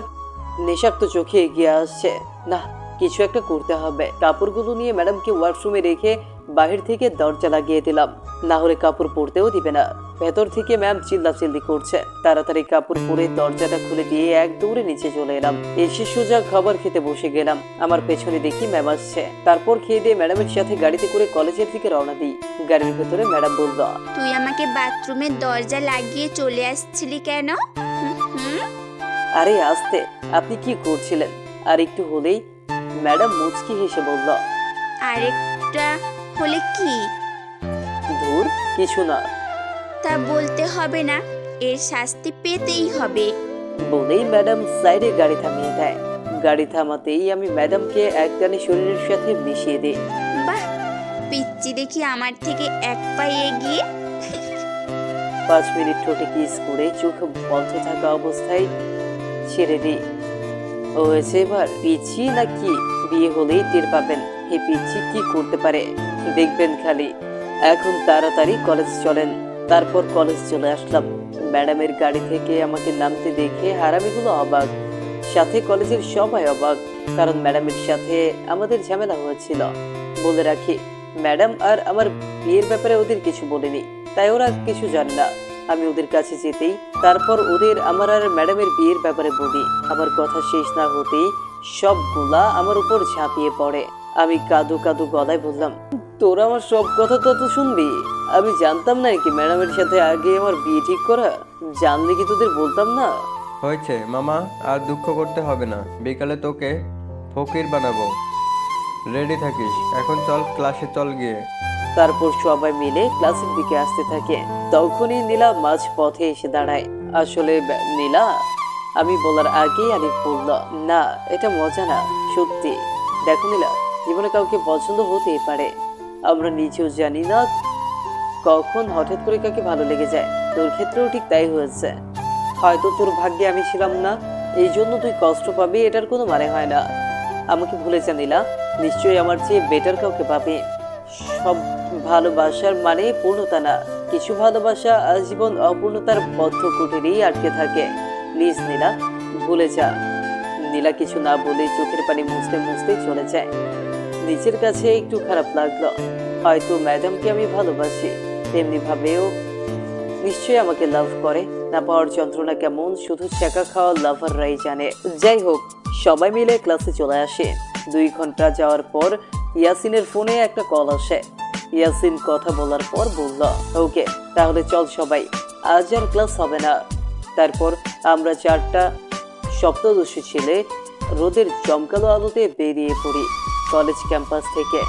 A: নেশাক্ত চোখে এগিয়ে আসছে, না কিছু একটা করতে হবে। কাপড়গুলো নিয়ে ম্যাডামকে ওয়াশরুমে রেখে বাহির থেকে দরজা লাগিয়ে দিলাম, না হলে কাপড় পরতেও দিবে না। ভেতর থেকে ম্যাম চিল্লাচিল্লি করছে। তাড়াতাড়ি কাপড় পরে দরজাটা খুলে দিয়ে এক দৌড়ে নিচে চলে এলাম। এসে সোজা খাবার খেতে বসে গেলাম। আমার পেছনে দেখি ম্যাম আসছে। তারপর খেয়ে দিয়ে ম্যাডামের সাথে গাড়িতে করে কলেজের দিকে রওনা দিই। গাড়ির ভেতরে ম্যাডাম বলল,
H: তুই আমাকে বাথরুমের দরজা লাগিয়ে চলে আসছিলি কেন? হুম,
A: আরে আস্তে, আপনি কি করছিলেন? আর একটু হলেই ম্যাডাম মুচকি হেসে বলল,
H: আরেকটা হলে কি?
A: ধুর কিছু না।
H: তা বলতে হবে না, এর শাস্তি পেতেই হবে।
A: বলেই ম্যাডাম সাইডে গাড়ি থামিয়ে দেয়। গাড়ি থামাতেই আমি ম্যাডামকে একটানে শরীরের সাথে মিশিয়ে দিই।
H: বাহ, পিচ্চি দেখি আমার থেকে এক পা এগিয়ে।
A: 5 মিনিট ঠোঁটে কিস করে চোখ বন্ধ থাকা অবস্থায় ছেড়ে দিই। ও হয়েছে এবার পিচ্ছি নাকি? বিয়ে হলেই টের পাবেন এই পিচ্ছি কি করতে পারে, দেখবেন খালি। এখন তাড়াতাড়ি কলেজ চলেন। তারপর কলেজ চলে আসলাম। ম্যাডামের গাড়ি থেকে আমাকে নামতে দেখে হারামিগুলো অবাক, সাথে কলেজের সবাই অবাক, কারণ ম্যাডামের সাথে আমাদের ঝামেলা হয়েছিল। বলে রাখি, ম্যাডাম আর আমার বিয়ের ব্যাপারে ওদের কিছু বলেনি, তাই ওরা কিছু জানে না। আমি ওদের কাছে যেতেই তারপর ওদের আমার আর ম্যাডামের বিয়ের ব্যাপারে বলি। আমার কথা শেষ না হতেই সবগুলা আমার উপর ঝাঁপিয়ে পড়ে। আমি কাঁদু কাঁদু গলায় বললাম, তোরা আমার সব কথা তো শুনবি? আমি জানতাম না কি ম্যাডামের সাথে আগে আমার বিয়ে ঠিক করা? জানলে কি তোদের বলতাম না?
D: হয়েছে মামা, আর দুঃখ করতে হবে না। বিকালে তোকে ফকির বানাবো। রেডি থাকিস, এখন চল ক্লাসে চল গিয়ে।
A: তারপর সবাই মিলে ক্লাসের দিকে আসতে থাকে। তখনই নীলা মাঝ পথে এসে দাঁড়ায়। আসলে নীলা, আমি বলার আগেই আলিফ বলল, না এটা মজা না, সত্যি। দেখো নীলা, জীবনে কাউকে পছন্দ হতেই পারে, আমরা নিজেও জানি না কখন হঠাৎ করে কাকে ভালো লেগে যায়। তোর ক্ষেত্রেও ঠিক তাই হয়েছে। হয়তো তোর ভাগ্যে আমি ছিলাম না, এই জন্য তুই কষ্ট পাবি, এটার কোনো মানে হয় না। আমাকে ভুলে যা নীলা, নিশ্চয়ই আমার চেয়ে বেটার কাউকে পাবি। সব ভালোবাসার মানে পূর্ণতা না, কিছু ভালোবাসা আজীবন অপূর্ণতার বদ্ধ কুটিরেই আটকে থাকে। প্লিজ নীলা, ভুলে যা। নীলা কিছু না বলে চোখের পানি মুছতে মুছতে চলে যায়। নিজের কাছে একটু খারাপ লাগলো, হয়তো ম্যাডামকে আমি ভালোবাসি, তেমনি ভাবেও নিশ্চয়ই আমাকে লাভ করে। না পাওয়ার যন্ত্রণা কেমন শুধু ছেঁকা খাওয়া লাভাররাই জানে। যাই হোক, সবাই মিলে ক্লাসে চলে আসে। 2 ঘন্টা যাওয়ার পর ইয়াসিনের ফোনে একটা কল আসে। ইয়াসিন কথা বলার পর বলল, ওকে তাহলে চল সবাই, আজ আর ক্লাস হবে না। তারপর আমরা 4টা সপ্তদশী ছেলে রোদের জমকালো আলোতে বেরিয়ে পড়ি কলেজ ক্যাম্পাস থেকে।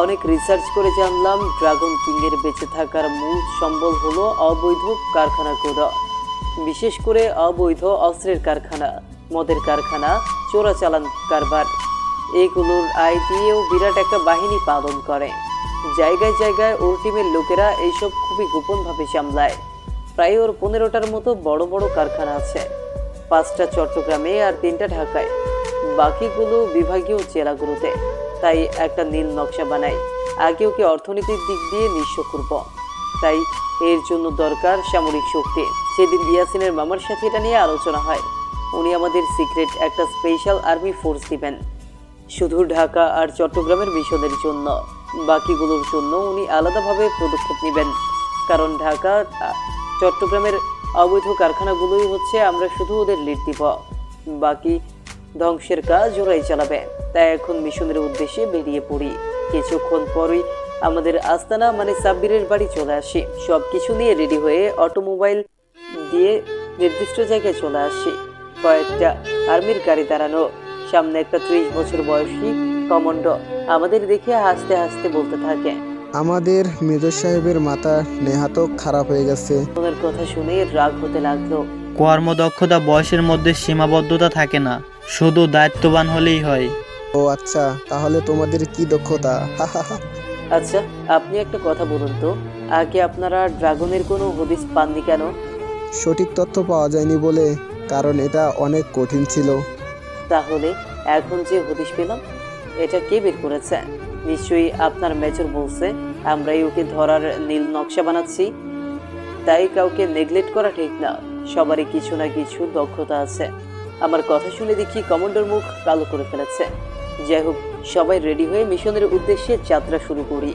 A: অনেক রিসার্চ করে জানলাম ড্রাগন কিংয়ের বেঁচে থাকার মূল সম্বল হলো অবৈধ কারখানাগুলো, বিশেষ করে অবৈধ অস্ত্রের কারখানা, মদের কারখানা, চোরাচালান কারবার। এগুলোর আয় দিয়েও বিরাট একটা বাহিনী পালন করে। জায়গায় জায়গায় ওর টিমের লোকেরা এইসব খুবই গোপনভাবে সামলায়। প্রায় ওর 15টার মতো বড় বড় কারখানা আছে, 5টা চট্টগ্রামে আর 3টা ঢাকায়, বাকিগুলো বিভাগীয় জেলাগুলোতে। তাই একটা নীল নকশা বানাই, আগে ওকে অর্থনৈতিক দিক দিয়ে নিঃস্ব করব। তাই এর জন্য দরকার সামরিক শক্তি। সেদিন ইয়াসিনের মামার সাথে এটা নিয়ে আলোচনা হয়। উনি আমাদের সিক্রেট একটা স্পেশাল আর্মি ফোর্স দিবেন, শুধু ঢাকা আর চট্টগ্রামের মিশনের জন্য। বাকিগুলোর জন্য উনি আলাদাভাবে পদক্ষেপ নেবেন, কারণ ঢাকা চট্টগ্রামের অবৈধ কারখানাগুলোই হচ্ছে আমরা শুধু ওদের লিড দিব, বাকি ধ্বংসের কাজ ওরাই চালাবে। তাই এখন মিশনের উদ্দেশ্যে বেরিয়ে পড়ি। কিছুক্ষণ পরই আমাদের আস্তানা মানে সাব্বিরের বাড়ি চলে আসি। সব কিছু নিয়ে রেডি হয়ে অটোমোবাইল দিয়ে নির্দিষ্ট জায়গায় চলে আসি। কয়েকটা আর্মির গাড়ি দাঁড়ানো, সামনে একটা 30 বছর বয়সী কমান্ডো আমাদের দেখে হাসতে হাসতে বলতে থাকে,
B: আমাদের মেজর সাহেবের মাথা নেহাতক খারাপ হয়ে গেছে।
A: ওনার কথা শুনে রাগ হতে লাগলো।
C: কর্মদক্ষতা বয়সের মধ্যে সীমাবদ্ধতা থাকে না, শুধু দায়িত্ববান হলেই হয়।
B: ও আচ্ছা, তাহলে তোমাদের কি দক্ষতা?
A: আচ্ছা, আপনি একটা কথা বলুন তো, আগে আপনারা ড্রাগনের কোনো হদিস পাননি কেন?
B: সঠিক তথ্য পাওয়া যায়নি বলে, কারণ এটা অনেক কঠিন ছিল।
A: তাহলে এখন যে হদিস পেলাম, এটা কে বের করেছে? নিশ্চয়ই আপনার মেজর বলছে আমরাই ওকে ধরার নীল নকশা বানাচ্ছি। তাই কাউকে নেগলেক্ট করা ঠিক না, সবারই কিছু না কিছু দক্ষতা আছে। আমার কথা শুনে দেখি কমান্ডার মুখ কালো করে ফেলেছে। যাই হোক, সবাই রেডি হয়ে মিশনের উদ্দেশ্যে যাত্রা শুরু করি।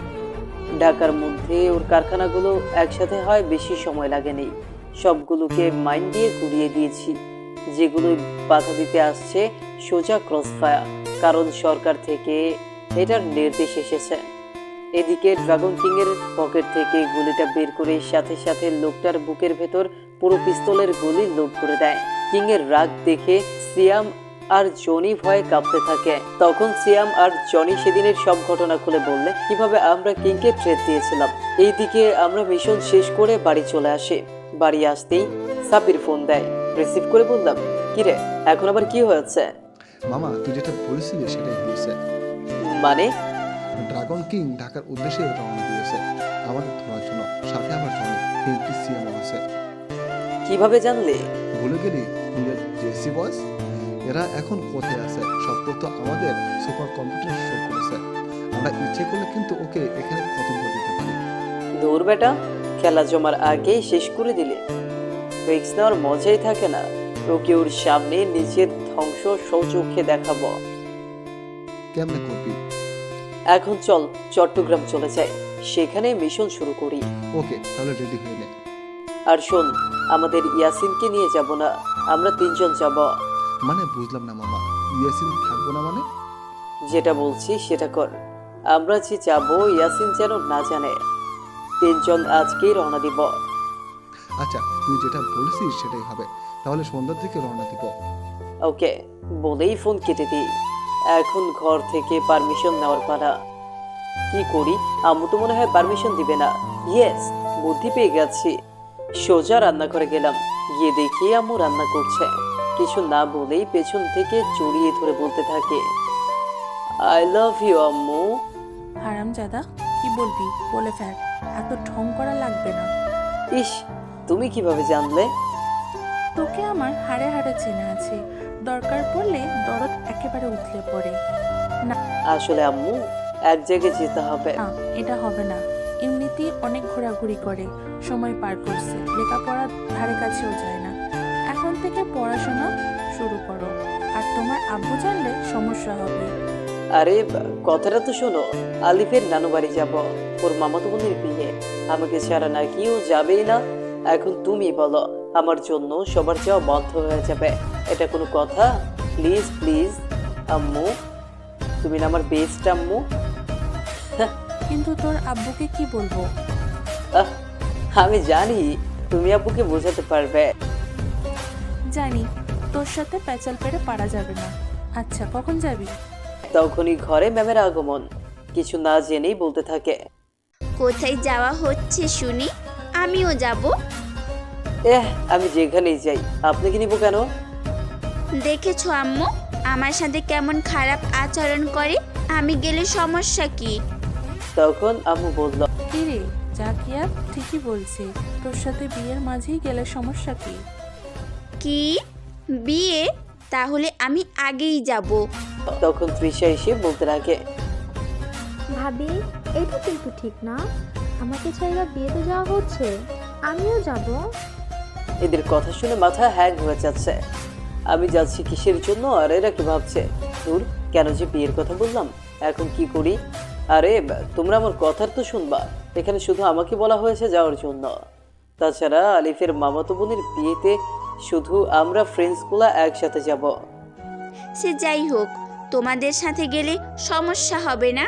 A: ঢাকার মধ্যে ওর কারখানাগুলো একসাথে হয় বেশি সময় লাগেনি। সবগুলোকে মাইন দিয়ে ঘুরিয়ে দিয়েছি। যেগুলো বাধা দিতে আসছে সোজা ক্রসফায়ার, কারণ সরকার থেকে এটার নির্দেশ এসেছে। এদিকে ড্রাগন কিংয়ের পকেট থেকে গুলিটা বের করে সাথে সাথে লোকটার বুকের ভেতর পুরো পিস্তলের গুলি লোড করে দেয়। কিংয়ের রাগ দেখে সিয়াম আর জনি ভয়ে কাঁপতে থাকে। তখন সিয়াম আর জনি সেদিনের সব ঘটনা খুলে বললে কিভাবে আমরা কিংকে থ্রেট দিয়েছিলাম। এইদিকে আমরা মিশন শেষ করে বাড়ি চলে আসি। বাড়ি আসতেই সাব্বির ফোন দেয়, রিসিভ করে বললাম, কিরে এখন আবার কি হয়েছে?
B: মামা, তুই যেটা বলেছিলি সেটাই হয়েছে।
A: মানে?
B: ড্রাগন কিং ঢাকার উদ্দেশ্যে রওনা দিয়েছে আমাদের ধরার জন্য, সাথে আবার জনি সিএমও আছে।
A: কিভাবে জানলে?
B: ভুলে গেলি জেসি বস? এরা এখন কোথায় আছে সব তথ্য আমাদের সুপার কম্পিউটার শো করেছে। আমরা ইচ্ছে করলে কিন্তু ওকে এখানে খতম করে দিতে পারি।
A: দূর বেটা, খেলা জমার আগেই শেষ করে দিলে। রিক্স নেওয়ার মজাই থাকে না। ওকে ওর সামনে নিজের ধ্বংস সচক্ষে দেখাবো।
B: কেমনে করবি?
A: এখন চল চট্টগ্রাম চলে যাই, সেখানে মিশন শুরু করি।
B: ওকে, তাহলে রেডি হয়ে নে।
A: আর শোন, আমাদের ইয়াসিনকে নিয়ে যাব না, আমরা 3 জন যাব।
B: মানে বুঝলাম না মামা, ইয়াসিন থাকবো না মানে?
A: যেটা বলছি সেটা কর। আমরা যে যাব ইয়াসিন যেন না জানে। 3 জন আজকেই রওনা দিব।
B: আচ্ছা, তুই যেটা বলেছিস সেটাই হবে। তাহলে সন্ধ্যার দিকে রওনা দিব।
A: ওকে বলেই ফোন কেটে দিই। এখন ঘর থেকে পারমিশন নেওয়ার পালা। কি করি? আম্মু তো মনে হয় পারমিশন দিবে না। ইয়েস, বুদ্ধি পেয়ে গেছি। সোজা রান্নাঘরে গেলাম, গিয়ে দেখি আম্মু রান্না করছে। কিছু না বলেই পেছন থেকে জড়িয়ে ধরে বলতে থাকে, আই লাভ ইউ আম্মু।
E: হারামজাদা, কি বলবি বলে ফেল, এত ঢং করা লাগবে না।
A: ইস, তুমি কিভাবে জানলে?
E: তোকে আমার হাড়ে হাড়ে চেনা আছে, দরকার পড়লে দরদ একেবারে উঠলে পড়ে না।
A: আসলে আম্মু, এক জায়গায় যেতে হবে।
E: না, এটা হবে না। এমনিতেই অনেক ঘোরাঘুরি করে সময় পার করছে, লেখাপড়ার ধারে কাছেও যায় না। এখন থেকে পড়াশোনা শুরু করো। আর তোমার আব্বু জানলে সমস্যা হবে।
A: আরে কথাটা তো শোনো, আলিফের নানু বাড়ি যাব, ওর মামাতো বোনের বিয়ে, আমাকে ছাড়া নাকি ও যাবেই না। এখন তুমি বলো, আমার জন্য সবার যাওয়া বন্ধ হয়ে যাবে, এটা কোনো কথা? প্লিজ প্লিজ আম্মু, তুমি না আমার বেস্ট আম্মু।
E: কিন্তু তোর আব্বুকে কি বলবো?
A: আহ, আমি জানি তুমি আব্বুকে বোঝাতে পারবে।
E: জানি তোর সাথে প্যাচাল পেরে পারা যাবে না। আচ্ছা, কখন যাবি?
A: তখনই ঘরে ম্যামের আগমন, কিছু না জেনেই বলতে থাকে,
H: কোথায় যাওয়া হচ্ছে শুনি? আমিও যাব।
A: আমি যেখানেই যাই আপনাকে নিব কেন?
H: দেখেছো আম্মু আমার সাথে কেমন খারাপ আচরণ করে, আমি গেলে সমস্যা কি?
A: তখন আম্মু বলল,
E: কি রে, জাকিয়া ঠিকই বলছে, তোর সাথে বিয়ের মাঝেই গেলে সমস্যা কি?
H: কি বিয়ে? তাহলে আমি আগেই যাব।
A: তখন তৃষা এসে বলতে লাগে,
N: ভাবি এটা কিন্তু ঠিক না, আমাকে ছাইরা বিয়েতে যাওয়া হচ্ছে, আমিও যাব।
A: এদের কথা শুনে মাথা হ্যাং হয়ে যাচ্ছে। আমি যাচ্ছি কিসের জন্য আর এরা কি ভাবছে? দূর, কেন যে বিয়ের কথা বললাম, এখন কি করি? আরে তোমরা আমার কথার তো শুনবা, এখানে শুধু আমাকে বলা হয়েছে যাওয়ার জন্য। তাছাড়া আলিফের মামাতো বোনের বিয়েতে শুধু আমরা ফ্রেন্ডসগুলা একসাথে যাব।
H: সে যাই হোক, তোমাদের সাথে গেলে সমস্যা হবে না?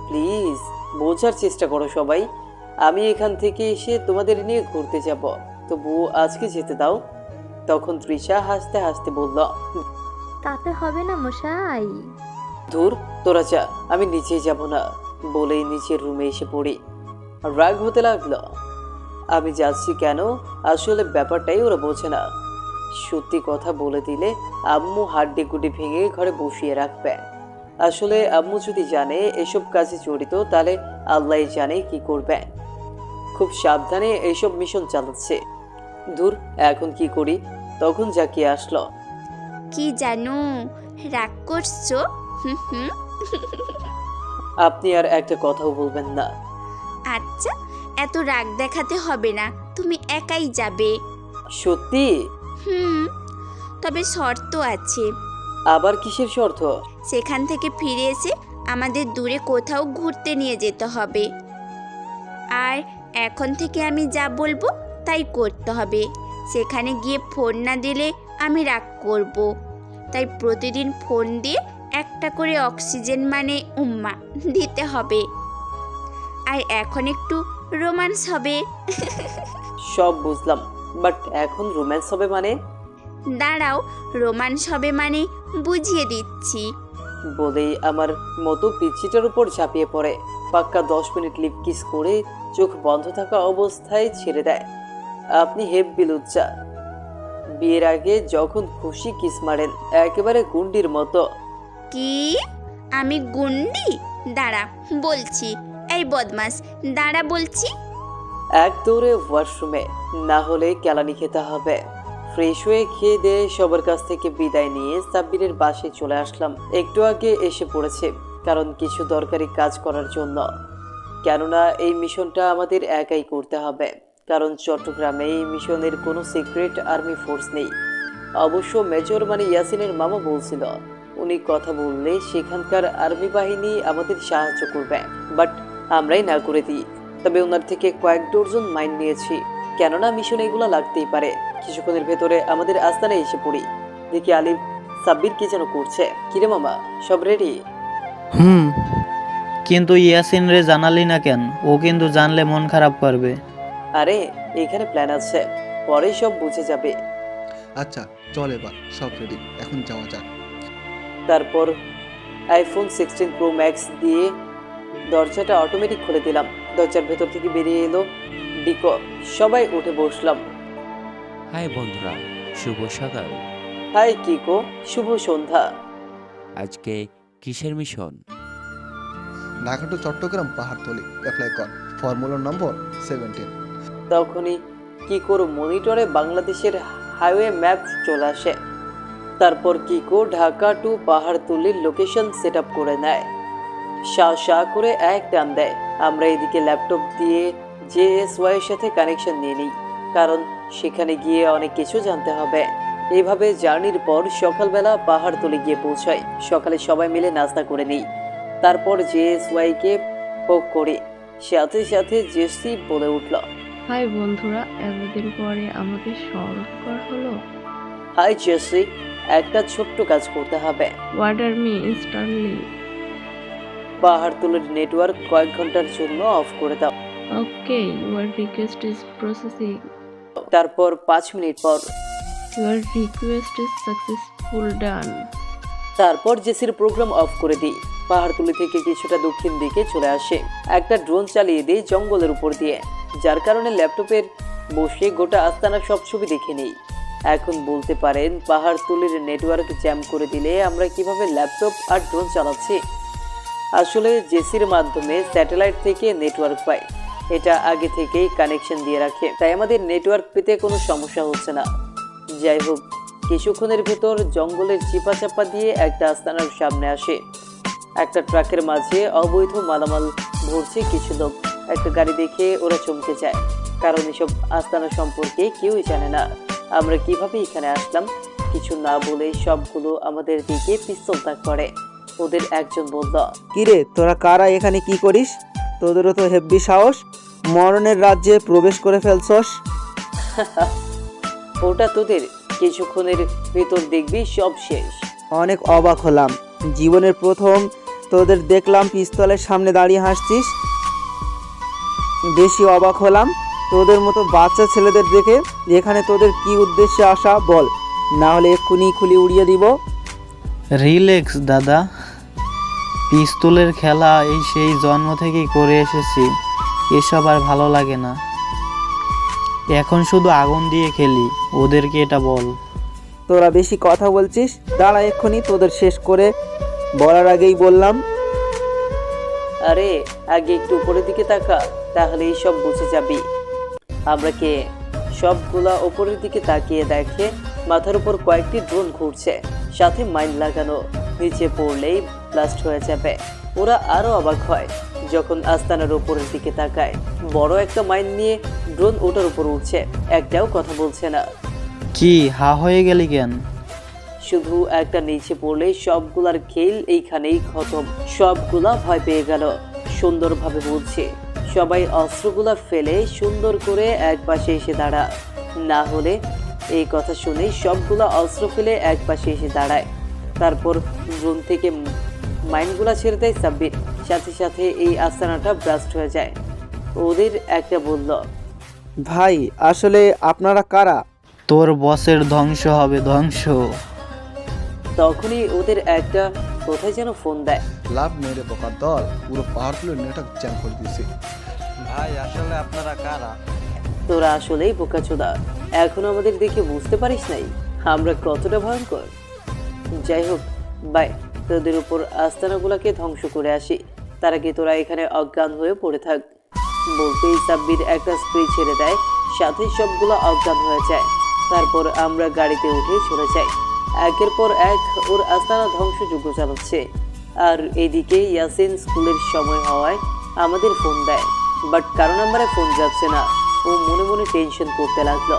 A: প্লিজ বোঝার চেষ্টা করো সবাই, আমি এখান থেকে এসে তোমাদের নিয়ে ঘুরতে যাব, তবু আজকে যেতে দাও। তখন তৃষা হাসতে হাসতে বলল,
N: তাতে হবে না মশাই।
A: ধুর তোরা যা, আমি নিচে যাব না, বলেই নিচের রুমে এসে পড়ি। রাগ হতে লাগলো, আমি যাচ্ছি কেন, আসলে ব্যাপারটাই ওরা বোঝে না। সত্যি কথা বলে দিলে আম্মু হাড্ডি গুডি ভেঙে ঘরে বসিয়ে রাখবে। আসলে আম্মু যদি জানে এসব কাজে জড়িত, তাহলে আল্লাহ জানে কি করবে। খুব সাবধানে এইসব মিশন চালাচ্ছে। ধুর, এখন কি করি? তখন জাকিয়ে আসলো।
H: কি জানো, রাগ করছো?
A: আপনি আর একটা কথাও বলবেন না।
H: আচ্ছা, এত রাগ দেখাতে হবে না, তুমি একাই যাবে।
A: সত্যি?
H: তবে শর্ত আছে।
A: আবার কিসের শর্ত?
H: সেখান থেকে ফিরে এসে আমাদের দূরে কোথাও ঘুরতে নিয়ে যেতে হবে। আর এখন থেকে আমি যা বলবো তাই করতে হবে। সেখানে গিয়ে ফোন না দিলে আমি রাগ করব। তাই প্রতিদিন ফোন দিয়ে একটা করে অক্সিজেন মানে উম্মা দিতে হবে। আর এখন একটু রোম্যান্স হবে।
A: সব বুঝলাম, বাট এখন রোম্যান্স হবে মানে?
H: দাঁড়াও, রোম্যান্স হবে মানে বুঝিয়ে দিচ্ছি।
A: বলেই আমার মতো পিচ্ছিটার উপর ঝাঁপিয়ে পড়ে। পাক্কা 10 মিনিট লিপ কিস করে চোখ বন্ধ থাকা অবস্থায় ছেড়ে দেয়। আপনি হেব্বি লুচ্চা, বিয়ের আগে যখন খুশি কিস মারেন, একেবারে গুন্ডির মতো।
H: কি? আমি গুন্ডি? দাঁড়া বলছি। এই বদমাস, দাঁড়া বলছি।
A: এক দৌড়ে ওয়াশরুমে, না হলে কেলানি খেতে হবে। ফ্রেশ হয়ে খেয়ে দিয়ে সবার কাছ থেকে বিদায় নিয়ে সাব্বিরের বাসায় চলে আসলাম। একটু আগে এসে পড়েছে, কারণ কিছু দরকারি কাজ করার জন্য। কেননা এই মিশনটা আমাদের একাই করতে হবে, কারণ চট্টগ্রামে এই মিশনের কোনো সিক্রেট আর্মি ফোর্স নেই। অবশ্য মেজর মানে ইয়াসিনের মামা বলছিল, উনি কথা বললে সেখানকার আর্মি বাহিনী আমাদের সাহায্য করবে, বাট আমরাই না করে দিই। তবে ওনার থেকে কয়েক ডজন মাইন নিয়েছি, কেননা মিশনে এগুলো লাগতেই পারে। কিছুক্ষণের ভেতরে আমাদের আস্তানায় এসে পড়ি, দেখি আলিফ সাব্বির কি যেন করছে। কিরে মামা, সব রেডি?
C: কিন্তু ইয়াসিন রে জানালি না কেন? ও কিন্তু জানলে মন খারাপ করবে।
A: আরে এখানে প্ল্যান আছে, পরে সব বুঝে যাবে।
B: আচ্ছা চল, এবার সব রেডি, এখন যাওয়া যাক।
A: তারপর আইফোন 16 প্রো ম্যাক্স দিয়ে দরজাটা অটোমেটিক খুলে দিলাম। দরজার ভেতর থেকে বেরিয়ে এলো ডিকো। সবাই উঠে বসলাম।
J: হাই বন্ধুরা, শুভ সকাল।
A: হাই কিকো, শুভ সন্ধ্যা।
J: আজকে কিসের মিশন?
B: ঢাকা টু চট্টগ্রাম পাহাড়তলি, অ্যাপ্লাই কর, ফর্মুলা নম্বর 17।
A: তখনই কিকোর মনিটরে বাংলাদেশের হাইওয়ে ম্যাপ চলে আসে। তারপর কিকো ঢাকা টু পাহাড়তলির লোকেশন সেট আপ করে নেয়। শা করে এক টান দেয়। আমরা এদিকে ল্যাপটপ দিয়ে জেএসওয়াই এর সাথে কানেকশন নিয়ে নিই, কারণ সেখানে গিয়ে অনেক কিছু জানতে হবে। এইভাবে জার্নির পর সকালবেলা পাহাড়তলে গিয়ে পৌঁছাই। সকালে সবাই মিলে নাস্তা করে নিই, তারপর জেএসওয়াইকে পোক করি। সাথে সাথে জেসি বলে উঠল,
K: হাই বন্ধুরা, এতদিন পরে আমাকে স্মরণ করা হলো।
A: হাই জেসি, একটা ছোট্ট কাজ করতে হবে।
K: Water me instantly.
A: পাহাড়তলের নেটওয়ার্ক কয়েক ঘন্টার জন্য অফ করে দাও।
K: Okay, your request is processing.
A: তারপর 5 মিনিট পর
K: your request is successful done.
A: তারপর জেসির প্রোগ্রাম অফ করে দিই। পাহাড়তলি থেকে কিছুটা দক্ষিণ দিকে চলে আসে। একটা ড্রোন চালিয়ে দিই জঙ্গলের উপর দিয়ে, যার কারণে ল্যাপটপের বসে গোটা আস্তানা সব ছবি দেখে নিই। এখন বলতে পারেন পাহাড়তলির নেটওয়ার্ক জ্যাম করে দিলে আমরা কিভাবে ল্যাপটপ আর ড্রোন চালাচ্ছি? আসলে জেসির মাধ্যমে স্যাটেলাইট থেকে নেটওয়ার্ক পাই। এটা আগে থেকেই কানেকশন দিয়ে রাখে, তাই আমাদের নেটওয়ার্ক পেতে কোনো সমস্যা হচ্ছে না। যাই হোক, কিছুক্ষণের ভেতর জঙ্গলের চিপাচাপা দিয়ে একটা আস্তানার সামনে আসে। একটা ট্রাকের মাঝে অবৈধ মালামাল ভরছে কিছু লোক। একটা গাড়ি দেখে ওরা চমকে যায়, কারণ এসব আস্তানা সম্পর্কে কেউই জানে না। আমরা কিভাবে এখানে আসলাম কিছু না বলে সবগুলো আমাদের দিকে পিস্তল তাক করে। ওদের একজন বলল,
L: কিরে তোরা কারা এখানে কি করিস? তোদেরও তো হেব্বি সাহস, মরণের রাজ্যে প্রবেশ করে ফেলছস।
A: ওটা তোদের, কিছুক্ষণের ভেতর দেখবি সব শেষ।
L: অনেক অবাক হলাম, জীবনের প্রথম তোদের দেখলাম পিস্তলের সামনে দাঁড়িয়ে হাসছিস। বেশি অবাক হলাম তোদের মতো বাচ্চা ছেলেদের দেখে। এখানে তোদের কি উদ্দেশ্যে আসা বল, না হলে এক্ষুনি খুলি উড়িয়ে দিব।
C: রিল্যাক্স দাদা, পিস্তলের খেলা এই সেই জন্ম থেকেই করে এসেছি, এসব আর ভালো লাগে না। এখন শুধু আগুন দিয়ে খেলি, ওদেরকে এটা বল।
L: তোরা বেশি কথা বলছিস, দাঁড়া এক্ষুনি তোদের শেষ করে বলার আগেই বললাম।
A: আরে আগে একটু উপরের দিকে তাকা, তাহলে সব বুঝে যাবি আমরা কে। সবগুলা উপরের দিকে তাকিয়ে দেখে মাথার উপর কয়েকটি ড্রোন ঘুরছে, সাথে মাইন লাগানো। নিচে পড়লেই ব্লাস্ট হয়ে যাবে। ওরা আরো অবাক হয় যখন আস্তানার উপরের দিকে তাকায়। বড় একটা মাইন নিয়ে ড্রোন ওটার উপর উঠছে, একটাও কথা বলছে না।
C: কি হা হয়ে গেলি কেন?
A: শুধু একটা নিচে পড়লেই সবগুলার খেল এইখানেই খতম। সবগুলা ভয় পেয়ে গেল। সুন্দরভাবে বলছে, সবাই অস্ত্রগুলা ফেলে সুন্দর করে এক পাশে এসে দাঁড়া, না হলে। এই কথা শুনেই সবগুলা অস্ত্র ফেলে এক পাশে এসে দাঁড়ায়। তারপর ড্রোন থেকে মাইনগুলা ছেড়ে দেয় সাব্বির। সাথে সাথে এই আস্তানাটা ব্লাস্ট হয়ে যায়। ওদের একটা বলল,
L: ভাই আসলে আপনারা কারা?
C: তোর বসের ধ্বংস হবে, ধ্বংস।
A: তখনই ওদের একটা কোথায় যেন ফোন দেয়।
B: লাভ মেরে বোকার দল, পুরো পাহাড়তলের নেটওয়ার্ক জ্যাম করে দিয়েছে।
D: ভাই আসলে আপনারা কারা?
A: তোরা আসলেই বোকাচোদা, এখনো আমাদের দেখে বুঝতে পারিস নাই আমরা কতটা ভয়ঙ্কর। যাই হোক বাই, তোদের উপর আস্তানাগুলোকে ধ্বংস করে আসি, তার আগে তোরা এখানে অজ্ঞান হয়ে পড়ে থাক। বলতেই সাব্বির একটা স্প্রে ছেড়ে দেয়, সাথে সবগুলো অজ্ঞান হয়ে যায়। তারপর আমরা গাড়িতে উঠে চলে যাই। একের পর এক ওর আস্তানা ধ্বংসযোগ্য চালাচ্ছে। আর এদিকে ইয়াসিন স্কুলের সময় হওয়ায় আমাদের ফোন দেয়, বাট কারো নাম্বারে ফোন যাচ্ছে না। ও মনে মনে টেনশন করতে লাগলো,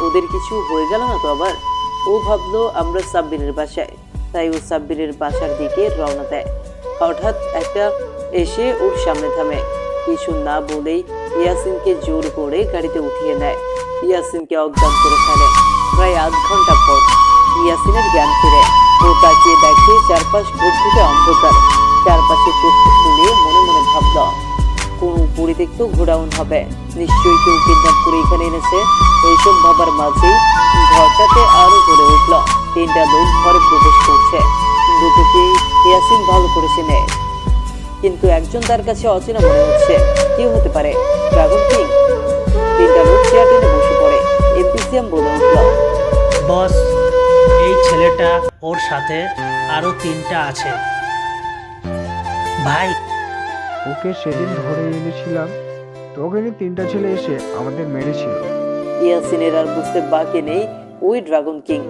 A: ওদের কিছু হয়ে গেল না তো আবার। ও ভাবলো আমরা সাব্বিরের বাসায়, তাই ও সাব্বিরের বাসার দিকে রওনা দেয়। হঠাৎ একটা এসে ওর সামনে থামে। কিছু না বলেই ইয়াসিনকে জোর করে গাড়িতে উঠিয়ে নেয়। ইয়াসিনকে অজ্ঞান করে ফেলে। প্রায় আধ ঘন্টা পর ইয়াসিনের জ্ঞান ফিরে। ও তাকিয়ে দেখে চারপাশ ঘুটঘুটে অন্ধকার। চারপাশে চোখ তুলে মনে মনে ভাবল, কোনো পরিত্যক্ত গোডাউন হবে, নিশ্চয়ই কেউ কিডন্যাপ করে এখানে এনেছে। এইসব ভাবার মাঝেই ঘরটাতে আলো জ্বলে উঠল। 3টা লোক ঘরে প্রবেশ করছে। দুটোকে ইয়াসিন ভালো করে চেনে, কিন্তু একজন তার কাছে অচেনা মনে হচ্ছে। কেউ হতে পারে, ড্রাগন কিং। 3টা লোক চেয়ার টেনে বসে পড়ে। এমপিসিএম বলে উঠল,
O: বস, এই ছেলেটা, ওর সাথে আরো 3টা আছে। ভাই,
P: ওকে সেদিন ধরে এনেছিলাম, তখনই 3টা ছেলে এসে আমাদের মেরেছিল।
A: ইয়াসিনের আর বুঝতে বাকি নেই ওই ড্রাগন কিং।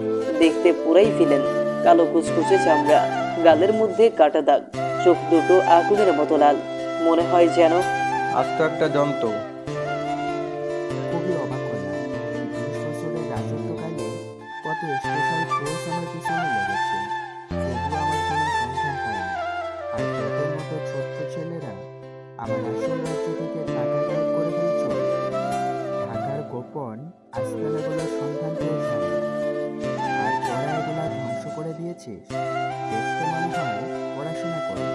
A: দেখতে পুরাই ফিলেন, কালো কুচকুচে চামড়া, গালের মধ্যে কাটা দাগ, চোখ দুটো আগুনের মতো লাল, মনে হয় যেন
D: আস্ত একটা জন্তু।
Q: খুবই অবাক হলাম, 20 বছরের রাজত্বকালে কত
R: থেকে টাকা গায়েব করে ফেলছো? ঢাকার গোপন আস্তানাগুলোর সন্ধান কেউ জানে না। আর তোরা এগুলা ধ্বংস করে দিয়েছিস। দেখতে মনে হয় পড়াশোনা করে।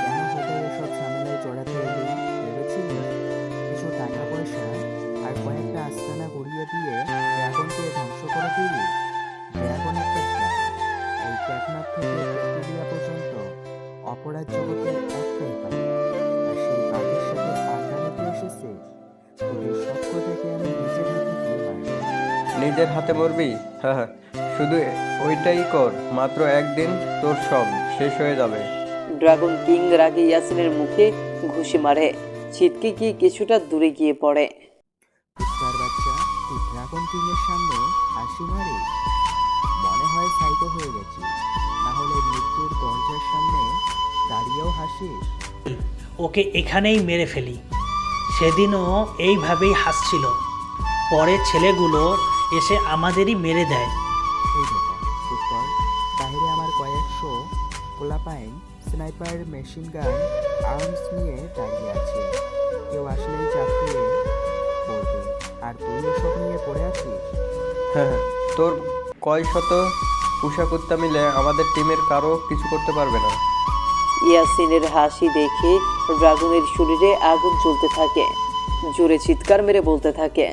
R: কেন তোদের এসব ঝামেলায় জড়াতে এলি ভেবেছিলি কিছু টাকা পয়সা আর কয়েকটা আস্তানা গড়িয়ে দিয়ে ড্রাগনকে ধ্বংস করে দিবি? ড্রাগন একটা প্ল্যান। এই টেকনাফ থেকে পৃথিবীয়া পর্যন্ত অপরাধ জগতের একটাই পাখি, আর সেই পাখির সাথে পাল্টা নিতে এসেছিস। তোদের সবকটাকে আমি নিজের হাতে দিয়ে মারব।
D: নিজের হাতে মরবি? হ্যাঁ, শুধু ওইটাই কর, মাত্র একদিন তোর সব শেষ হয়ে যাবে।
A: ড্রাগন কিং রাগে ইয়াসিনের মুখে ঘুষি মারে, ছিটকে গিয়ে কিছুটা দূরে গিয়ে পড়ে।
R: কুত্তার বাচ্চা, তুই ড্রাগন কিংয়ের সামনে হাসি মারিস? মনে হয় সাইতো হয়ে গেছিস, না হলে মৃত্যুর দরজার সামনে দাঁড়িয়েও হাসিস?
O: ওকে এখানেই মেরে ফেলি। সেদিনও এইভাবেই হাসছিল, পরে ছেলেগুলো এসে আমাদেরই মেরে দেয়।
R: এই বেটা চুপ কর। বাইরে আমার কয়েকশো পোলাপাইন স্নাইপার, মেশিন গান, আর্মস নিয়ে দাঁড়িয়ে আছে। কেউ আসলেই চাপিয়ে পড়বে, আর তুই এসব নিয়ে পড়ে আছিস?
D: হ্যাঁ, তোর কয় শত পুষা কুত্তা মিলে আমাদের টিমের কারো কিছু করতে পারবে না।
A: ইয়াসিনের হাসি দেখে ড্রাগনের শরীরে আগুন জ্বলতে থাকে, জোরে চিৎকার মেরে বলতে থাকে,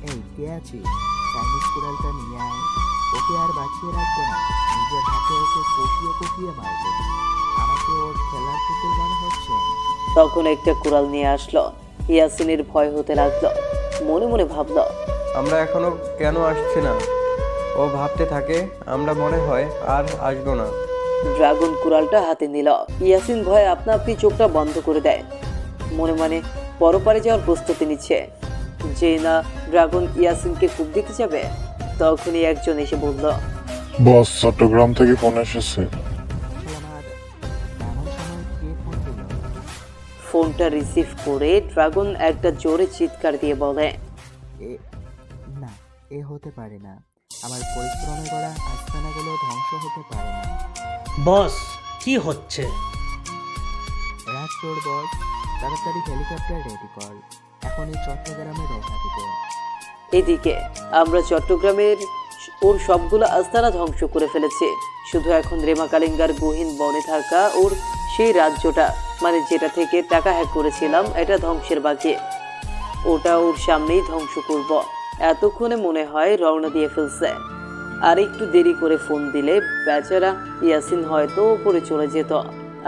R: এই কে আছিস? চাইনিজ কুড়ালটা নিয়ে আয়। ওকে আর বাঁচিয়ে রাখবো না, নিজের হাতে ওকে কুপিয়ে কুপিয়ে মারবো। আমাকে ওর খেলার পুতুল মনে হচ্ছে।
A: তখন একটা কুড়াল নিয়ে আসলো। ইয়াসিনের ভয় হতে লাগলো, মনে মনে ভাবলো,
D: আমরা এখনো কেন আসছি না? ও ভাবতে থাকে আমরা মনে হয় আর আসবো না।
A: ড্রাগন কুড়ালটা হাতে নিল। ইয়াসিন ভয়ে আপনা আপনি চোখটা বন্ধ করে দেয়, মনে মনে পরপারে যাওয়ার প্রস্তুতি নিচ্ছে। যে না ড্রাগন ইয়াসিনকে খুব দিতে যাবে, তখনই একজন এসে বলল,
S: বস, চট্টগ্রাম থেকে ফোন এসেছে।
A: ফোনটা রিসিভ করে ড্রাগন একটা জোরে চিৎকার দিয়ে বলে,
R: না, এ হতে পারে না। আমার পরিশ্রমে গড়া আস্তানাগুলো ধ্বংস হতে পারে না।
O: বস, কি হচ্ছে?
R: রাত তোর বস, তাড়াতাড়ি হেলিকপ্টার রেডি কর, এখনই চট্টগ্রামে রওনা দিব।
A: এদিকে আমরা চট্টগ্রামের ওর সবগুলো আস্তানা ধ্বংস করে ফেলেছি। শুধু এখন রেমা কালিঙ্গার গহীন বনে থাকা ওর সেই রাজ্যটা, মানে যেটা থেকে টাকা হ্যাক করেছিলাম, এটা ধ্বংসের বাকি। ওটা ওর সামনেই ধ্বংস করব। এতক্ষণে মনে হয় রওনা দিয়ে ফেলছে। আর একটু দেরি করে ফোন দিলে বেচারা ইয়াসিন হয়তো উপরে চলে যেত।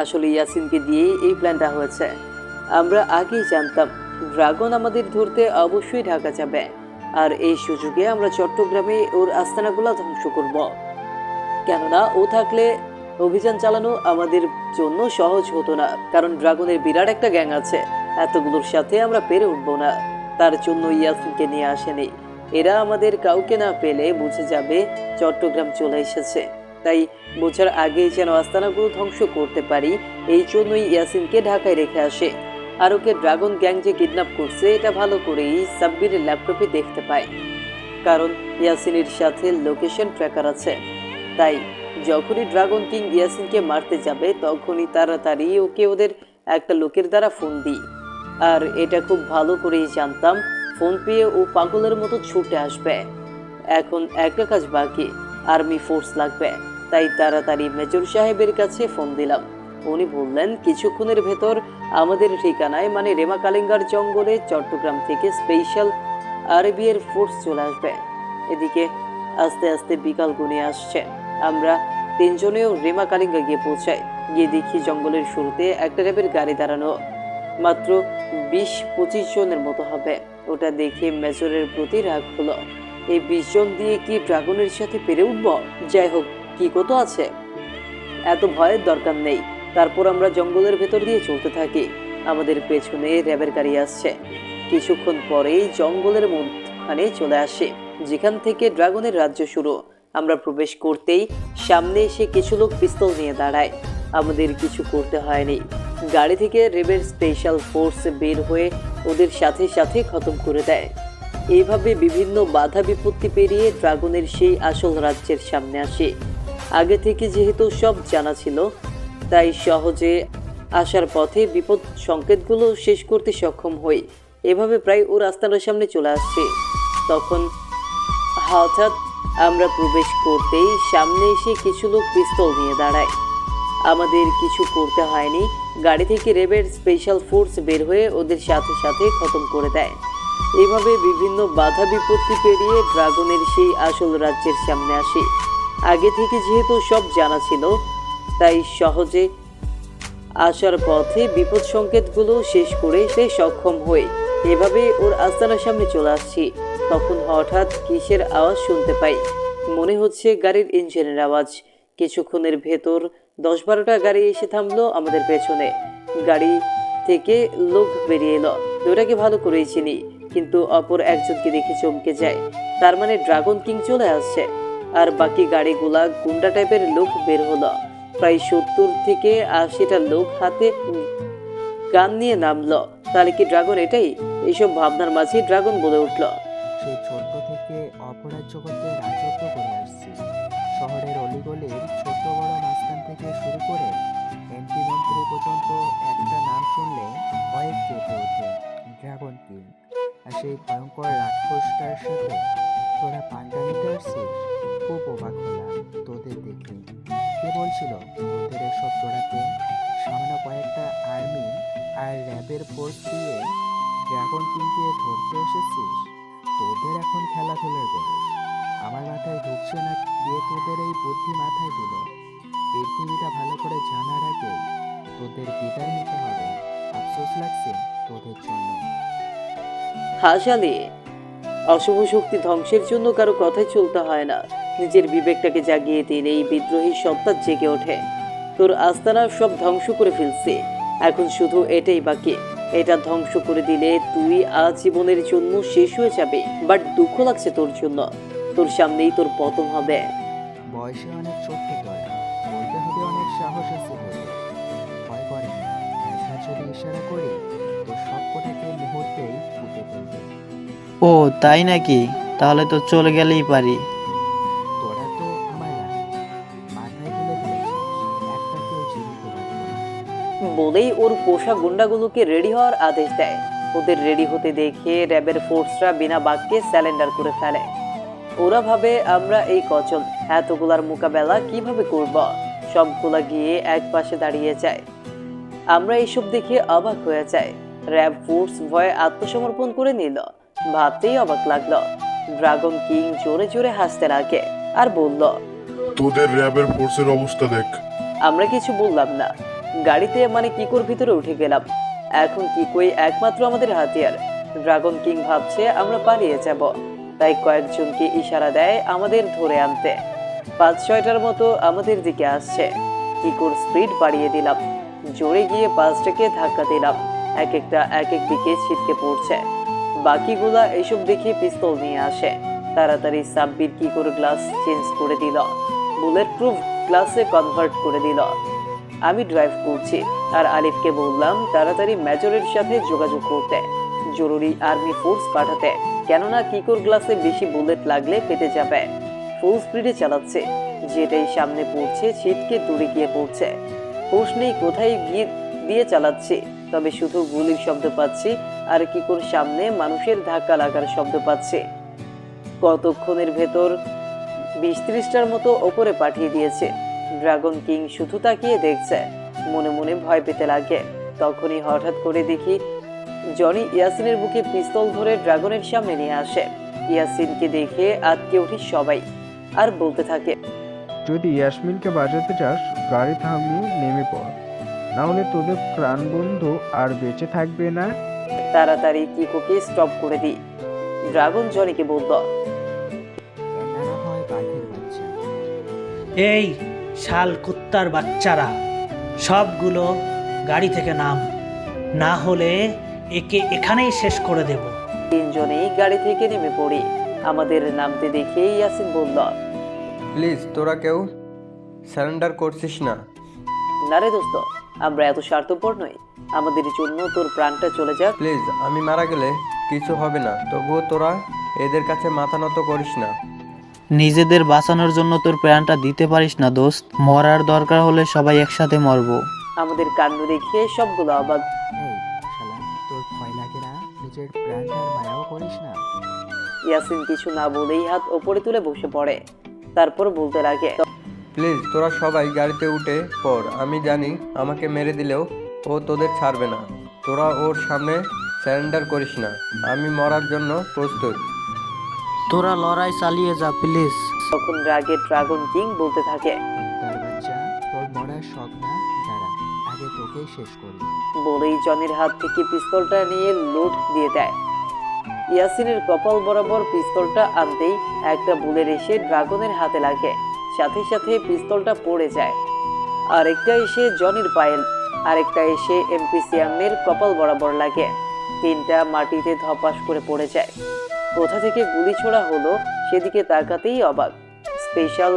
A: আসলে ইয়াসিনকে দিয়েই এই প্ল্যানটা হয়েছে। আমরা আগেই জানতাম ড্রাগন আমাদের ধরতে অবশ্যই ঢাকা যাবে, আর এই সুযোগে আমরা চট্টগ্রামে ওর আস্তানাগুলো ধ্বংস করব। কেননা ও থাকলে অভিযান চালানো আমাদের জন্য সহজ হতো না, কারণ ড্রাগনের বিরাট একটা গ্যাং আছে, এতগুলোর সাথে আমরা পেরে উঠবো না। তার জন্য ইয়াসিনকে নিয়ে আসেনি। এরা আমাদের কাউকে না পেলে বুঝে যাবে চট্টগ্রাম চলে এসেছে, তাই বোঝার আগেই যেন আস্তানাগুলো ধ্বংস করতে পারি, এই জন্যই ইয়াসিনকে ঢাকায় রেখে আসে। আর ওকে ড্রাগন গ্যাং যে কিডন্যাপ করছে এটা ভালো করেই সাব্বিরের ল্যাপটপে দেখতে পায়, কারণ ইয়াসিনের সাথে লোকেশন ট্র্যাকার আছে। তাই যখনই ড্রাগন কিং ইয়াসিনকে মারতে যাবে তখনই তাড়াতাড়ি ওকে ওদের একটা লোকের দ্বারা ফোন দিই। আর এটা খুব ভালো করেই জানতাম ফোন পেয়ে ও পাগলের মতো ছুটে আসবে। এখন একটা কাজ বাকি, আর্মি ফোর্স লাগবে। তাই তাড়াতাড়ি মেজর সাহেবের কাছে ফোন দিলাম। উনি বললেন কিছুক্ষণের ভেতর আমাদের ঠিকানায়, মানে রেমা কালিঙ্গার জঙ্গলে চট্টগ্রাম থেকে স্পেশাল আরবিয়ার ফোর্স চলে আসবে। এদিকে আস্তে আস্তে বিকাল গুনে আসছে। আমরা তিনজনেও রেমা কালিঙ্গা গিয়ে পৌঁছাই। গিয়ে দেখি জঙ্গলের শুরুতে একটা র্যাবের গাড়ি দাঁড়ানো, মাত্র 20-25 জনের মতো হবে। ওটা দেখে মেজরের প্রতি রাগ হলো। এই 20 জন দিয়ে কি ড্রাগনের সাথে পেরে উঠব? যাই হোক, কি কত আছে, এত ভয়ের দরকার নেই। তারপর আমরা জঙ্গলের ভেতর দিয়ে চলতে থাকি। আমাদের পেছনে র্যাবের গাড়ি আসছে। কিছুক্ষণ পরেই জঙ্গলের মধ্যখানে চলে আসে, যেখান থেকে ড্রাগনের রাজ্য শুরু। আমরা প্রবেশ করতেই সামনে এসে কিছু লোক পিস্তল নিয়ে দাঁড়ায়। আমাদের কিছু করতে হয়নি, গাড়ি থেকে র্যাবের স্পেশাল ফোর্স বের হয়ে ওদের সাথে সাথে খতম করে দেয়। এইভাবে বিভিন্ন বাধা বিপত্তি পেরিয়ে ড্রাগনের সেই আসল রাজ্যের সামনে আসে। আগে থেকে যেহেতু সব জানা ছিল, তাই সহজে আসার পথে বিপদ সংকেতগুলো শেষ করতে সক্ষম হই। এভাবে প্রায় ওর আস্তানার সামনে চলে আসছে। তখন হঠাৎ আমরা প্রবেশ করতেই সামনে এসে কিছু লোক পিস্তল নিয়ে দাঁড়ায়। আমাদের কিছু করতে হয়নি, গাড়ি থেকে র্যাবের স্পেশাল ফোর্স বের হয়ে ওদের সাথে সাথে খতম করে দেয়। এভাবে বিভিন্ন বাধা বিপত্তি পেরিয়ে ড্রাগনের সেই আসল রাজ্যের সামনে আসি। আগে থেকে যেহেতু সব জানা ছিল, তাই সহজে আসার পথে বিপদ সংকেতগুলো শেষ করে সে সক্ষম হই। এভাবে ওর আস্তানার সামনে চলে আসছি। তখন হঠাৎ কিসের আওয়াজ শুনতে পাই, মনে হচ্ছে গাড়ির ইঞ্জিনের আওয়াজ। কিছুক্ষণের ভেতর 10-12টা গাড়ি এসে থামলো আমাদের পেছনে। গাড়ি থেকে লোক বেরিয়ে এলো। ওটাকে ভালো করেই চিনি, কিন্তু অপর একজনকে দেখে চমকে যায়। তার মানে ড্রাগন কিং চলে আসছে। আর বাকি গাড়িগুলা গুন্ডা টাইপের লোক বের হলো। প্রায় 70 থেকে 80টা লোক হাতে গান নিয়ে নামলো। তাহলে কি ড্রাগন এটাই? এইসব ভাবনার মাঝে ড্রাগন বলে উঠল,
R: সেই ছোট্ট থেকে অপরাধ জগতে রাজত্ব করে আসছি। শহরের অলিগলির ছোট বড় মাঝখান থেকে শুরু করে এমপি মন্ত্রী পর্যন্ত একটা নাম শুনলে ভয়ে কেঁপে ওঠে, ড্রাগন কিং। আর সেই ভয়ঙ্কর রাক্ষসটার সাথে তোরা পাঙ্গা নিতে আসছিস? খুব অবাক হলাম তোদের দেখে। কে বলছিল তোদের এসব জোড়াতে? সামান্য কয়েকটা আর্মি আর র্যাবের ফোর্স দিয়ে ড্রাগন কিংকে ধরতে এসেছিস? তোদের এখন খেলাধুলার বয়স। আমার মাথায় ঢুকছে না দিয়ে তোদের এই বুদ্ধি মাথায় দিল। পৃথিবীটা ভালো করে জানার আগে তোদের বিদায় নিতে হবে। আফসোস লাগছে তোদের জন্য।
A: হাসালি, অশুভ শক্তি ধ্বংসের জন্য কারো কথাই চলতে হয় না। নিজের বিবেকটাকে জাগিয়ে দিলে এই বিদ্রোহী সত্তা জেগে ওঠে। তোর আস্তানা সব ধ্বংস করে ফেলছে, এখন শুধু এটাই বাকি। এটা ধ্বংস করে দিলে তুই আজীবনের জন্য শেষ হয়ে যাবে। বাট দুঃখ লাগছে তোর জন্য, তোর সামনেই তোর পতন হবে।
R: বয়সে অনেক ছোট্ট তোরা, বলতে হবে অনেক সাহস আছে তোদের। ভয় করে না, একবার যদি ইশারা করি তো সব কটাকে মুহূর্তেই ফুটে ফেলবে।
C: ও তাই নাকি? তাহলে তো চলে গেলেই পারি।
R: তোরা তো আমার রানী, মাথায় তুলে ফেলেছিস, একটা কেউ জীবিত রাখবো না।
A: বলেই ওর পোষা গুন্ডাগুলোকে রেডি হওয়ার আদেশ দেয়। ওদের রেডি হতে দেখে র্যাবের ফোর্সরা বিনা বাক্যে স্যালেন্ডার করে ফেলে। ওরা ভাবে আমরা এই কচল, এতগুলার মোকাবেলা কিভাবে করব। সবগুলা গিয়ে এক পাশে দাঁড়িয়ে যায়। আমরা এইসব দেখে অবাক হয়ে যাই। র্যাব ফোর্স ভয়ে আত্মসমর্পণ করে নিল। ভাবতেই অবাক লাগলো। ড্রাগন কিং জোরে জোরে হাসতে লাগে আর বলল,
S: তোদের র্যাবের ফোর্সের অবস্থা দেখ।
A: আমরা কিছু বললাম না। গাড়িতে মানে কিকোর ভিতরে উঠে গেলাম। এখন কিকোই একমাত্র আমাদের হাতিয়ার। ড্রাগন কিং ভাবছে আমরা পালিয়ে যাব, তাই কয়েকজনকে ইশারা দেয় আমাদের ধরে আনতে। 5-6টার মতো আমাদের দিকে আসছে। কিকোর স্পিড বাড়িয়ে দিলাম, জোরে গিয়ে বাসটাকে ধাক্কা দিলাম। এক একটা এক এক দিকে ছিটকে পড়ছে। বাকিগুলা এসব দেখে পিস্তল নিয়ে আসে। তাড়াতাড়ি সাব্বির কিকোর গ্লাস চেঞ্জ করে দিল, বুলেট প্রুফ গ্লাসে কনভার্ট করে দিল। আমি ড্রাইভ করছি আর আলিফকে বললাম তাড়াতাড়ি মেজরের সাথে যোগাযোগ করতে, জরুরি আর্মি ফোর্স পাঠাতে, কেননা কিকোর গ্লাসে বেশি বুলেট লাগলে পেতে যাবে। ফুল স্পিডে চালাচ্ছে, যেটাই সামনে পড়ছে ছিটকে দূরে গিয়ে পড়ছে। হুঁশ নেই কোথায় গিয়ে দিয়ে চালাচ্ছি, তবে শুধু গুলির শব্দ পাচ্ছি আর কিকোর সামনে মানুষের ধাক্কা লাগার শব্দ পাচ্ছি। কতক্ষণের ভেতর 20-30টার মতো ওপরে পাঠিয়ে দিয়েছে। ড্রাগন কিং শুধু তাকিয়ে দেখছে, মনে মনে ভয় পেতে লাগে। তখনই হঠাৎ করে দেখি জনি ইয়াসিনের বুকে পিস্তল ধরে ড্রাগনের সামনে নিয়ে আসে। ইয়াসিনকে দেখে আটকে উঠি সবাই আর বলতে থাকে,
P: যদি ইয়াসমিনকে বাঁচাতে চাস গাড়ি থামিয়ে নেমে পড়, না হলে তোদের প্রাণবন্ধু আর বেঁচে থাকবে না।
A: তাড়াতাড়ি কিকোকে স্টপ করে দিই। ড্রাগন জনিকে বলল,
R: এনারা হয় বাঘের বাচ্চা।
O: এই শাল কুত্তার বাচ্চারা, সবগুলো গাড়ি থেকে নাম, না হলে একে এখানেই শেষ করে দেব।
A: 3জনেই গাড়ি থেকে নেমে পড়ি। আমাদের নামতে দেখে ইয়াসিন বলল,
D: প্লিজ তোরা কেউ সারেন্ডার করছিস না?
A: না রে দোস্ত, আমরা এত স্বার্থপর নই। আমাদের জন্য তোর প্রাণটা চলে যাক।
D: প্লিজ, আমি মারা গেলে কিছু হবে না, তবুও তোরা এদের কাছে মাথা নত করিস না।
C: নিজেদের বাঁচানোর জন্য তোর প্রাণটা দিতে পারিস না দোস্ত? মরার দরকার হলে সবাই একসাথে মরবো।
A: আমাদের কাণ্ড দেখে সবগুলো অবাক।
R: এই শালা, তোর ভয় লাগে না? নিজের প্রাণটার মায়াও করিস না?
A: ইয়াসিন কিছু না বলেই হাত ওপরে তুলে বসে পড়ে, তারপর বলতে লাগে,
D: প্লিজ তোরা সবাই গাড়িতে উঠে পড়। আমি জানি আমাকে মেরে দিলেও ও তোদের ছাড়বে না। তোরা ওর সামনে স্যারেন্ডার করিস না। আমি মরার জন্য প্রস্তুত।
C: তোরা লড়াই চালিয়ে যা প্লিজ।
A: তখন রাগে ড্রাগন কিং বলতে থাকে,
R: তার বাচ্চা, তোর মরার শখ না? দাঁড়া, আগে তোকেই শেষ করি।
A: বলেই জনির হাত থেকে পিস্তলটা নিয়ে লোড দিয়ে দেয়। ইয়াসিনের কপাল বরাবর পিস্তলটা আনতেই একটা বুলেট এসে ড্রাগনের হাতে লাগে, সাথে সাথে পিস্তলটা পড়ে যায়। আরেকটা এসে জনির পায়ে, আরেকটা এসে এমপি সিয়ামের কপাল বরাবর লাগে। তিনটা মাটিতে ধপাস করে পড়ে যায়। কোথা থেকে গুলি ছোড়া হলো সেদিকে তাকাতেই অবাক। স্পেশাল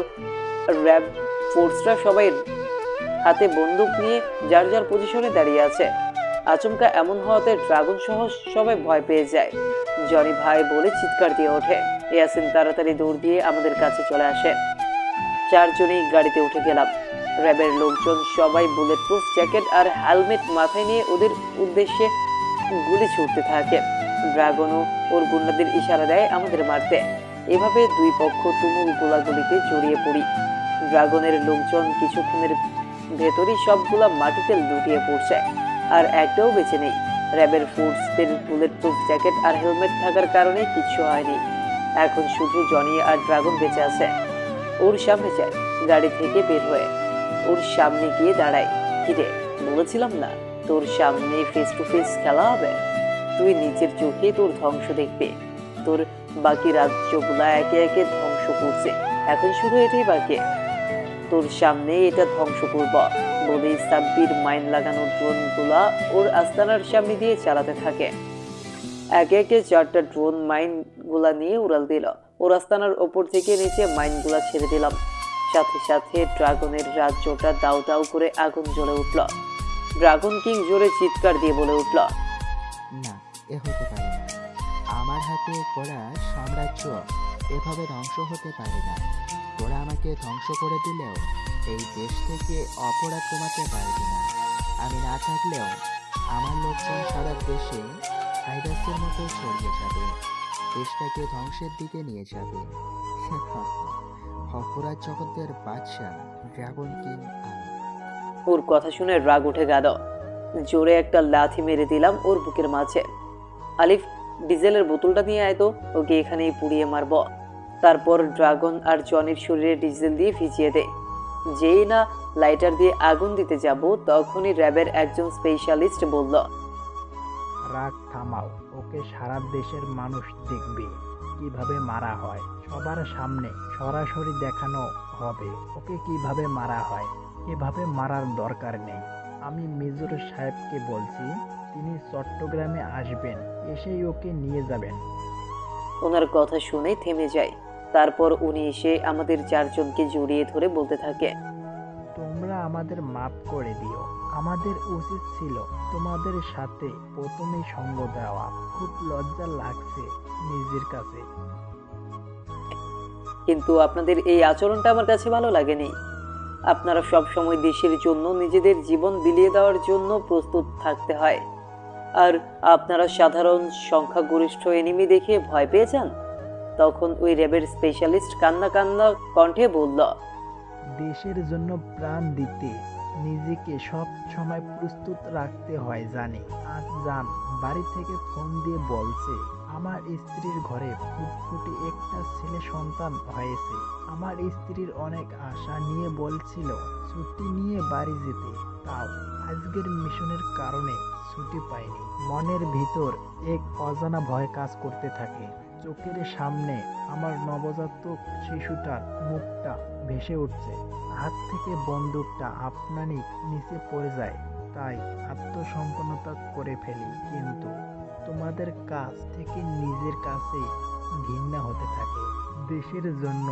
A: র্যাব ফোর্সরা সবাই হাতে বন্দুক নিয়ে যার যার পজিশনে দাঁড়িয়ে আছে। আচমকা এমন হওয়াতে ড্রাগন সহ সবাই ভয় পেয়ে যায়। জনি ভাই বলে চিৎকার দিয়ে ওঠে। ইয়াসিন তাড়াতাড়ি দৌড় দিয়ে আমাদের কাছে চলে আসে। চারজনেই গাড়িতে উঠে গেলাম। র্যাবের লোকজন সবাই বুলেট প্রুফ জ্যাকেট আর হেলমেট মাথায় নিয়ে ওদের উদ্দেশ্যে গুলি ছুটতে থাকে। ড্রাগনও ওর গুন্ডাদের ইশারা দেয় আমাদের মারতে। এভাবে দুই পক্ষ তুমুল গোলাগুলিতে জড়িয়ে পড়ি। ড্রাগনের লোকজন কিছুক্ষণের ভেতরই সবগুলা মাটিতে লুটিয়ে পড়ছে, আর একটাও বেঁচে নেই। র্যাবের ফোর্সদের বুলেট প্রুফ জ্যাকেট আর হেলমেট থাকার কারণে কিচ্ছু হয়নি। এখন শুধু জনি আর ড্রাগন বেঁচে আছে। ওর সামনে যায়, গাড়ি থেকে বের হয়ে ওর সামনে গিয়ে দাঁড়ায়। কিরে, বলেছিলাম না তোর সামনে ফেস টু ফেস খেলা হবে? তুই নিজের চোখে তোর ধ্বংস দেখবে। তোর বাকি রাজ্যগুলা একে একে ধ্বংস করছে, এখন শুধু এটাই বাকি। তোর সামনে এটা ধ্বংস করব বলেই সাব্বির মাইন লাগানো ড্রোনগুলা ওর আস্তানার সামনে দিয়ে চালাতে থাকে। একে একে 4টা ড্রোন মাইন গুলা নিয়ে উড়াল দিল। ওর আস্তানার ওপর থেকে নিচে মাইন গুলা ছেড়ে দিলাম। সাথে সাথে ড্রাগনের রাজ্যটা দাউ দাউ করে আগুন জ্বলে উঠল। ড্রাগন কিং জোরে চিৎকার দিয়ে বলে উঠল,
R: না, এ হতে পারে না। আমার হাতে গড়া সাম্রাজ্য এভাবে ধ্বংস হতে পারে না। তোরা আমাকে ধ্বংস করে দিলেও এই দেশ থেকে অপরাধ কমাতে পারবি না। আমি না থাকলেও আমার লোকজন সারা দেশে ভাইরাসের মতো ছড়িয়ে যাবে, দেশটাকে ধ্বংসের দিকে নিয়ে যাবে। অপরাধ জগতের বাদশা ড্রাগন কিং আমি।
A: ওর কথা শুনে রাগ উঠে গেল। জোরে একটা লাথি মেরে দিলাম ওর বুকের মাঝে। আলিফ, ডিজেলের বোতলটা নিয়ে আয় তো, ওকে এখানেই পুড়িয়ে মারব। তারপর ড্রাগন আর জনির শরীরে ডিজেল দিয়ে ভিজিয়ে দে। যেই না লাইটার দিয়ে আগুন দিতে যাব, তখনই র্যাবের একজন স্পেশালিস্ট বলল,
P: রাগ থামাও, ওকে সারা দেশের মানুষ দেখবে কিভাবে মারা হয়। সবার সামনে সরাসরি দেখানো হবে ওকে কিভাবে মারা হয়। এভাবে মারার দরকার নেই। আমি মেজর সাহেবকে বলছি, তিনি চট্টগ্রামে আসবেন, এসেই ওকে নিয়ে যাবেন।
A: ওনার কথা শুনে থেমে যায়। তারপর উনি এসে আমাদের 4 জনকে জড়িয়ে ধরে বলতে থাকে,
P: তোমরা আমাদের মাফ করে দিও। আমাদের উচিত ছিল তোমাদের সাথে প্রথমেই সঙ্গ দেওয়া। খুব লজ্জা লাগছে নিজের কাছে।
A: কিন্তু আপনাদের এই আচরণটা আমার কাছে ভালো লাগেনি। আপনারা সব সময় দেশের জন্য নিজেদের জীবন বিলিয়ে দেওয়ার জন্য প্রস্তুত থাকতে হয়, আর আপনারা সাধারণ সংখ্যাগরিষ্ঠ এনিমি দেখে ভয় পেয়ে যান। তখন ওই র্যাবের স্পেশালিস্ট কান্না কান্না কণ্ঠে বলল,
P: দেশের জন্য প্রাণ দিতে নিজেকে সব সময় প্রস্তুত রাখতে হয় জানি। আজ জান বাড়ি থেকে ফোন দিয়ে বলছে আমার স্ত্রীর ঘরে ফুটফুটে একটা ছেলে সন্তান হয়েছে। আমার স্ত্রীর অনেক আশা নিয়ে বলছিল ছুটি নিয়ে বাড়ি যেতে, তাও আজকের মিশনের কারণে ছুটি পাইনি। মনের ভিতর এক অজানা ভয় কাজ করতে থাকে। চোখের সামনে আমার নবজাতক শিশুটার মুখটা ভেসে উঠছে। হাত থেকে বন্দুকটা আপনারই নিচে পড়ে যায়, তাই আত্মসম্পন্নতা করে ফেলি। কিন্তু তোমাদের কাছ থেকে নিজের কাছেই ঘৃণা হতে থাকে। দেশের জন্য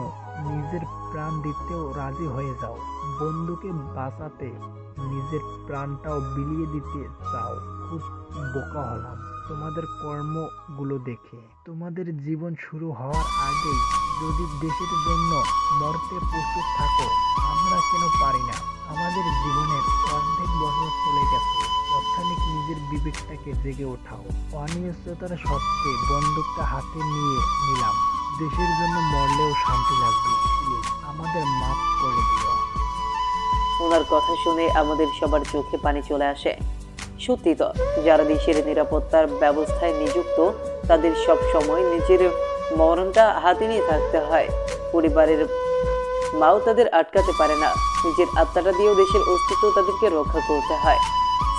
P: নিজের প্রাণ দিতেও রাজি হয়ে যাও। বন্ধুকে বাঁচাতে নিজের প্রাণটাও বিলিয়ে দিতে চাও। খুব বোকা হলাম। তোমাদের কর্মগুলো দেখে। তোমাদের জীবন শুরু হওয়ার আগেই যদি দেশের জন্য মরতে প্রস্তুত থাকো, আমরা কেন পারি না? আমাদের জীবনের অর্ধেক বছর চলে গেছে, তৎক্ষণিক নিজের বিবেকটাকে জেগে ওঠাও। অনিশ্চয়তার সত্ত্বে বন্দুকটা হাতে নিয়ে নিলাম। দেশের জন্য মরলেও শান্তি লাগবে। প্লিজ আমাদের মাফ করে দিও।
A: ওনার কথা শুনে আমাদের সবার চোখে পানি চলে আসে। সত্যি তো, যারা দেশের নিরাপত্তার ব্যবস্থায় নিযুক্ত তাদের সব সময় নিজের মরণটা হাতে নিয়ে থাকতে হয়। পরিবারের মাও তাদের আটকাতে পারে না, নিজের আত্মাটা দিয়েও দেশের অস্তিত্ব তাদেরকে রক্ষা করতে হয়।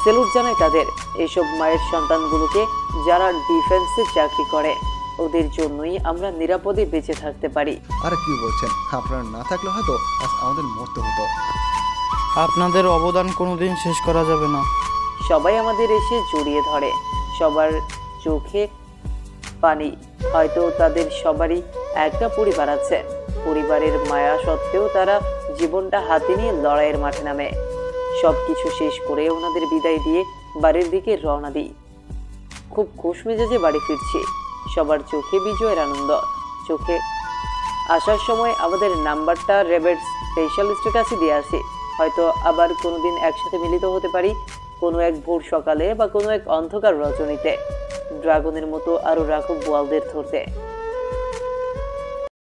A: সেলুট জানাই তাদের। এসব মায়ের সন্তানগুলোকে যারা ডিফেন্সে চাকরি করে, ওদের জন্যই আমরা নিরাপদে বেঁচে থাকতে পারি।
B: আর কি বলছেন, আপনারা না থাকলে হয়তো আজ আমাদের মরতে হতো।
C: আপনাদের অবদান কোনোদিন শেষ করা যাবে না।
A: সবাই আমাদের এসে জড়িয়ে ধরে, সবার চোখে পানি। হয়তো তাদের সবারই একটা পরিবার আছে, পরিবারের মায়া সত্ত্বেও তারা জীবনটা হাতে নিয়ে লড়াইয়ের মাঠে নামে। সব কিছু শেষ করে ওনাদের বিদায় দিয়ে বাড়ির দিকে রওনা দিই। খুব খুশ মেজাজে বাড়ি ফিরছি, সবার চোখে বিজয়ের আনন্দ। চোখে আসার সময় আমাদের নাম্বারটা র্যাবের স্পেশালিস্টের কাছে দিয়ে আসি। হয়তো আবার কোনোদিন একসাথে মিলিত হতে পারি, কোনো এক ভোর সকালে বা কোনো এক অন্ধকার রজনীতে। ড্রাগনের মতো আরও রাখব বোয়ালদের ধরতে।